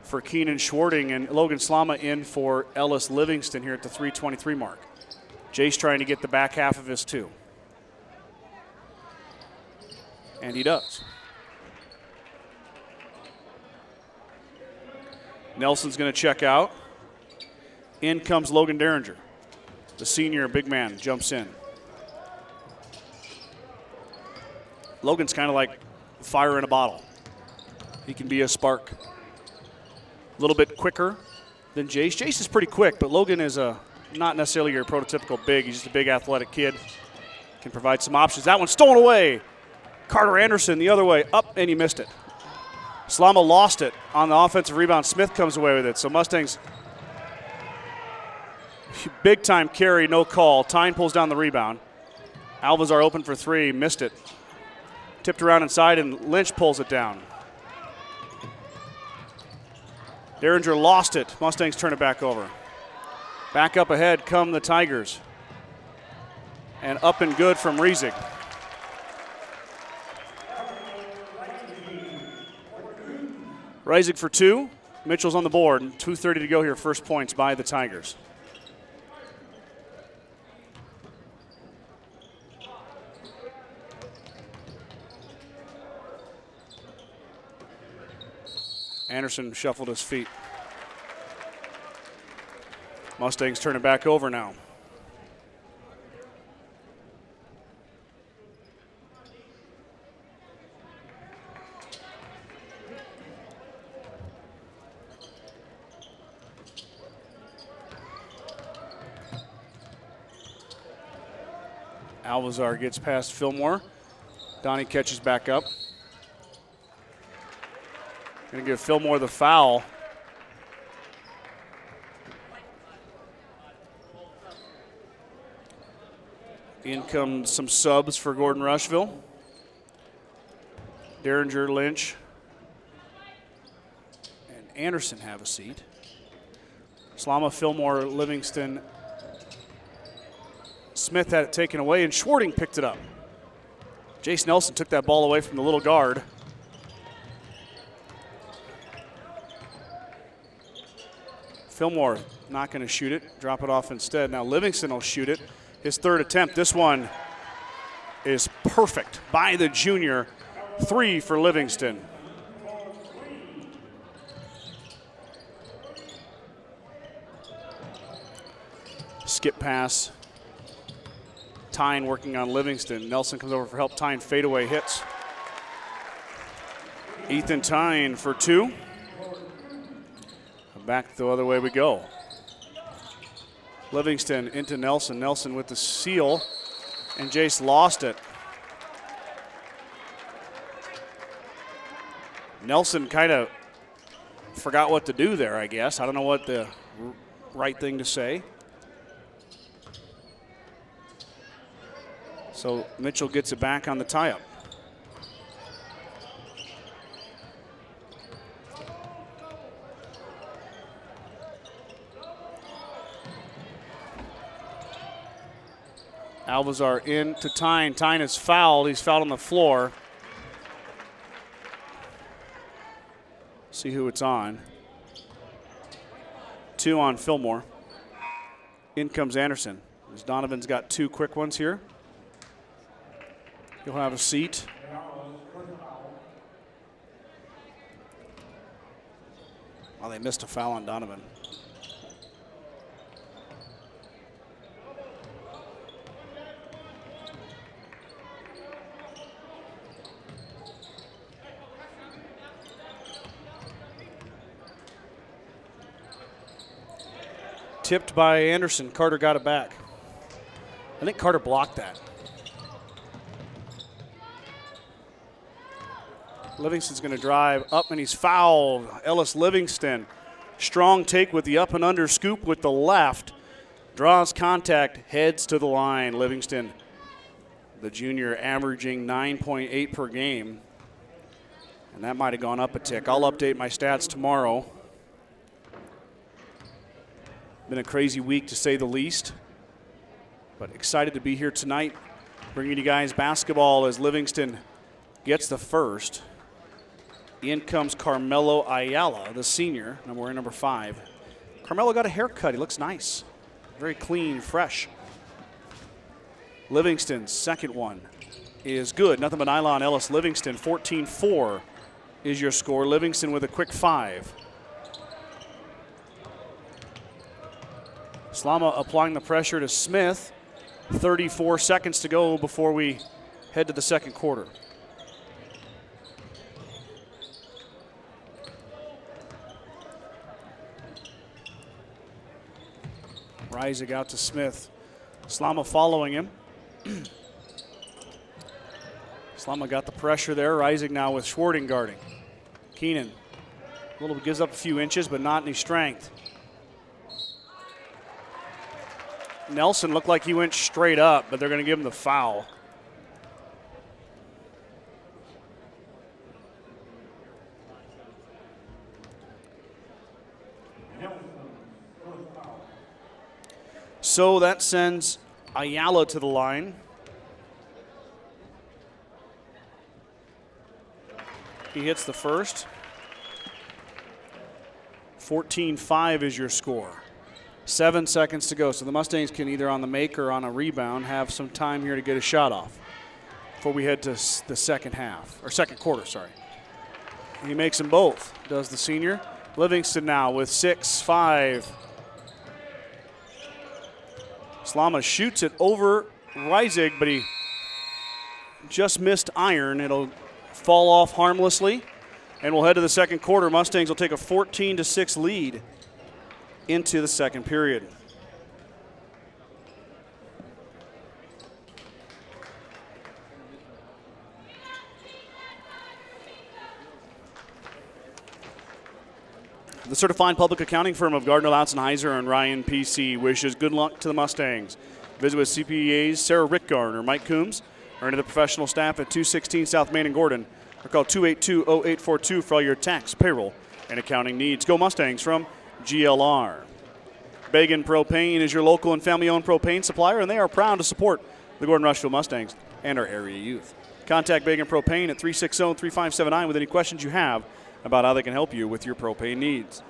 for Keenan Schwarting, and Logan Slama in for Ellis Livingston here at the 3:23 mark. Jace trying to get the back half of his 2. And he does. Nelson's going to check out. In comes Logan Derringer. The senior big man jumps in. Logan's kind of like fire in a bottle. He can be a spark. A little bit quicker than Jace. Jace is pretty quick, but Logan is not necessarily your prototypical big. He's just a big athletic kid. Can provide some options. That one's stolen away. Carter Anderson the other way, up, and he missed it. Slama lost it on the offensive rebound. Smith comes away with it. So Mustangs, Big time carry, no call. Tyne pulls down the rebound. Alvazar open for three, missed it. Tipped around inside, and Lynch pulls it down. Derringer lost it. Mustangs turn it back over. Back up ahead come the Tigers. And up and good from Riesig. Riesig for two. Mitchell's on the board. 2:30 to go here. First points by the Tigers. Anderson shuffled his feet. Mustangs turn it back over now. Alvazar gets past Fillmore. Donnie catches back up. Going to give Fillmore the foul. In come some subs for Gordon-Rushville. Derringer, Lynch, and Anderson have a seat. Slama, Fillmore, Livingston. Smith had it taken away, and Schwarting picked it up. Jace Nelson took that ball away from the little guard. Fillmore not going to shoot it, drop it off instead. Now Livingston will shoot it. His third attempt. This one is perfect by the junior. 3 for Livingston. Skip pass. Tyne working on Livingston. Nelson comes over for help. Tyne fadeaway hits. Ethan Tyne for 2. Back the other way we go. Livingston into Nelson. Nelson with the seal, and Jace lost it. Nelson kind of forgot what to do there, I guess. I don't know what the right thing to say. So Mitchell gets it back on the tie-up. Alvazar in to Tyne. Tyne is fouled. He's fouled on the floor. See who it's on. 2 on Fillmore. In comes Anderson. As Donovan's got 2 quick ones here. He'll have a seat. Well, they missed a foul on Donovan. Tipped by Anderson. Carter got it back. I think Carter blocked that. Livingston's going to drive up, and he's fouled. Ellis Livingston. Strong take with the up and under scoop with the left. Draws contact, heads to the line. Livingston, the junior, averaging 9.8 per game. And that might have gone up a tick. I'll update my stats tomorrow. Been a crazy week to say the least, but excited to be here tonight, bringing you guys basketball as Livingston gets the first. In comes Carmelo Ayala, the senior, wearing number 5. Carmelo got a haircut. He looks nice, very clean, fresh. Livingston's second one is good. Nothing but nylon. Ellis Livingston, 14-4 is your score. Livingston with a quick 5. Slama applying the pressure to Smith. 34 seconds to go before we head to the second quarter. Rising out to Smith. Slama following him. Slama got the pressure there. Rising now with Schwarting guarding. Keenan gives up a few inches, but not any strength. Nelson looked like he went straight up, but they're going to give him the foul. So that sends Ayala to the line. He hits the first. 14-5 is your score. 7 seconds to go. So the Mustangs can either on the make or on a rebound have some time here to get a shot off before we head to the second half, or second quarter, sorry. He makes them both, does the senior. Livingston now with 6-5. Slama shoots it over Reisig, but he just missed iron. It'll fall off harmlessly, and we'll head to the second quarter. Mustangs will take a 14-6 lead into the second period. The certified public accounting firm of Gardner Latzenheiser and Ryan PC wishes good luck to the Mustangs. Visit with CPAs Sarah Rickgarn or Mike Coombs, or into the professional staff at 216 South Main in Gordon, or call 282-0842 for all your tax, payroll, and accounting needs. Go Mustangs from GLR. Bagan Propane is your local and family-owned propane supplier, and they are proud to support the Gordon-Rushville Mustangs and our area youth. Contact Bagan Propane at 360-3579 with any questions you have about how they can help you with your propane needs.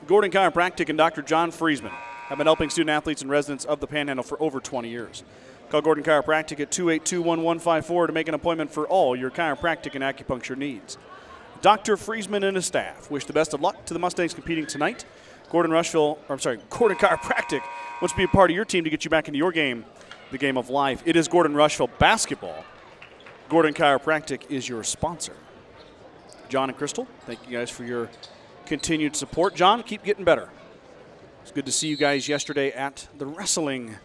Gordon Chiropractic and Dr. John Friesman have been helping student athletes and residents of the Panhandle for over 20 years. Call Gordon Chiropractic at 282-1154 to make an appointment for all your chiropractic and acupuncture needs. Dr. Friesman and his staff wish the best of luck to the Mustangs competing tonight. Gordon Chiropractic wants to be a part of your team to get you back into your game, the game of life. It is Gordon-Rushville basketball. Gordon Chiropractic is your sponsor. John and Crystal, thank you guys for your continued support. John, keep getting better. It's good to see you guys yesterday at the wrestling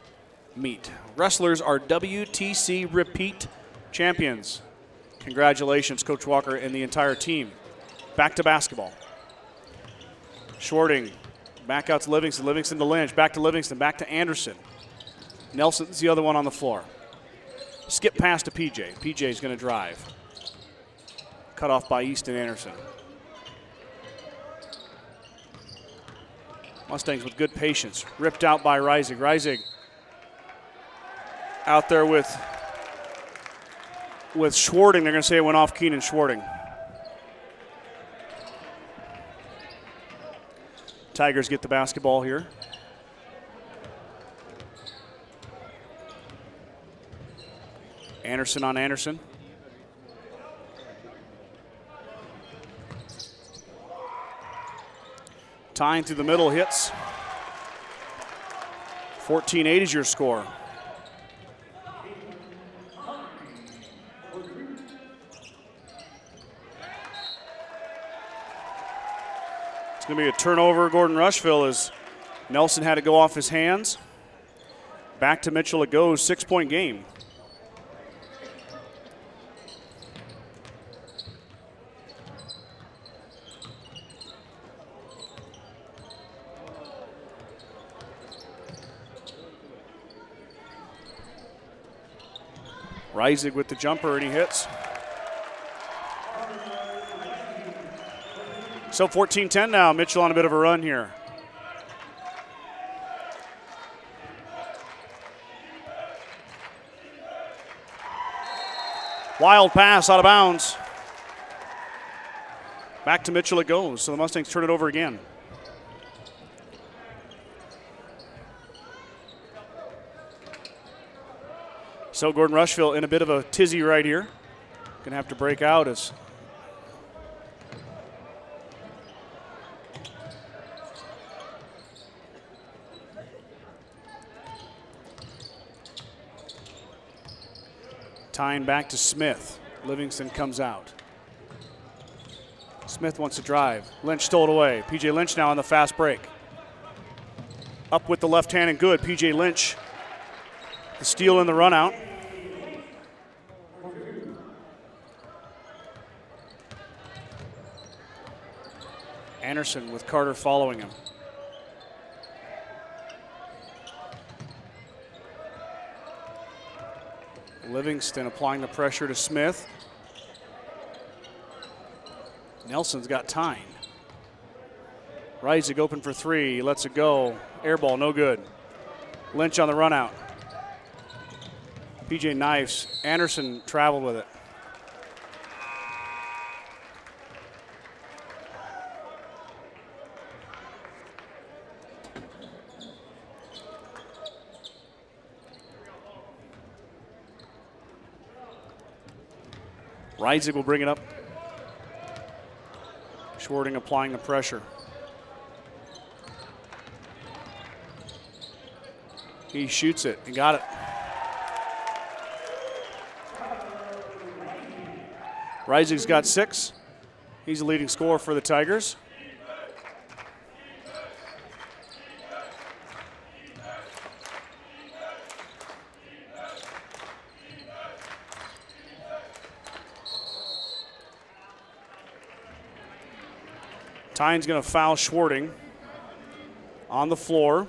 meet. Wrestlers are WTC repeat champions. Congratulations, Coach Walker and the entire team. Back to basketball. Shorting, back out to Livingston. Livingston to Lynch, back to Livingston, back to Anderson. Nelson's the other one on the floor. Skip pass to PJ. PJ's going to drive. Cut off by Easton Anderson. Mustangs with good patience. Ripped out by Reisig. Reisig out there with Schwarting. They're going to say it went off Keenan Schwarting. Tigers get the basketball here. Anderson on Anderson. Tying through the middle hits. 14-8 is your score. It's going to be a turnover. Gordon-Rushville as Nelson had to go off his hands. Back to Mitchell it goes. 6-point game. Reisig with the jumper, and he hits. So 14-10 now. Mitchell on a bit of a run here. Wild pass out of bounds. Back to Mitchell it goes. So the Mustangs turn it over again. So Gordon-Rushville in a bit of a tizzy right here. Going to have to break out as tying back to Smith. Livingston comes out. Smith wants to drive. Lynch stole it away. P.J. Lynch now on the fast break. Up with the left hand and good. P.J. Lynch, the steal in the run out. Anderson with Carter following him. Livingston applying the pressure to Smith. Nelson's got Tyne. Reisig open for three, he lets it go. Air ball, no good. Lynch on the run out. PJ knifes. Anderson traveled with it. Reisig will bring it up. Schwarting applying the pressure. He shoots it and got it. Reisig's got 6. He's the leading scorer for the Tigers. Tyne's going to foul Schwarting on the floor.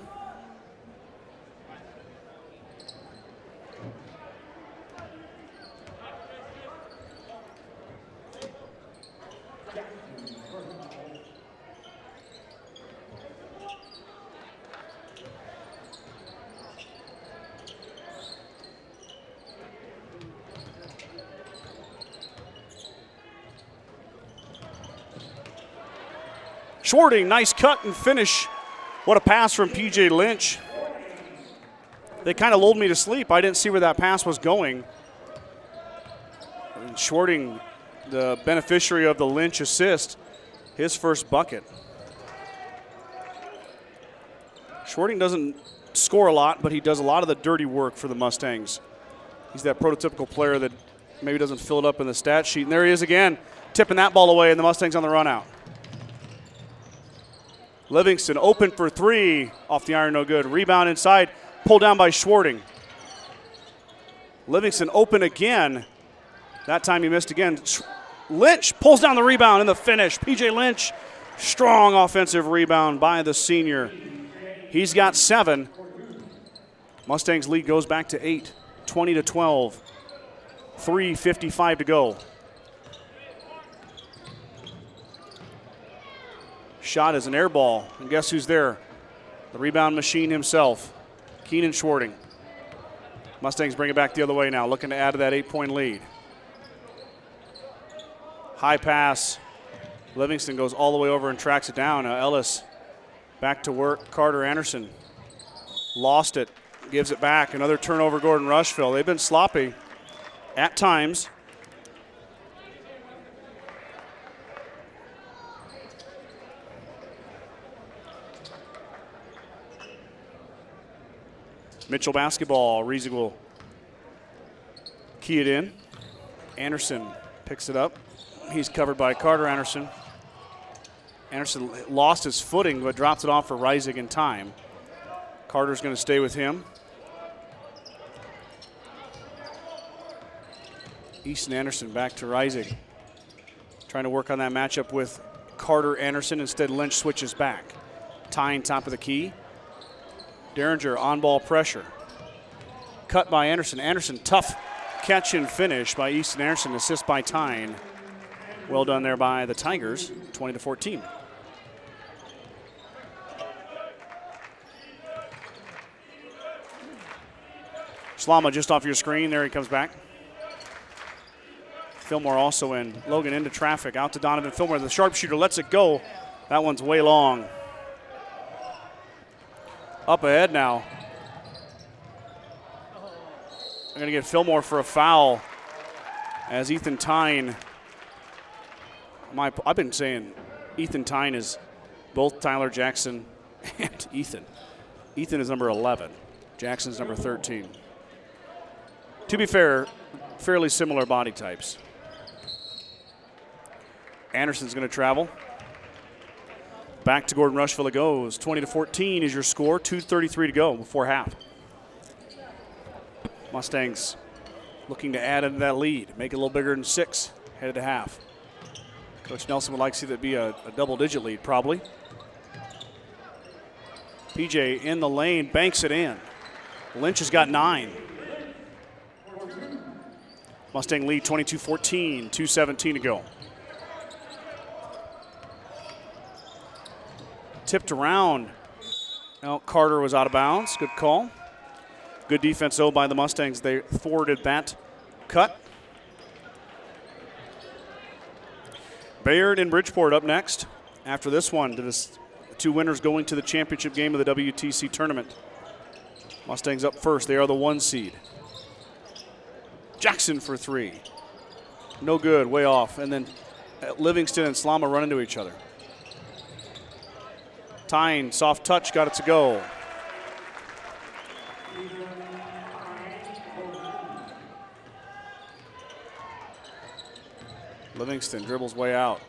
Schwarting, nice cut and finish. What a pass from PJ Lynch. They kind of lulled me to sleep. I didn't see where that pass was going. And Schwarting, the beneficiary of the Lynch assist, his first bucket. Schwarting doesn't score a lot, but he does a lot of the dirty work for the Mustangs. He's that prototypical player that maybe doesn't fill it up in the stat sheet. And there he is again, tipping that ball away, and the Mustangs on the run out. Livingston open for three, off the iron, no good. Rebound inside, pulled down by Schwarting. Livingston open again. That time he missed again. Lynch pulls down the rebound in the finish. PJ Lynch, strong offensive rebound by the senior. He's got 7. Mustangs lead goes back to 8, 20-12. 3:55 to go. Shot is an air ball, and guess who's there? The rebound machine himself, Keenan Schwarting. Mustangs bring it back the other way now, looking to add to that 8-point lead. High pass. Livingston goes all the way over and tracks it down. Ellis back to work. Carter Anderson lost it, gives it back. Another turnover, Gordon-Rushville. They've been sloppy at times. Mitchell basketball. Reisig will key it in. Anderson picks it up. He's covered by Carter Anderson. Anderson lost his footing, but drops it off for Reisig in time. Carter's going to stay with him. Easton Anderson back to Reisig. Trying to work on that matchup with Carter Anderson. Instead, Lynch switches back. Tyne top of the key. Derringer on-ball pressure. Cut by Anderson. Anderson, tough catch and finish by Easton Anderson. Assist by Tyne. Well done there by the Tigers, 20-14. Slama just off your screen. There he comes back. Fillmore also in. Logan into traffic. Out to Donovan Fillmore. The sharpshooter lets it go. That one's way long. Up ahead now. I'm going to get Fillmore for a foul as Ethan Tyne. I've been saying Ethan Tyne is both Tyler Jackson and Ethan. Ethan is number 11. Jackson's number 13. To be fair, fairly similar body types. Anderson's going to travel. Back to Gordon-Rushville it goes. 20-14 is your score. 2:33 to go before half. Mustangs looking to add into that lead. Make it a little bigger than 6 headed to half. Coach Nelson would like to see that be a double-digit lead probably. PJ in the lane, banks it in. Lynch has got 9. Mustang lead 22-14, 2:17 to go. Tipped around. Now Carter was out of bounds. Good call. Good defense, though, by the Mustangs. They thwarted that cut. Bayard and Bridgeport up next. After this one, the two winners going to the championship game of the WTC Tournament. Mustangs up first. They are the 1 seed. Jackson for 3. No good, way off. And then Livingston and Slama run into each other. Tyne, soft touch, got it to go. Livingston dribbles way out.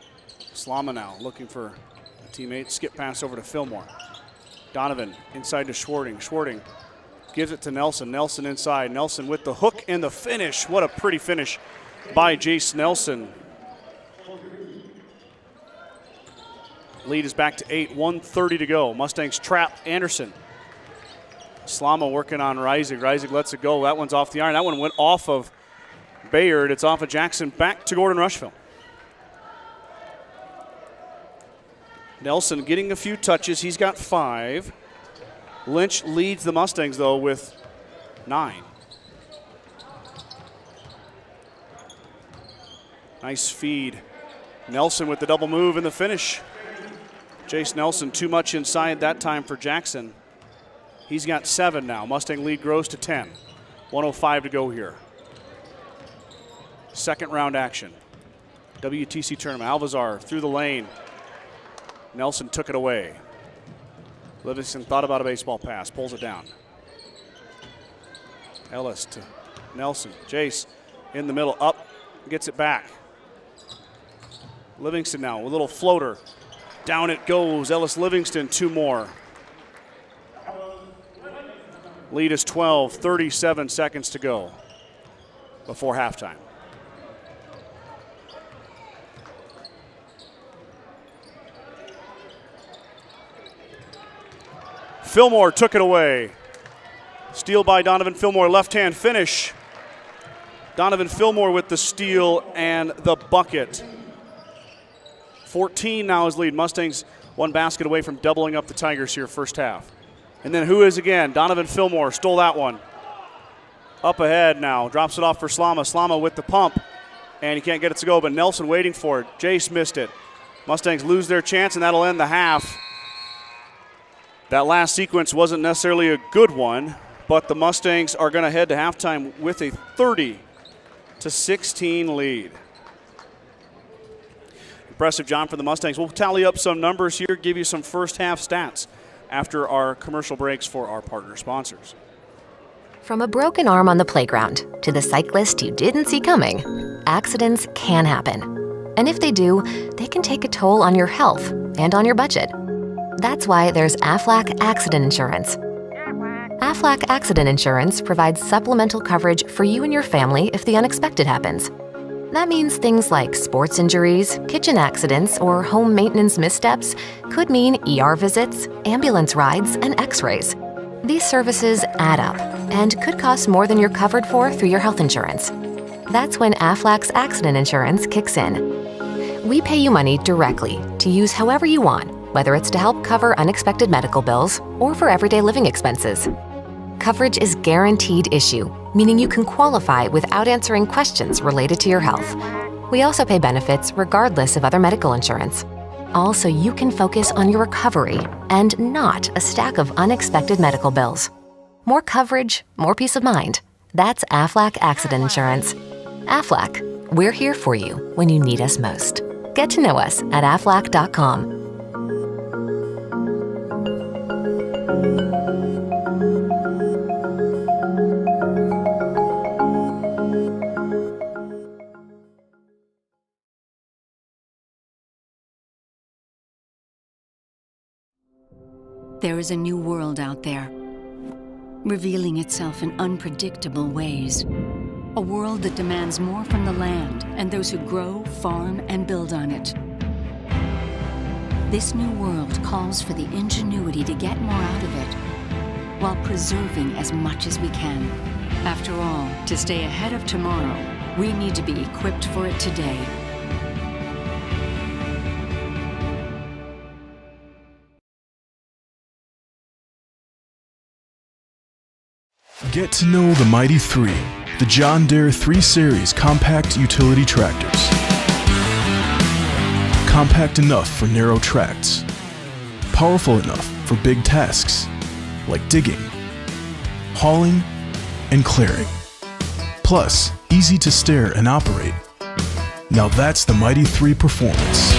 Slama now looking for a teammate. Skip pass over to Fillmore. Donovan inside to Schwarting. Schwarting gives it to Nelson. Nelson inside. Nelson with the hook and the finish. What a pretty finish by Jace Nelson. Lead is back to 8, 1:30 to go. Mustangs trap Anderson. Slama working on Reisig. Reisig lets it go. That one's off the iron. That one went off of Bayard. It's off of Jackson. Back to Gordon-Rushville. Nelson getting a few touches. He's got 5. Lynch leads the Mustangs, though, with 9. Nice feed. Nelson with the double move and the finish. Jace Nelson too much inside that time for Jackson. He's got 7 now. Mustang lead grows to 10. 1:05 to go here. Second round action. WTC Tournament. Alvazar through the lane. Nelson took it away. Livingston thought about a baseball pass, pulls it down. Ellis to Nelson. Jace in the middle, up, gets it back. Livingston now, a little floater. Down it goes. Ellis Livingston, 2 more. Lead is 12, 37 seconds to go before halftime. Fillmore took it away. Steal by Donovan Fillmore, left-hand finish. Donovan Fillmore with the steal and the bucket. 14 now is lead. Mustangs 1 basket away from doubling up the Tigers here first half. And then who is again? Donovan Fillmore stole that one. Up ahead now, drops it off for Slama. Slama with the pump, and he can't get it to go, but Nelson waiting for it. Jace missed it. Mustangs lose their chance, and that'll end the half. That last sequence wasn't necessarily a good one, but the Mustangs are going to head to halftime with a 30-16 lead. Impressive job for the Mustangs. We'll tally up some numbers here, give you some first half stats after our commercial breaks for our partner sponsors. From a broken arm on the playground to the cyclist you didn't see coming, accidents can happen. And if they do, they can take a toll on your health and on your budget. That's why there's Aflac Accident Insurance. Aflac Accident Insurance provides supplemental coverage for you and your family if the unexpected happens. That means things like sports injuries, kitchen accidents, or home maintenance missteps could mean ER visits, ambulance rides, and x-rays. These services add up and could cost more than you're covered for through your health insurance. That's when Aflac's accident insurance kicks in. We pay you money directly to use however you want, whether it's to help cover unexpected medical bills or for everyday living expenses. Coverage is guaranteed issue, meaning you can qualify without answering questions related to your health. We also pay benefits regardless of other medical insurance. All so you can focus on your recovery and not a stack of unexpected medical bills. More coverage, more peace of mind. That's Aflac Accident Insurance. Aflac, we're here for you when you need us most. Get to know us at aflac.com. There is a new world out there, revealing itself in unpredictable ways. A world that demands more from the land and those who grow, farm, and build on it. This new world calls for the ingenuity to get more out of it, while preserving as much as we can. After all, to stay ahead of tomorrow, We need to be equipped for it today. Get to know the Mighty 3, the John Deere 3 Series compact utility tractors. Compact enough for narrow tracts, powerful enough for big tasks like digging, hauling, and clearing. Plus, easy to steer and operate. Now that's the Mighty 3 performance.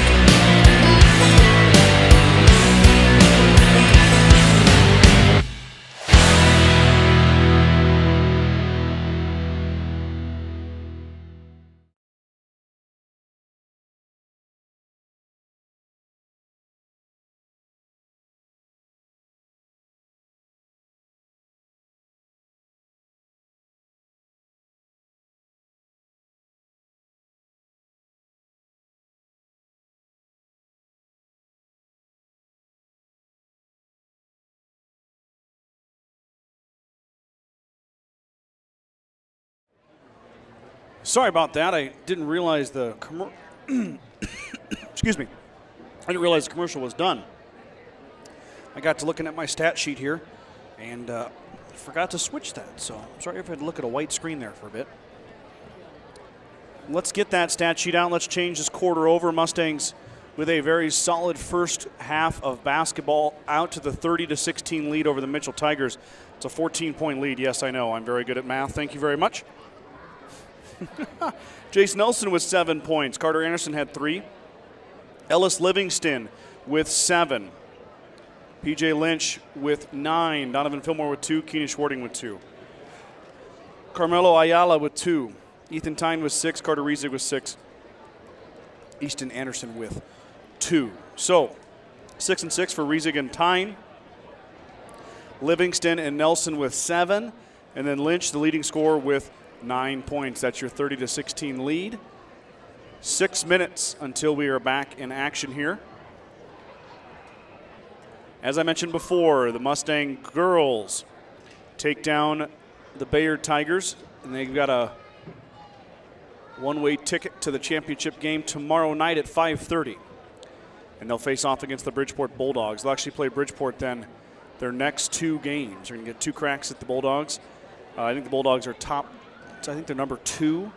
Sorry about that. I didn't realize the excuse me. I didn't realize the commercial was done. I got to looking at my stat sheet here and forgot to switch that. So I'm sorry if I had to look at a white screen there for a bit. Let's get that stat sheet out. Let's change this quarter over. Mustangs with a very solid first half of basketball out to the 30-16 lead over the Mitchell Tigers. It's a 14-point lead. Yes, I know. I'm very good at math. Thank you very much. Jace Nelson with 7 points. Carter Anderson had 3. Ellis Livingston with 7. PJ Lynch with 9. Donovan Fillmore with 2. Keenan Schwarting with 2. Carmelo Ayala with 2. Ethan Tyne with 6. Carter Riesig with 6. Easton Anderson with 2. So 6 and 6 for Riesig and Tyne. Livingston and Nelson with 7. And then Lynch, the leading scorer, with 9 points. That's your 30-16 lead. 6 minutes until we are back in action here. As I mentioned before, the Mustang girls take down the Bayard Tigers, and they've got a one-way ticket to the championship game tomorrow night at 5:30. And they'll face off against the Bridgeport Bulldogs. They'll actually play Bridgeport then their next 2 games. They're going to get 2 cracks at the Bulldogs. I think the Bulldogs are top. I think they're number 2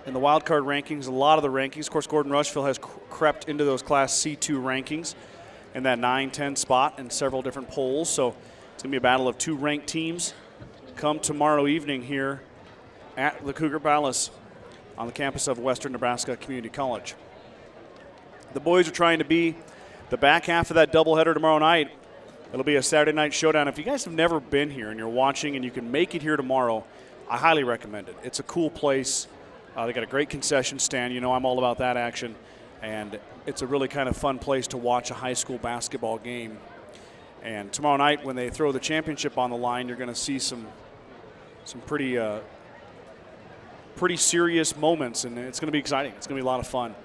in the wild card rankings. A lot of the rankings. Of course, Gordon-Rushville has crept into those Class C2 rankings in that 9-10 spot in several different polls. So it's going to be a battle of 2 ranked teams come tomorrow evening here at the Cougar Palace on the campus of Western Nebraska Community College. The boys are trying to be the back half of that doubleheader tomorrow night. It'll be a Saturday night showdown. If you guys have never been here and you're watching and you can make it here tomorrow, I highly recommend it. It's a cool place. They got a great concession stand. You know I'm all about that action. And it's a really kind of fun place to watch a high school basketball game. And tomorrow night when they throw the championship on the line, you're going to see some pretty serious moments, and it's going to be exciting. It's going to be a lot of fun.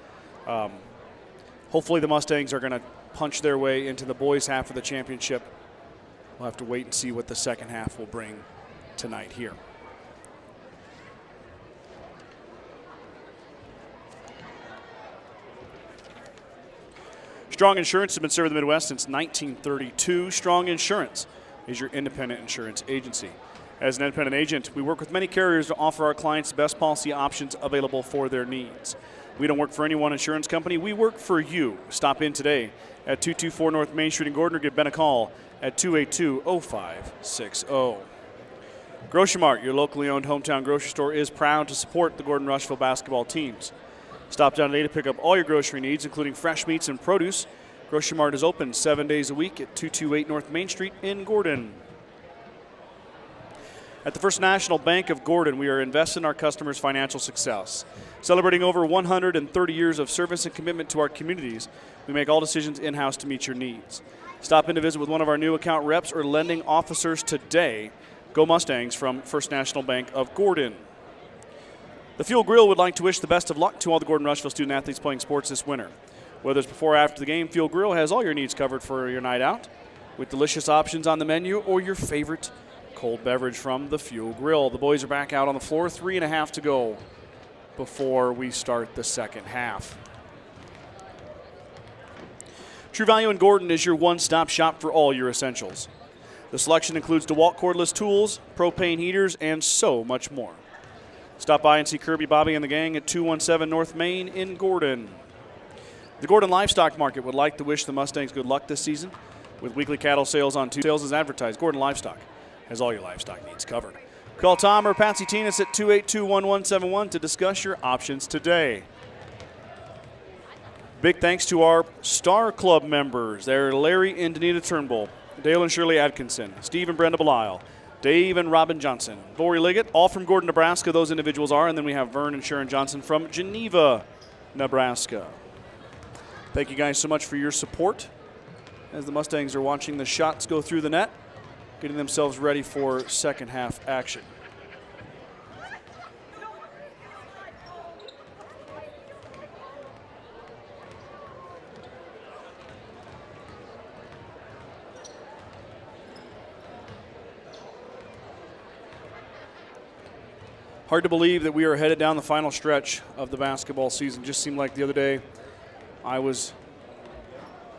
Hopefully the Mustangs are going to punch their way into the boys' half of the championship. We'll have to wait and see what the second half will bring tonight here. Strong Insurance has been serving the Midwest since 1932. Strong Insurance is your independent insurance agency. As an independent agent, we work with many carriers to offer our clients the best policy options available for their needs. We don't work for any one insurance company. We work for you. Stop in today at 224 North Main Street in Gordon or give Ben a call at 282-0560. Grocery Mart, your locally owned hometown grocery store, is proud to support the Gordon-Rushville basketball teams. Stop down today to pick up all your grocery needs, including fresh meats and produce. Grocery Mart is open 7 days a week at 228 North Main Street in Gordon. At the First National Bank of Gordon, we are investing in our customers' financial success. Celebrating over 130 years of service and commitment to our communities, we make all decisions in-house to meet your needs. Stop in to visit with one of our new account reps or lending officers today. Go Mustangs from First National Bank of Gordon. The Fuel Grill would like to wish the best of luck to all the Gordon-Rushville student-athletes playing sports this winter. Whether it's before or after the game, Fuel Grill has all your needs covered for your night out, with delicious options on the menu or your favorite cold beverage from the Fuel Grill. The boys are back out on the floor, 3.5 to go before we start the second half. True Value in Gordon is your one-stop shop for all your essentials. The selection includes DeWalt cordless tools, propane heaters, and so much more. Stop by and see Kirby, Bobby, and the gang at 217 North Main in Gordon. The Gordon Livestock Market would like to wish the Mustangs good luck this season. With weekly cattle sales on Tuesdays as advertised, Gordon Livestock has all your livestock needs covered. Call Tom or Patsy Tinas at 282-1171 to discuss your options today. Big thanks to our Star Club members. They're Larry and Danita Turnbull, Dale and Shirley Atkinson, Steve and Brenda Belisle, Dave and Robin Johnson, Lori Liggett, all from Gordon, Nebraska, those individuals are, and then we have Vern and Sharon Johnson from Geneva, Nebraska. Thank you guys so much for your support as the Mustangs are watching the shots go through the net, getting themselves ready for second half action. Hard to believe that we are headed down the final stretch of the basketball season. Just seemed like the other day I was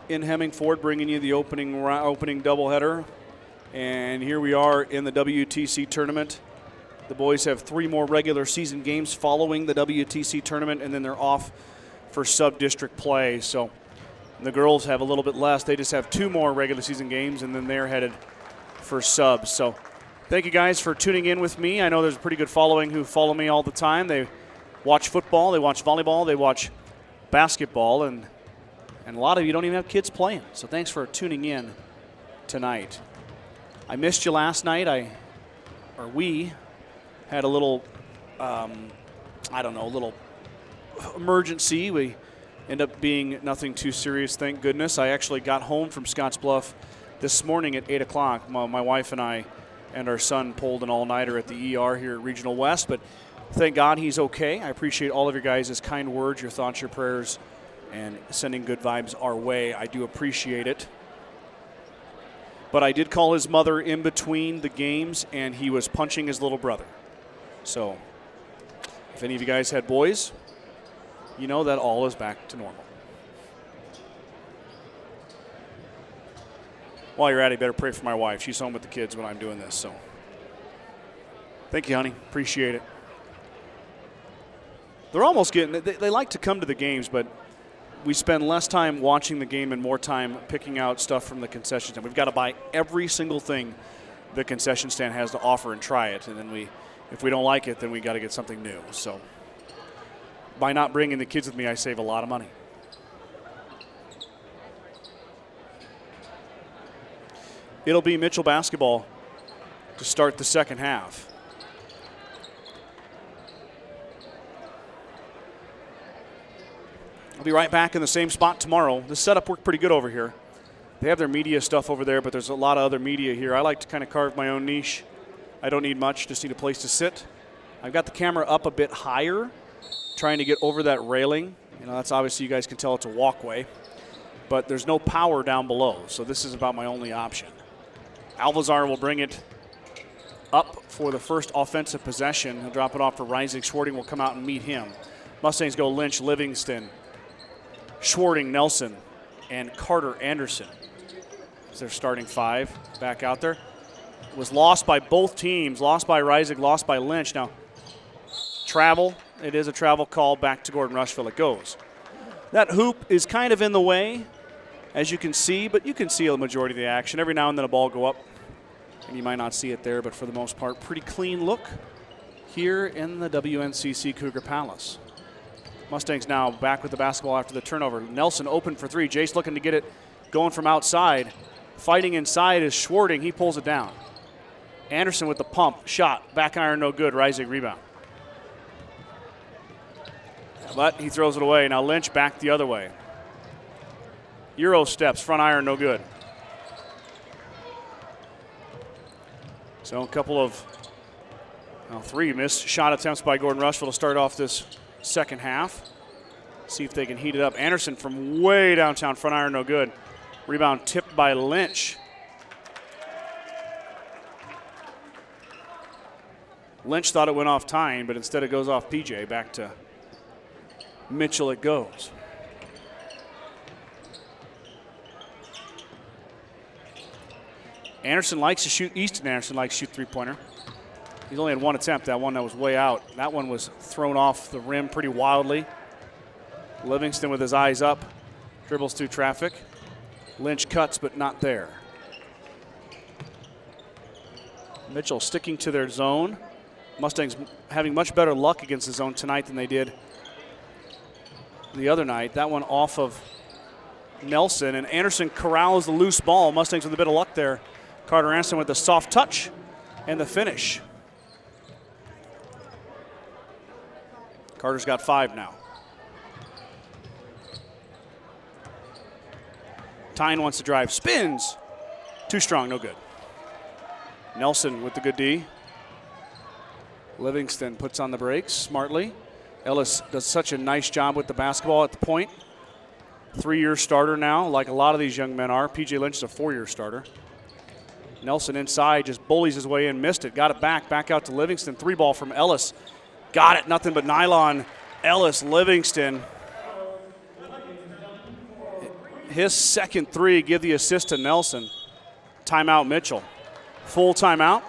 in Hemmingford bringing you the opening doubleheader, and here we are in the WTC Tournament. The boys have 3 more regular season games following the WTC Tournament, and then they're off for sub-district play. So the girls have a little bit less. They just have 2 more regular season games, and then they're headed for subs. So thank you guys for tuning in with me. I know there's a pretty good following who follow me all the time. They watch football, they watch volleyball, they watch basketball, and a lot of you don't even have kids playing. So thanks for tuning in tonight. I missed you last night. We had a little, little emergency. We ended up being nothing too serious, thank goodness. I actually got home from Scottsbluff this morning at 8 o'clock. My wife and I and our son pulled an all-nighter at the ER here at Regional West, but thank God he's okay. I appreciate all of your guys' kind words, your thoughts, your prayers, and sending good vibes our way. I do appreciate it. But I did call his mother in between the games, and he was punching his little brother. So if any of you guys had boys, you know that all is back to normal. While you're at it, you better pray for my wife. She's home with the kids when I'm doing this. So thank you, honey. Appreciate it. They're almost getting – they like to come to the games, but we spend less time watching the game and more time picking out stuff from the concession stand. We've got to buy every single thing the concession stand has to offer and try it. And then if we don't like it, then we got to get something new. So by not bringing the kids with me, I save a lot of money. It'll be Mitchell basketball to start the second half. I'll be right back in the same spot tomorrow. The setup worked pretty good over here. They have their media stuff over there, but there's a lot of other media here. I like to kind of carve my own niche. I don't need much, just need a place to sit. I've got the camera up a bit higher, trying to get over that railing. That's obviously, you guys can tell it's a walkway, but there's no power down below, so this is about my only option. Alvazar will bring it up for the first offensive possession. He'll drop it off for Reisig. Schwarting will come out and meet him. Mustangs go Lynch, Livingston, Schwarting, Nelson, and Carter Anderson. It's their starting 5 back out there. It was lost by both teams, lost by Reisig, lost by Lynch. Now, travel. It is a travel call back to Gordon-Rushville. It goes. That hoop is kind of in the way, as you can see, but you can see a majority of the action. Every now and then a ball go up, and you might not see it there, but for the most part, pretty clean look here in the WNCC Cougar Palace. Mustangs now back with the basketball after the turnover. Nelson open for 3. Jace looking to get it going from outside. Fighting inside is Schwarting. He pulls it down. Anderson with the pump. Shot. Back iron no good. Reisig rebound. But he throws it away. Now Lynch back the other way. Euro steps. Front iron no good. So a couple of 3 missed shot attempts by Gordon-Rushville to start off this second half. See if they can heat it up. Anderson from way downtown, front iron no good. Rebound tipped by Lynch. Lynch thought it went off Tyne, but instead it goes off PJ back to Mitchell it goes. Anderson likes to shoot. Easton Anderson likes to shoot three-pointer. He's only had one attempt, that one that was way out. That one was thrown off the rim pretty wildly. Livingston with his eyes up, dribbles through traffic. Lynch cuts, but not there. Mitchell sticking to their zone. Mustangs having much better luck against the zone tonight than they did the other night. That one off of Nelson, and Anderson corrals the loose ball. Mustangs with a bit of luck there. Carter Anderson with the soft touch and the finish. Carter's got 5 now. Tyne wants to drive, spins. Too strong, no good. Nelson with the good D. Livingston puts on the brakes smartly. Ellis does such a nice job with the basketball at the point. 3-year starter now, like a lot of these young men are. P.J. Lynch is a 4-year starter. Nelson inside, just bullies his way in, missed it. Got it back out to Livingston. 3-ball from Ellis. Got it, nothing but nylon. Ellis, Livingston. His second 3, give the assist to Nelson. Timeout Mitchell. Full timeout.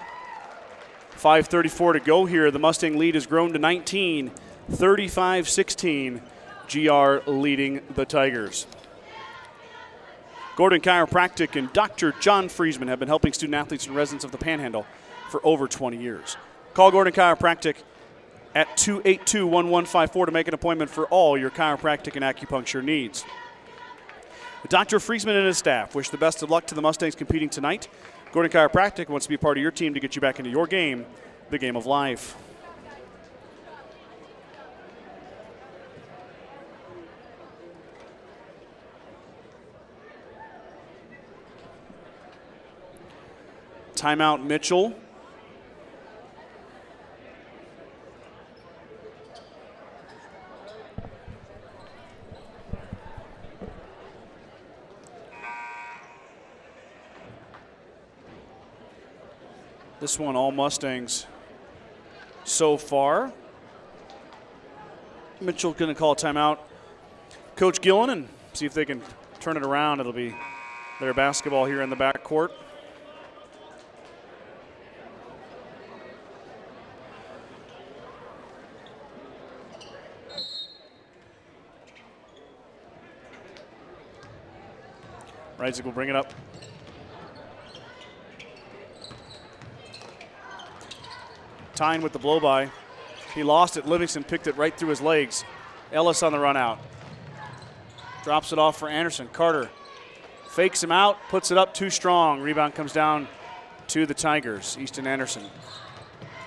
5:34 to go here. The Mustang lead has grown to 19, 35-16. GR leading the Tigers. Gordon Chiropractic and Dr. John Friesman have been helping student athletes and residents of the Panhandle for over 20 years. Call Gordon Chiropractic at 282-1154 to make an appointment for all your chiropractic and acupuncture needs. Dr. Friesman and his staff wish the best of luck to the Mustangs competing tonight. Gordon Chiropractic wants to be a part of your team to get you back into your game, the game of life. Timeout Mitchell. This one, all Mustangs so far. Mitchell going to call a timeout. Coach Gillen, and see if they can turn it around. It'll be their basketball here in the backcourt. Reitzik will bring it up. Tyne with the blow-by. He lost it. Livingston picked it right through his legs. Ellis on the run out. Drops it off for Anderson. Carter fakes him out, puts it up too strong. Rebound comes down to the Tigers. Easton Anderson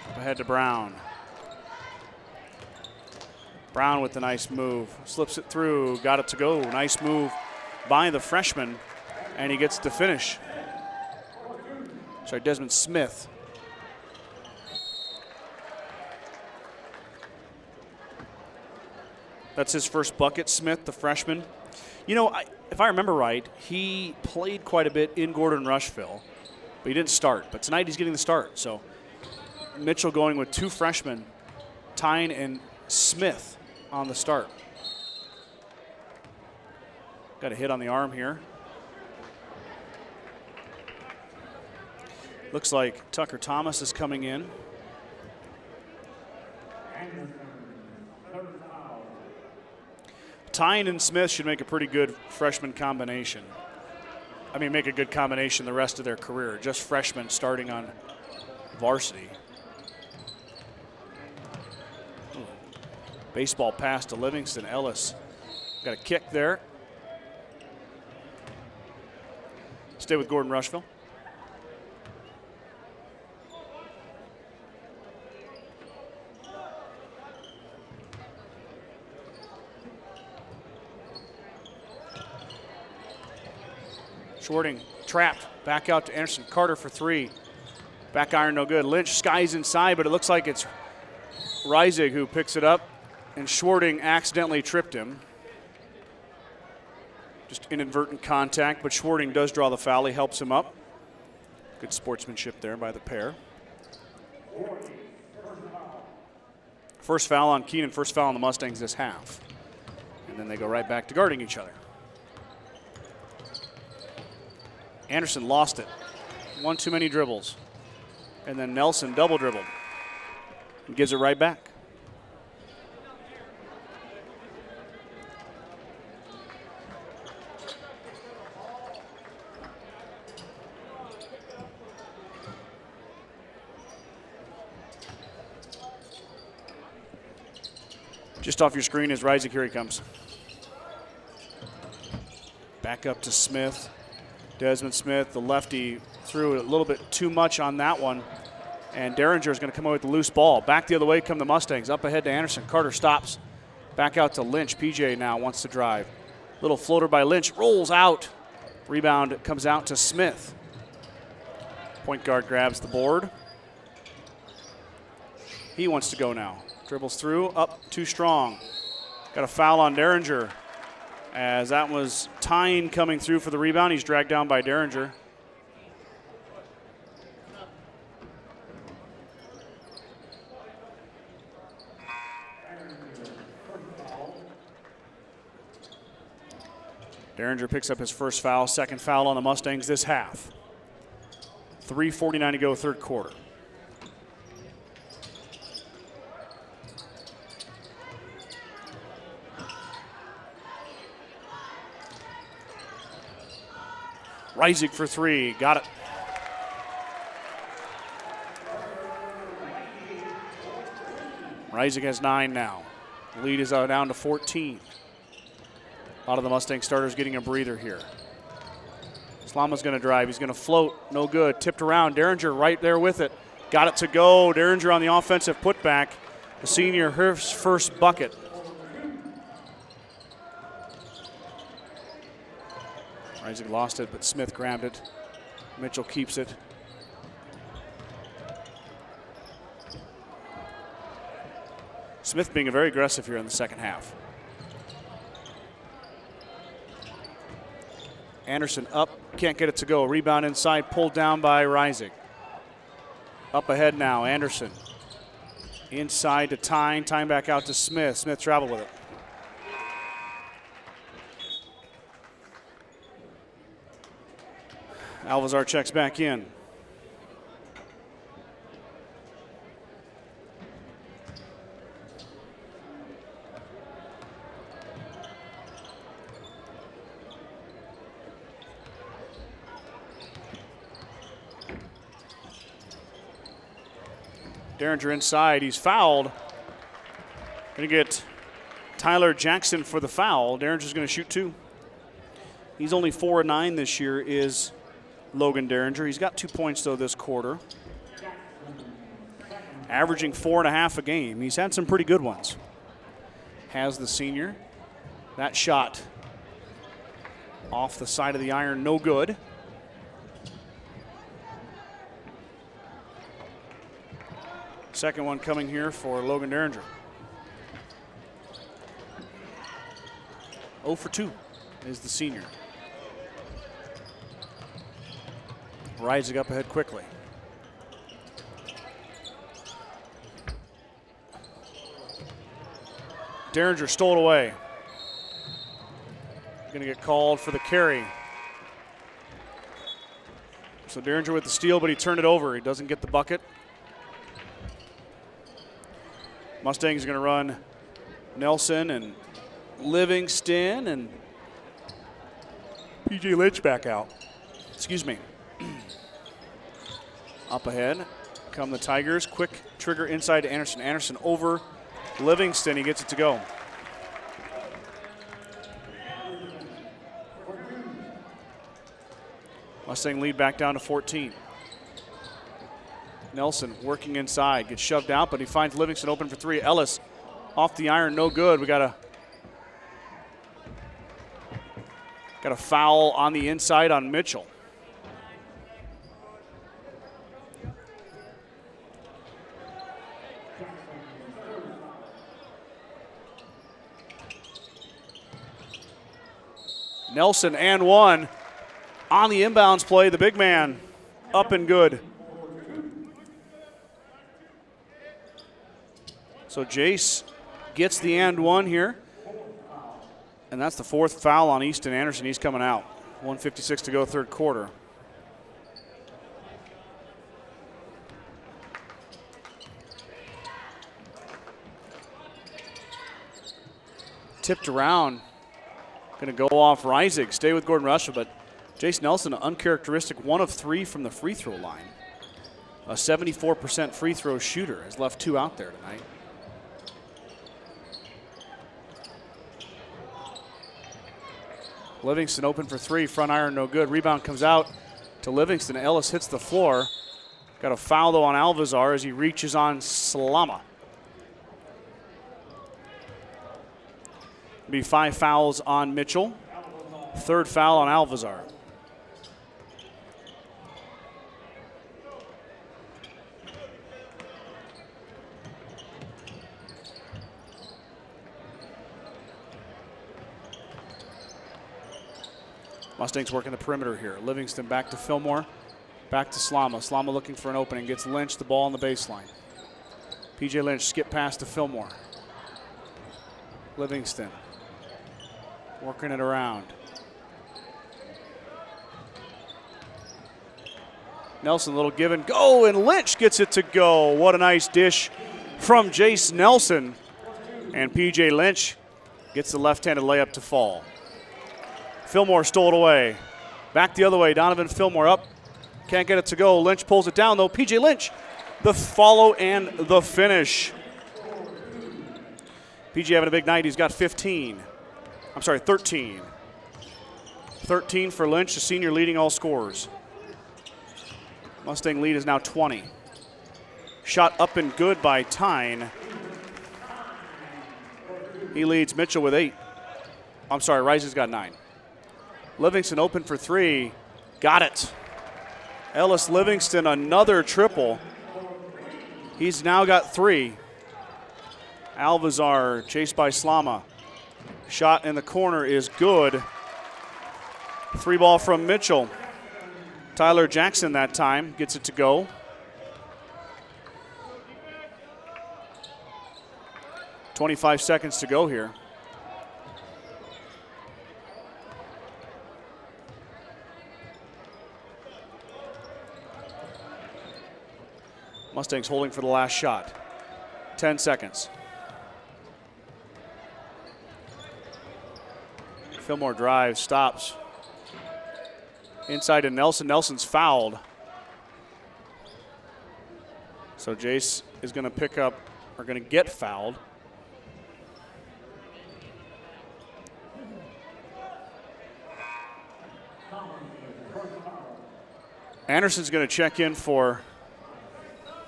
up ahead to Brown. Brown with the nice move. Slips it through, got it to go. Nice move by the freshman, and he gets to finish. Sorry, Desmond Smith. That's his first bucket, Smith, the freshman. You know, if I remember right, he played quite a bit in Gordon-Rushville, but he didn't start. But tonight he's getting the start. So Mitchell going with 2 freshmen, Tyne and Smith on the start. Got a hit on the arm here. Looks like Tucker Thomas is coming in. Tyne and Smith should make a pretty good freshman combination. I mean, make a good combination the rest of their career. Just freshmen starting on varsity. Ooh. Baseball pass to Livingston. Ellis got a kick there. Stay with Gordon-Rushville. Shorting, trapped, back out to Anderson. Carter for 3. Back iron, no good. Lynch skies inside, but it looks like it's Reisig who picks it up, and Schwarting accidentally tripped him. Just inadvertent contact, but Schwarting does draw the foul. He helps him up. Good sportsmanship there by the pair. First foul on Keenan, first foul on the Mustangs this half. then they go right back to guarding each other. Anderson lost it. One too many dribbles. And then Nelson double dribbled. And gives it right back. Just off your screen is Reisig. Here he comes. Back up to Smith. Desmond Smith, the lefty, threw a little bit too much on that one. And Derringer is going to come away with the loose ball. Back the other way come the Mustangs. Up ahead to Anderson. Carter stops. Back out to Lynch. PJ now wants to drive. Little floater by Lynch. Rolls out. Rebound comes out to Smith. Point guard grabs the board. He wants to go now. Dribbles through, up too strong. Got a foul on Derringer as that was Tyne coming through for the rebound. He's dragged down by Derringer. Derringer picks up his first foul, second foul on the Mustangs this half. 3:49 to go, third quarter. Reisig for three, got it. Reisig has 9 now. The lead is down to 14. A lot of the Mustang starters getting a breather here. Slama's going to drive. He's going to float. No good. Tipped around. Derringer right there with it. Got it to go. Derringer on the offensive putback. The senior, her first bucket. Reisig lost it, but Smith grabbed it. Mitchell keeps it. Smith being very aggressive here in the second half. Anderson up, can't get it to go. Rebound inside, pulled down by Reisig. Up ahead now, Anderson. Inside to Tyne, Tyne back out to Smith. Smith traveled with it. Alvazar checks back in. Derringer inside, he's fouled. Gonna get Tyler Jackson for the foul. Derringer's gonna shoot 2. He's only 4 of 9 this year, is Logan Derringer. He's got 2 points though this quarter. Averaging 4.5 a game. He's had some pretty good ones. Has the senior. That shot off the side of the iron, no good. Second one coming here for Logan Derringer. 0 for 2 is the senior. Rising up ahead quickly. Derringer stole it away. Going to get called for the carry. So Derringer with the steal, but he turned it over. He doesn't get the bucket. Mustangs are going to run Nelson and Livingston and PJ Lynch back out. Excuse me. Up ahead come the Tigers. Quick trigger inside to Anderson. Anderson over Livingston. He gets it to go. Mustang lead back down to 14. Nelson working inside, gets shoved out, but he finds Livingston open for 3. Ellis off the iron, no good. We got a foul on the inside on Mitchell. Nelson and 1 on the inbounds play. The big man up and good. So Jace gets the and 1 here. And that's the 4th foul on Easton Anderson. He's coming out. 1:56 to go, 3rd quarter. Tipped around. Going to go off Reisig. Stay with Gordon-Rushville, but Jace Nelson, an uncharacteristic 1 of 3 from the free throw line. A 74% free throw shooter, has left 2 out there tonight. Livingston open for 3, front iron no good. Rebound comes out to Livingston. Ellis hits the floor. Got a foul though on Alvazar as he reaches on Slama. Be 5 fouls on Mitchell. 3rd foul on Alvazar. Mustangs working the perimeter here. Livingston back to Fillmore, back to Slama. Slama looking for an opening, gets Lynch the ball on the baseline. PJ Lynch skip pass to Fillmore. Livingston working it around. Nelson, a little give and go, and Lynch gets it to go. What a nice dish from Jace Nelson. And PJ Lynch gets the left-handed layup to fall. Fillmore stole it away. Back the other way, Donovan Fillmore up. Can't get it to go. Lynch pulls it down though. PJ Lynch, the follow and the finish. PJ having a big night. He's got 13. 13 for Lynch, the senior leading all scorers. Mustang lead is now 20. Shot up and good by Tyne. He leads Mitchell with 8. Rice's got 9. Livingston open for 3. Got it. Ellis Livingston, another triple. He's now got 3. Alvazar chased by Slama. Shot in the corner is good. 3 ball from Mitchell. Tyler Jackson that time gets it to go. .25 seconds to go here. Mustangs holding for the last shot. 10 seconds. Fillmore drives, stops. Inside to Nelson. Nelson's fouled. So Jace is going to pick up, or going to get fouled. Anderson's going to check in for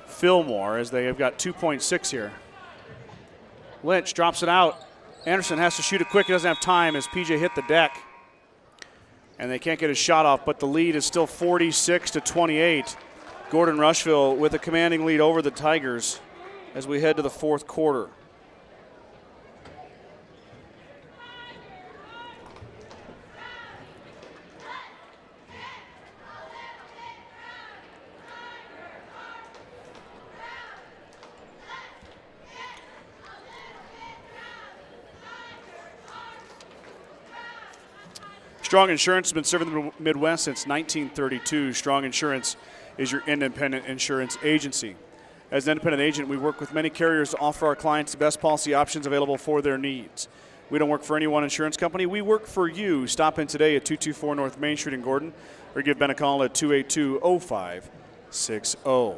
Fillmore as they have got 2.6 here. Lynch drops it out. Anderson has to shoot it quick. He doesn't have time as PJ hit the deck. And they can't get his shot off, but the lead is still 46-28. Gordon-Rushville with a commanding lead over the Tigers as we head to the 4th quarter. Strong Insurance has been serving the Midwest since 1932. Strong Insurance is your independent insurance agency. As an independent agent, we work with many carriers to offer our clients the best policy options available for their needs. We don't work for any one insurance company. We work for you. Stop in today at 224 North Main Street in Gordon or give Ben a call at 282-0560.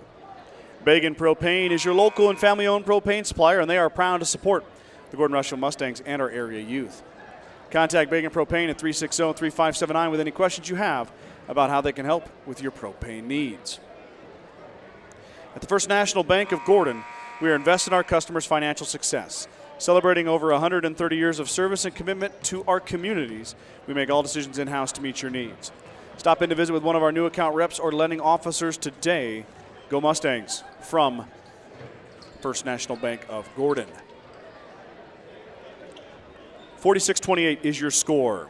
Bagan Propane is your local and family-owned propane supplier, and they are proud to support the Gordon-Rushville Mustangs and our area youth. Contact Bagan Propane at 360-3579 with any questions you have about how they can help with your propane needs. At the First National Bank of Gordon, we are invested in our customers' financial success. Celebrating over 130 years of service and commitment to our communities, we make all decisions in-house to meet your needs. Stop in to visit with one of our new account reps or lending officers today. Go Mustangs from First National Bank of Gordon. 46-28 is your score.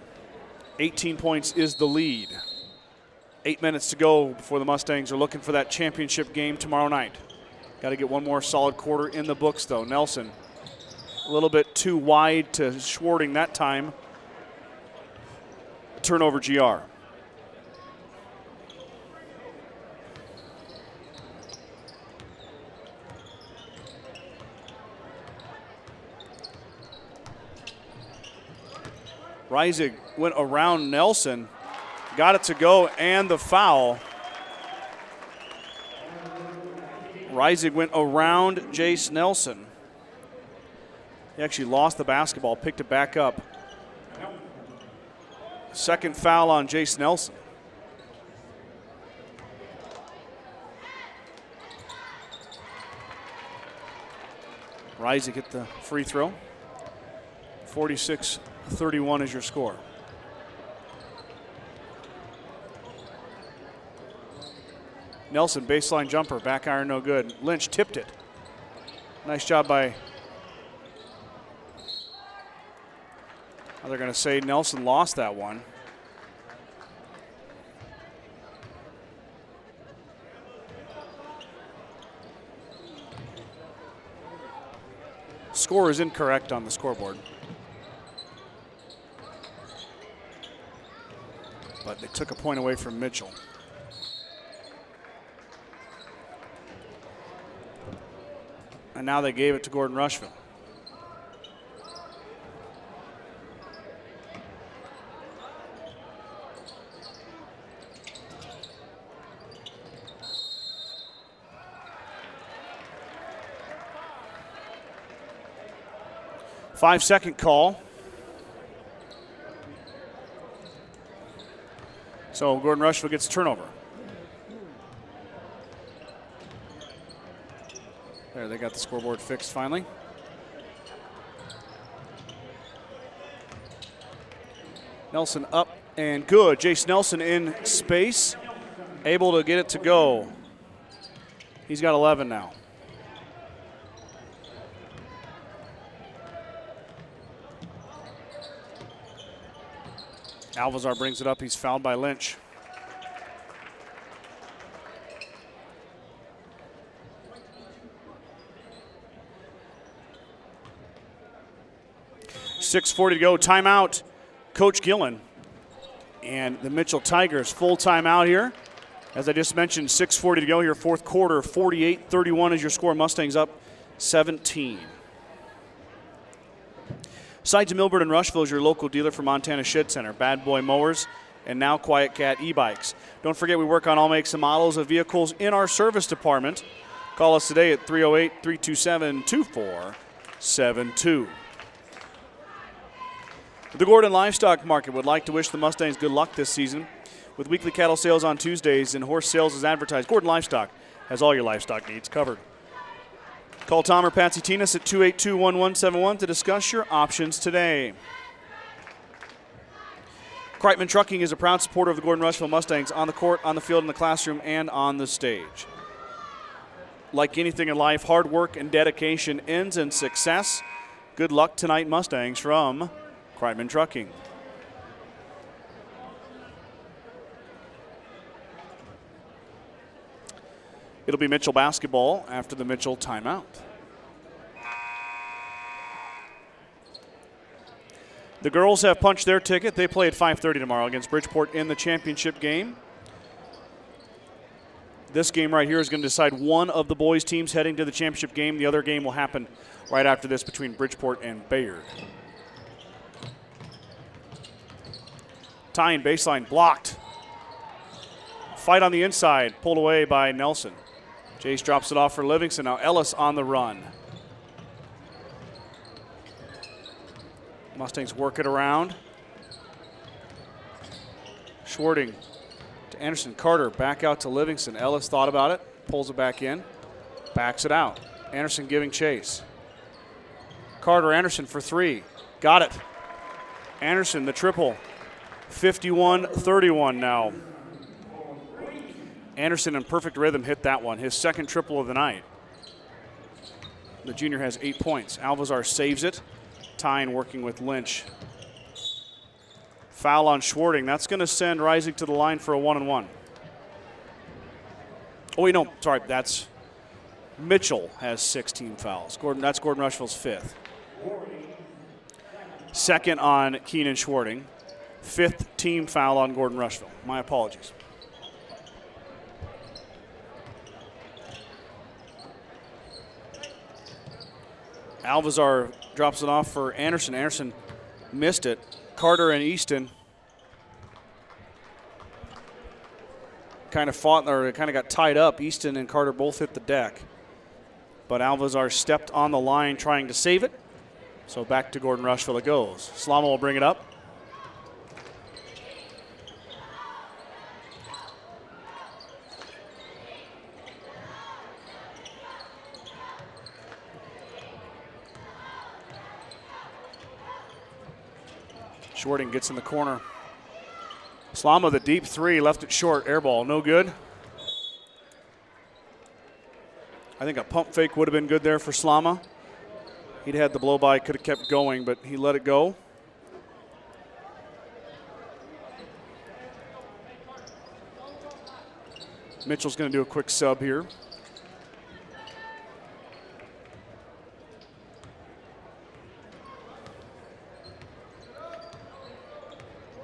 18 points is the lead. 8 minutes to go before the Mustangs are looking for that championship game tomorrow night. Got to get one more solid quarter in the books, though. Nelson, a little bit too wide to Schwarting that time. turnover GR. Reisig went around Nelson, got it to go, and the foul. Reisig went around Jace Nelson. He actually lost the basketball, picked it back up. Second foul on Jace Nelson. Reisig hit the free throw. 46-31 is your score. Nelson, baseline jumper, back iron, no good. Lynch tipped it. Nice job by, they're going to say Nelson lost that one. Score is incorrect on the scoreboard. But they took a point away from Mitchell. And now they gave it to Gordon-Rushville. Five-second call. So Gordon-Rushville gets a turnover. There, they got the scoreboard fixed finally. Nelson up and good. Jace Nelson in space, able to get it to go. He's got 11 now. Alvazar brings it up. He's fouled by Lynch. .640 to go. Timeout, Coach Gillen. And the Mitchell Tigers full timeout here. As I just mentioned, 6:40 to go here, fourth quarter. 48-31 is your score. Mustangs up 17. Sides of Milburn and Rushville is your local dealer for Montana Shed Center, Bad Boy Mowers, and now Quiet Cat e-bikes. Don't forget we work on all makes and models of vehicles in our service department. Call us today at 308-327-2472. The Gordon Livestock Market would like to wish the Mustangs good luck this season. With weekly cattle sales on Tuesdays and horse sales as advertised, Gordon Livestock has all your livestock needs covered. Call Tom or Patsy Tinas at 282-1171 to discuss your options today. Kreitman Trucking is a proud supporter of the Gordon-Rushville Mustangs on the court, on the field, in the classroom, and on the stage. Like anything in life, hard work and dedication ends in success. Good luck tonight, Mustangs, from Kreitman Trucking. It'll be Mitchell basketball after the Mitchell timeout. The girls have punched their ticket. They play at 5:30 tomorrow against Bridgeport in the championship game. This game right here is going to decide one of the boys' teams heading to the championship game. The other game will happen right after this between Bridgeport and Bayard. Tying baseline blocked. Fight on the inside, pulled away by Nelson. Jace drops it off for Livingston. Now Ellis on the run. Mustangs work it around. Schwarting to Anderson. Carter back out to Livingston. Ellis thought about it, pulls it back in, backs it out. Anderson giving chase. Carter, Anderson for three. Got it. Anderson, the triple. 51-31 now. Anderson in perfect rhythm hit that one, his second triple of the night. The junior has 8 points. Alvazar saves it. Tyne working with Lynch. Foul on Schwarting. That's going to send Reisig to the line for a 1-and-1. Oh, wait, no, sorry, that's Mitchell has 16 fouls. That's Gordon-Rushville's fifth. Second on Keenan Schwarting. 5th team foul on Gordon-Rushville. My apologies. Alvazar drops it off for Anderson. Anderson missed it. Carter and Easton kind of fought, or kind of got tied up. Easton and Carter both hit the deck. But Alvazar stepped on the line trying to save it. So back to Gordon-Rushville it goes. Slama will bring it up. Shorting gets in the corner. Slama, the deep three, left it short. Air ball, no good. I think a pump fake would have been good there for Slama. He'd had the blow by, could have kept going, but he let it go. Mitchell's going to do a quick sub here.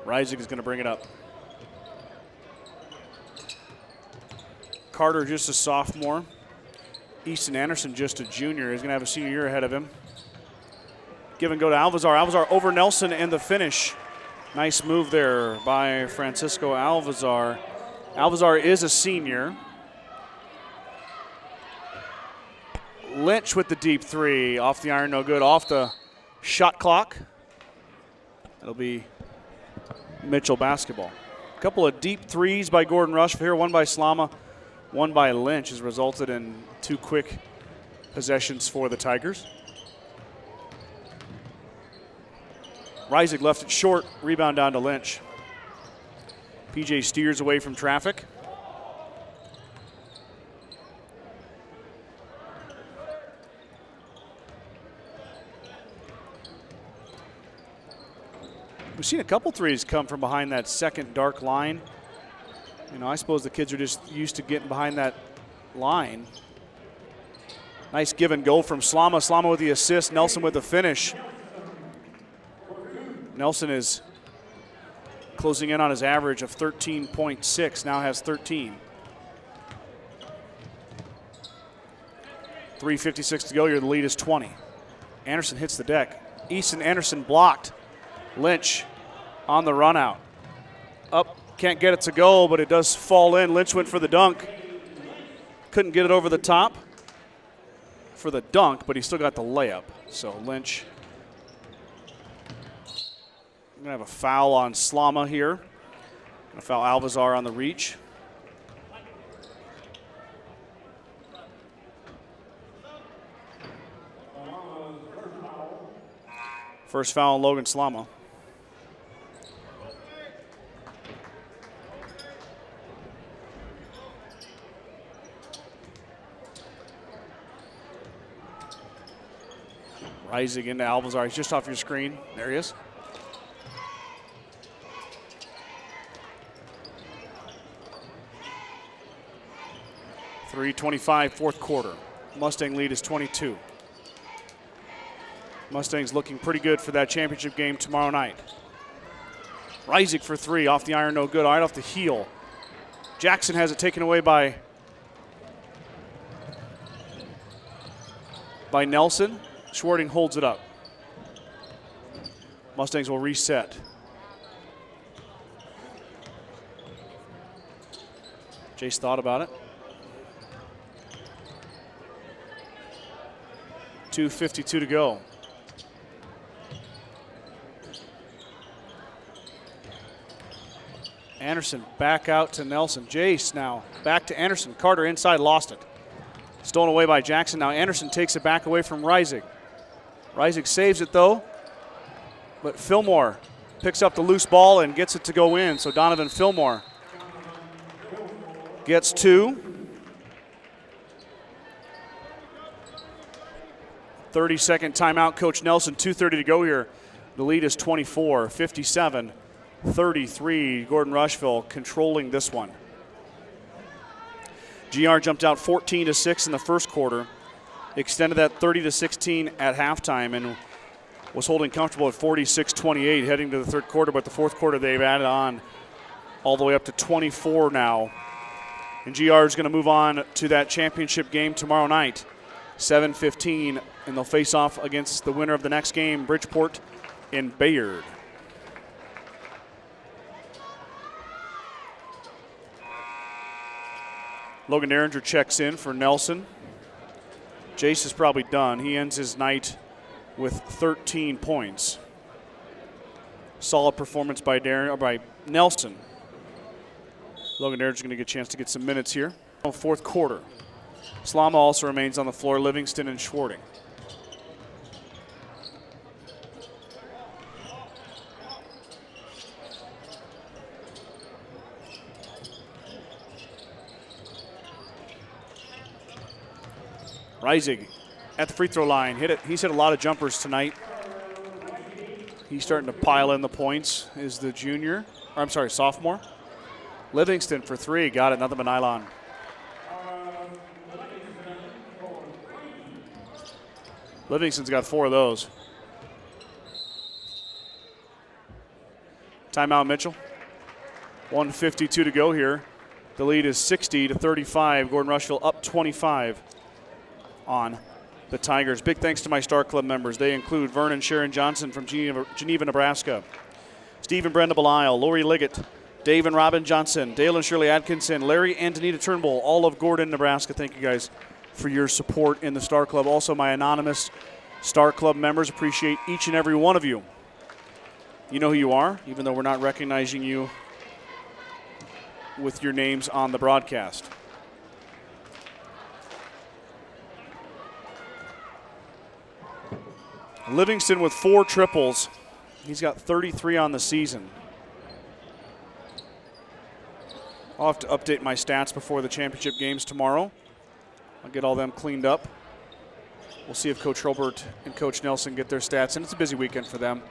Reisig is going to bring it up. Carter just a sophomore. Easton Anderson just a junior. He's going to have a senior year ahead of him. Give and go to Alvazar. Alvazar over Nelson and the finish. Nice move there by Francisco Alvazar. Alvazar is a senior. Lynch with the deep three. Off the iron, no good. Off the shot clock. It'll be Mitchell basketball. A couple of deep threes by Gordon-Rushville here. One by Slama, one by Lynch has resulted in 2 quick possessions for the Tigers. Reisig left it short. Rebound down to Lynch. PJ steers away from traffic. We've seen a couple threes come from behind that second dark line. You know, I suppose the kids are just used to getting behind that line. Nice give and go from Slama. Slama with the assist. Nelson with the finish. Nelson is closing in on his average of 13.6. Now has 13. 3:56 to go here. The lead is 20. Anderson hits the deck. Easton Anderson blocked. Lynch on the run out. Up, can't get it to go, but it does fall in. Lynch went for the dunk. Couldn't get it over the top for the dunk, but he still got the layup. So Lynch, we're gonna have a foul on Slama here. Gonna foul Alvazar on the reach. First foul on Logan Slama. Reisig into Alvazar. He's just off your screen. There he is. .325 fourth quarter. Mustang lead is 22. Mustangs looking pretty good for that championship game tomorrow night. Reisig for three. Off the iron, no good. Right off the heel. Jackson has it taken away by Nelson. Schwarting holds it up. Mustangs will reset. Jace thought about it. 2:52 to go. Anderson back out to Nelson. Jace now back to Anderson. Carter inside, lost it. Stolen away by Jackson. Now Anderson takes it back away from Reisig. Reisig saves it though, but Fillmore picks up the loose ball and gets it to go in. So Donovan Fillmore gets two. 30-second timeout. Coach Nelson, 2:30 to go here. The lead is 24, 57-33. Gordon-Rushville controlling this one. GR jumped out 14-6 in the first quarter. Extended that 30-16 at halftime. And was holding comfortable at 46-28 heading to the third quarter, but the fourth quarter they've added on all the way up to 24 now. And GR is going to move on to that championship game tomorrow night, 7:15, and they'll face off against the winner of the next game, Bridgeport in Bayard. Logan Derringer checks in for Nelson. Jace is probably done. He ends his night with 13 points. Solid performance by Nelson. Logan Derringer's going to get a chance to get some minutes here. Fourth quarter. Slama also remains on the floor, Livingston and Schwarting. Reisig at the free throw line, hit it. He's hit a lot of jumpers tonight. He's starting to pile in the points, is the sophomore. Livingston for three, got it, nothing but nylon. Livingston's got 4 of those. Timeout, Mitchell. 1:52 to go here. The lead is 60-35. Gordon-Rushville up 25 on the Tigers. Big thanks to my Star Club members. They include Vernon Sharon Johnson from Geneva, Nebraska, Steve and Brenda Belisle, Lori Liggett, Dave and Robin Johnson, Dale and Shirley Atkinson, Larry and Danita Turnbull, all of Gordon, Nebraska. Thank you guys for your support in the Star Club. Also, my anonymous Star Club members, appreciate each and every one of you. You know who you are, even though we're not recognizing you with your names on the broadcast. Livingston with 4 triples. He's got 33 on the season. I'll have to update my stats before the championship games tomorrow. I'll get all them cleaned up. We'll see if Coach Hilbert and Coach Nelson get their stats, and it's a busy weekend for them.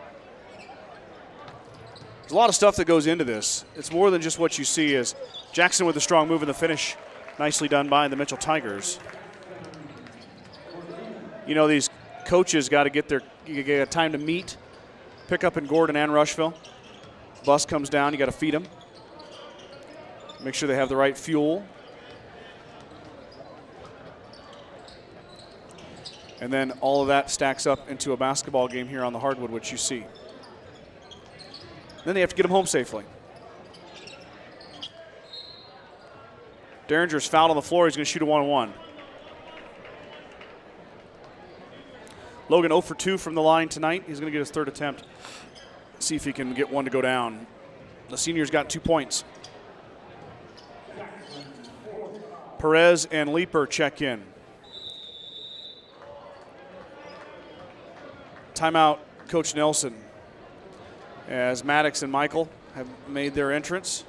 There's a lot of stuff that goes into this. It's more than just what you see. As Jackson with a strong move in the finish. Nicely done by the Mitchell Tigers. You know, these coaches got to get time to meet, pick up in Gordon and Rushville. Bus comes down, you got to feed them. Make sure they have the right fuel. And then all of that stacks up into a basketball game here on the hardwood, which you see. Then they have to get them home safely. Derringer's fouled on the floor. He's going to shoot a 1-on-1. Logan 0 for 2 from the line tonight. He's going to get his third attempt. See if he can get one to go down. The senior's got 2 points. Perez and Leeper check in. Timeout, Coach Nelson, as Maddox and Michael have made their entrance.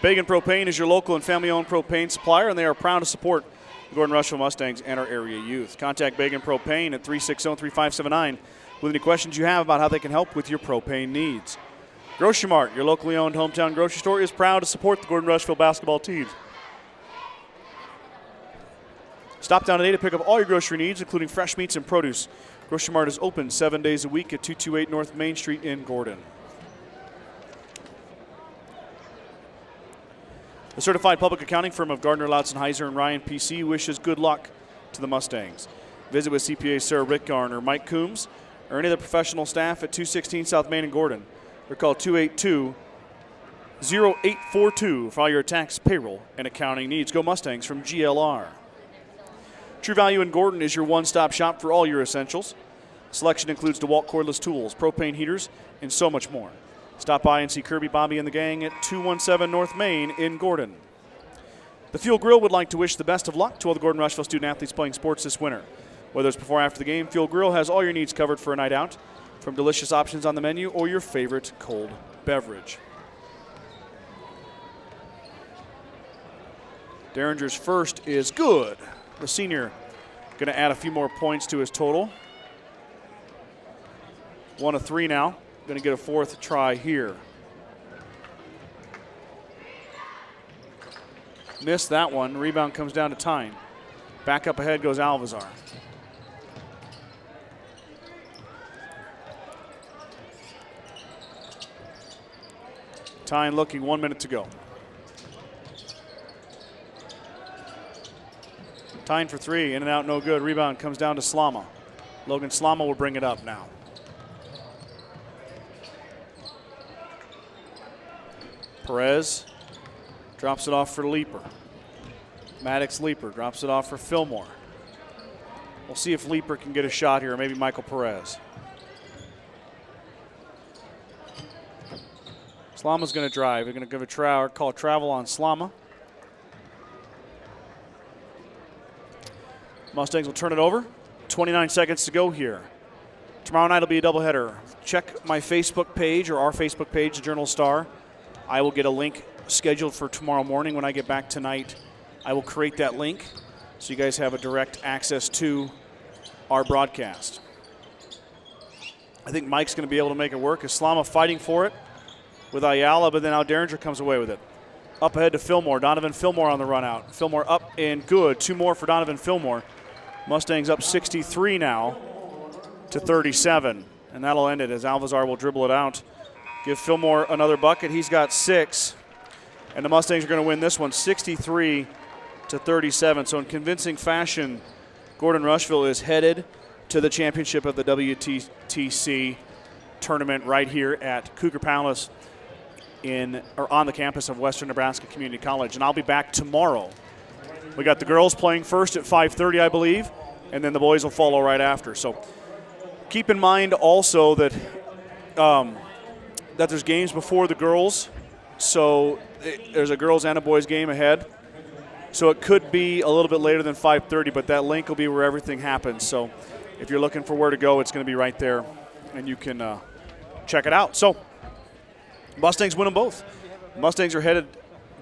Bagan Propane is your local and family-owned propane supplier, and they are proud to support the Gordon-Rushville Mustangs and our area youth. Contact Bagan Propane at 360-3579 with any questions you have about how they can help with your propane needs. Grocery Mart, your locally owned hometown grocery store, is proud to support the Gordon-Rushville basketball teams. Stop down today to pick up all your grocery needs, including fresh meats and produce. Grocery Mart is open 7 days a week at 228 North Main Street in Gordon. The certified public accounting firm of Gardner, Loutzen, Heiser, and Ryan PC wishes good luck to the Mustangs. Visit with CPA Sarah Rickgarn or Mike Coombs or any of the professional staff at 216 South Main in Gordon. Or call 282-0842 for all your tax, payroll, and accounting needs. Go Mustangs from GLR. True Value in Gordon is your one-stop shop for all your essentials. Selection includes DeWalt cordless tools, propane heaters, and so much more. Stop by and see Kirby, Bobby, and the gang at 217 North Main in Gordon. The Fuel Grill would like to wish the best of luck to all the Gordon-Rushville student-athletes playing sports this winter. Whether it's before or after the game, Fuel Grill has all your needs covered for a night out, from delicious options on the menu or your favorite cold beverage. Derringer's first is good. The senior going to add a few more points to his total. 1 of 3 now. Going to get a 4th try here. Missed that one. Rebound comes down to Tyne. Back up ahead goes Alvazar. Tyne looking, 1 minute to go. Tyne for three, in and out, no good. Rebound comes down to Slama. Logan Slama will bring it up now. Perez drops it off for Leaper. Maddox Leaper drops it off for Fillmore. We'll see if Leaper can get a shot here, or maybe Michael Perez. Slama's going to drive. They're going to give a call travel on Slama. Mustangs will turn it over. 29 seconds to go here. Tomorrow night will be a doubleheader. Check my Facebook page or our Facebook page, the Journal Star. I will get a link scheduled for tomorrow morning. When I get back tonight, I will create that link so you guys have a direct access to our broadcast. I think Mike's going to be able to make it work. Is Slama fighting for it with Ayala, but then now Derringer comes away with it. Up ahead to Fillmore. Donovan Fillmore on the run out. Fillmore up and good. 2 more for Donovan Fillmore. Mustangs up 63 now to 37. And that'll end it as Alvazar will dribble it out. Give Fillmore another bucket. He's got 6. And the Mustangs are going to win this one 63 to 37. So in convincing fashion, Gordon-Rushville is headed to the championship of the WTC Tournament right here at Cougar Palace on the campus of Western Nebraska Community College. And I'll be back tomorrow. We got the girls playing first at 5:30, I believe, and then the boys will follow right after. So keep in mind also that that there's games before the girls. So there's a girls and a boys game ahead. So it could be a little bit later than 5:30, but that link will be where everything happens. So if you're looking for where to go, it's going to be right there, and you can check it out. So Mustangs win them both. Mustangs are headed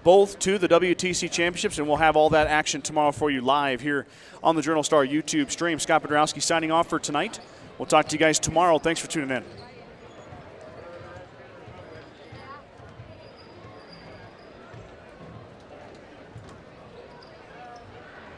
both to the WTC Championships, and we'll have all that action tomorrow for you live here on the Journal Star YouTube stream. Scott Podrowski signing off for tonight. We'll talk to you guys tomorrow. Thanks for tuning in.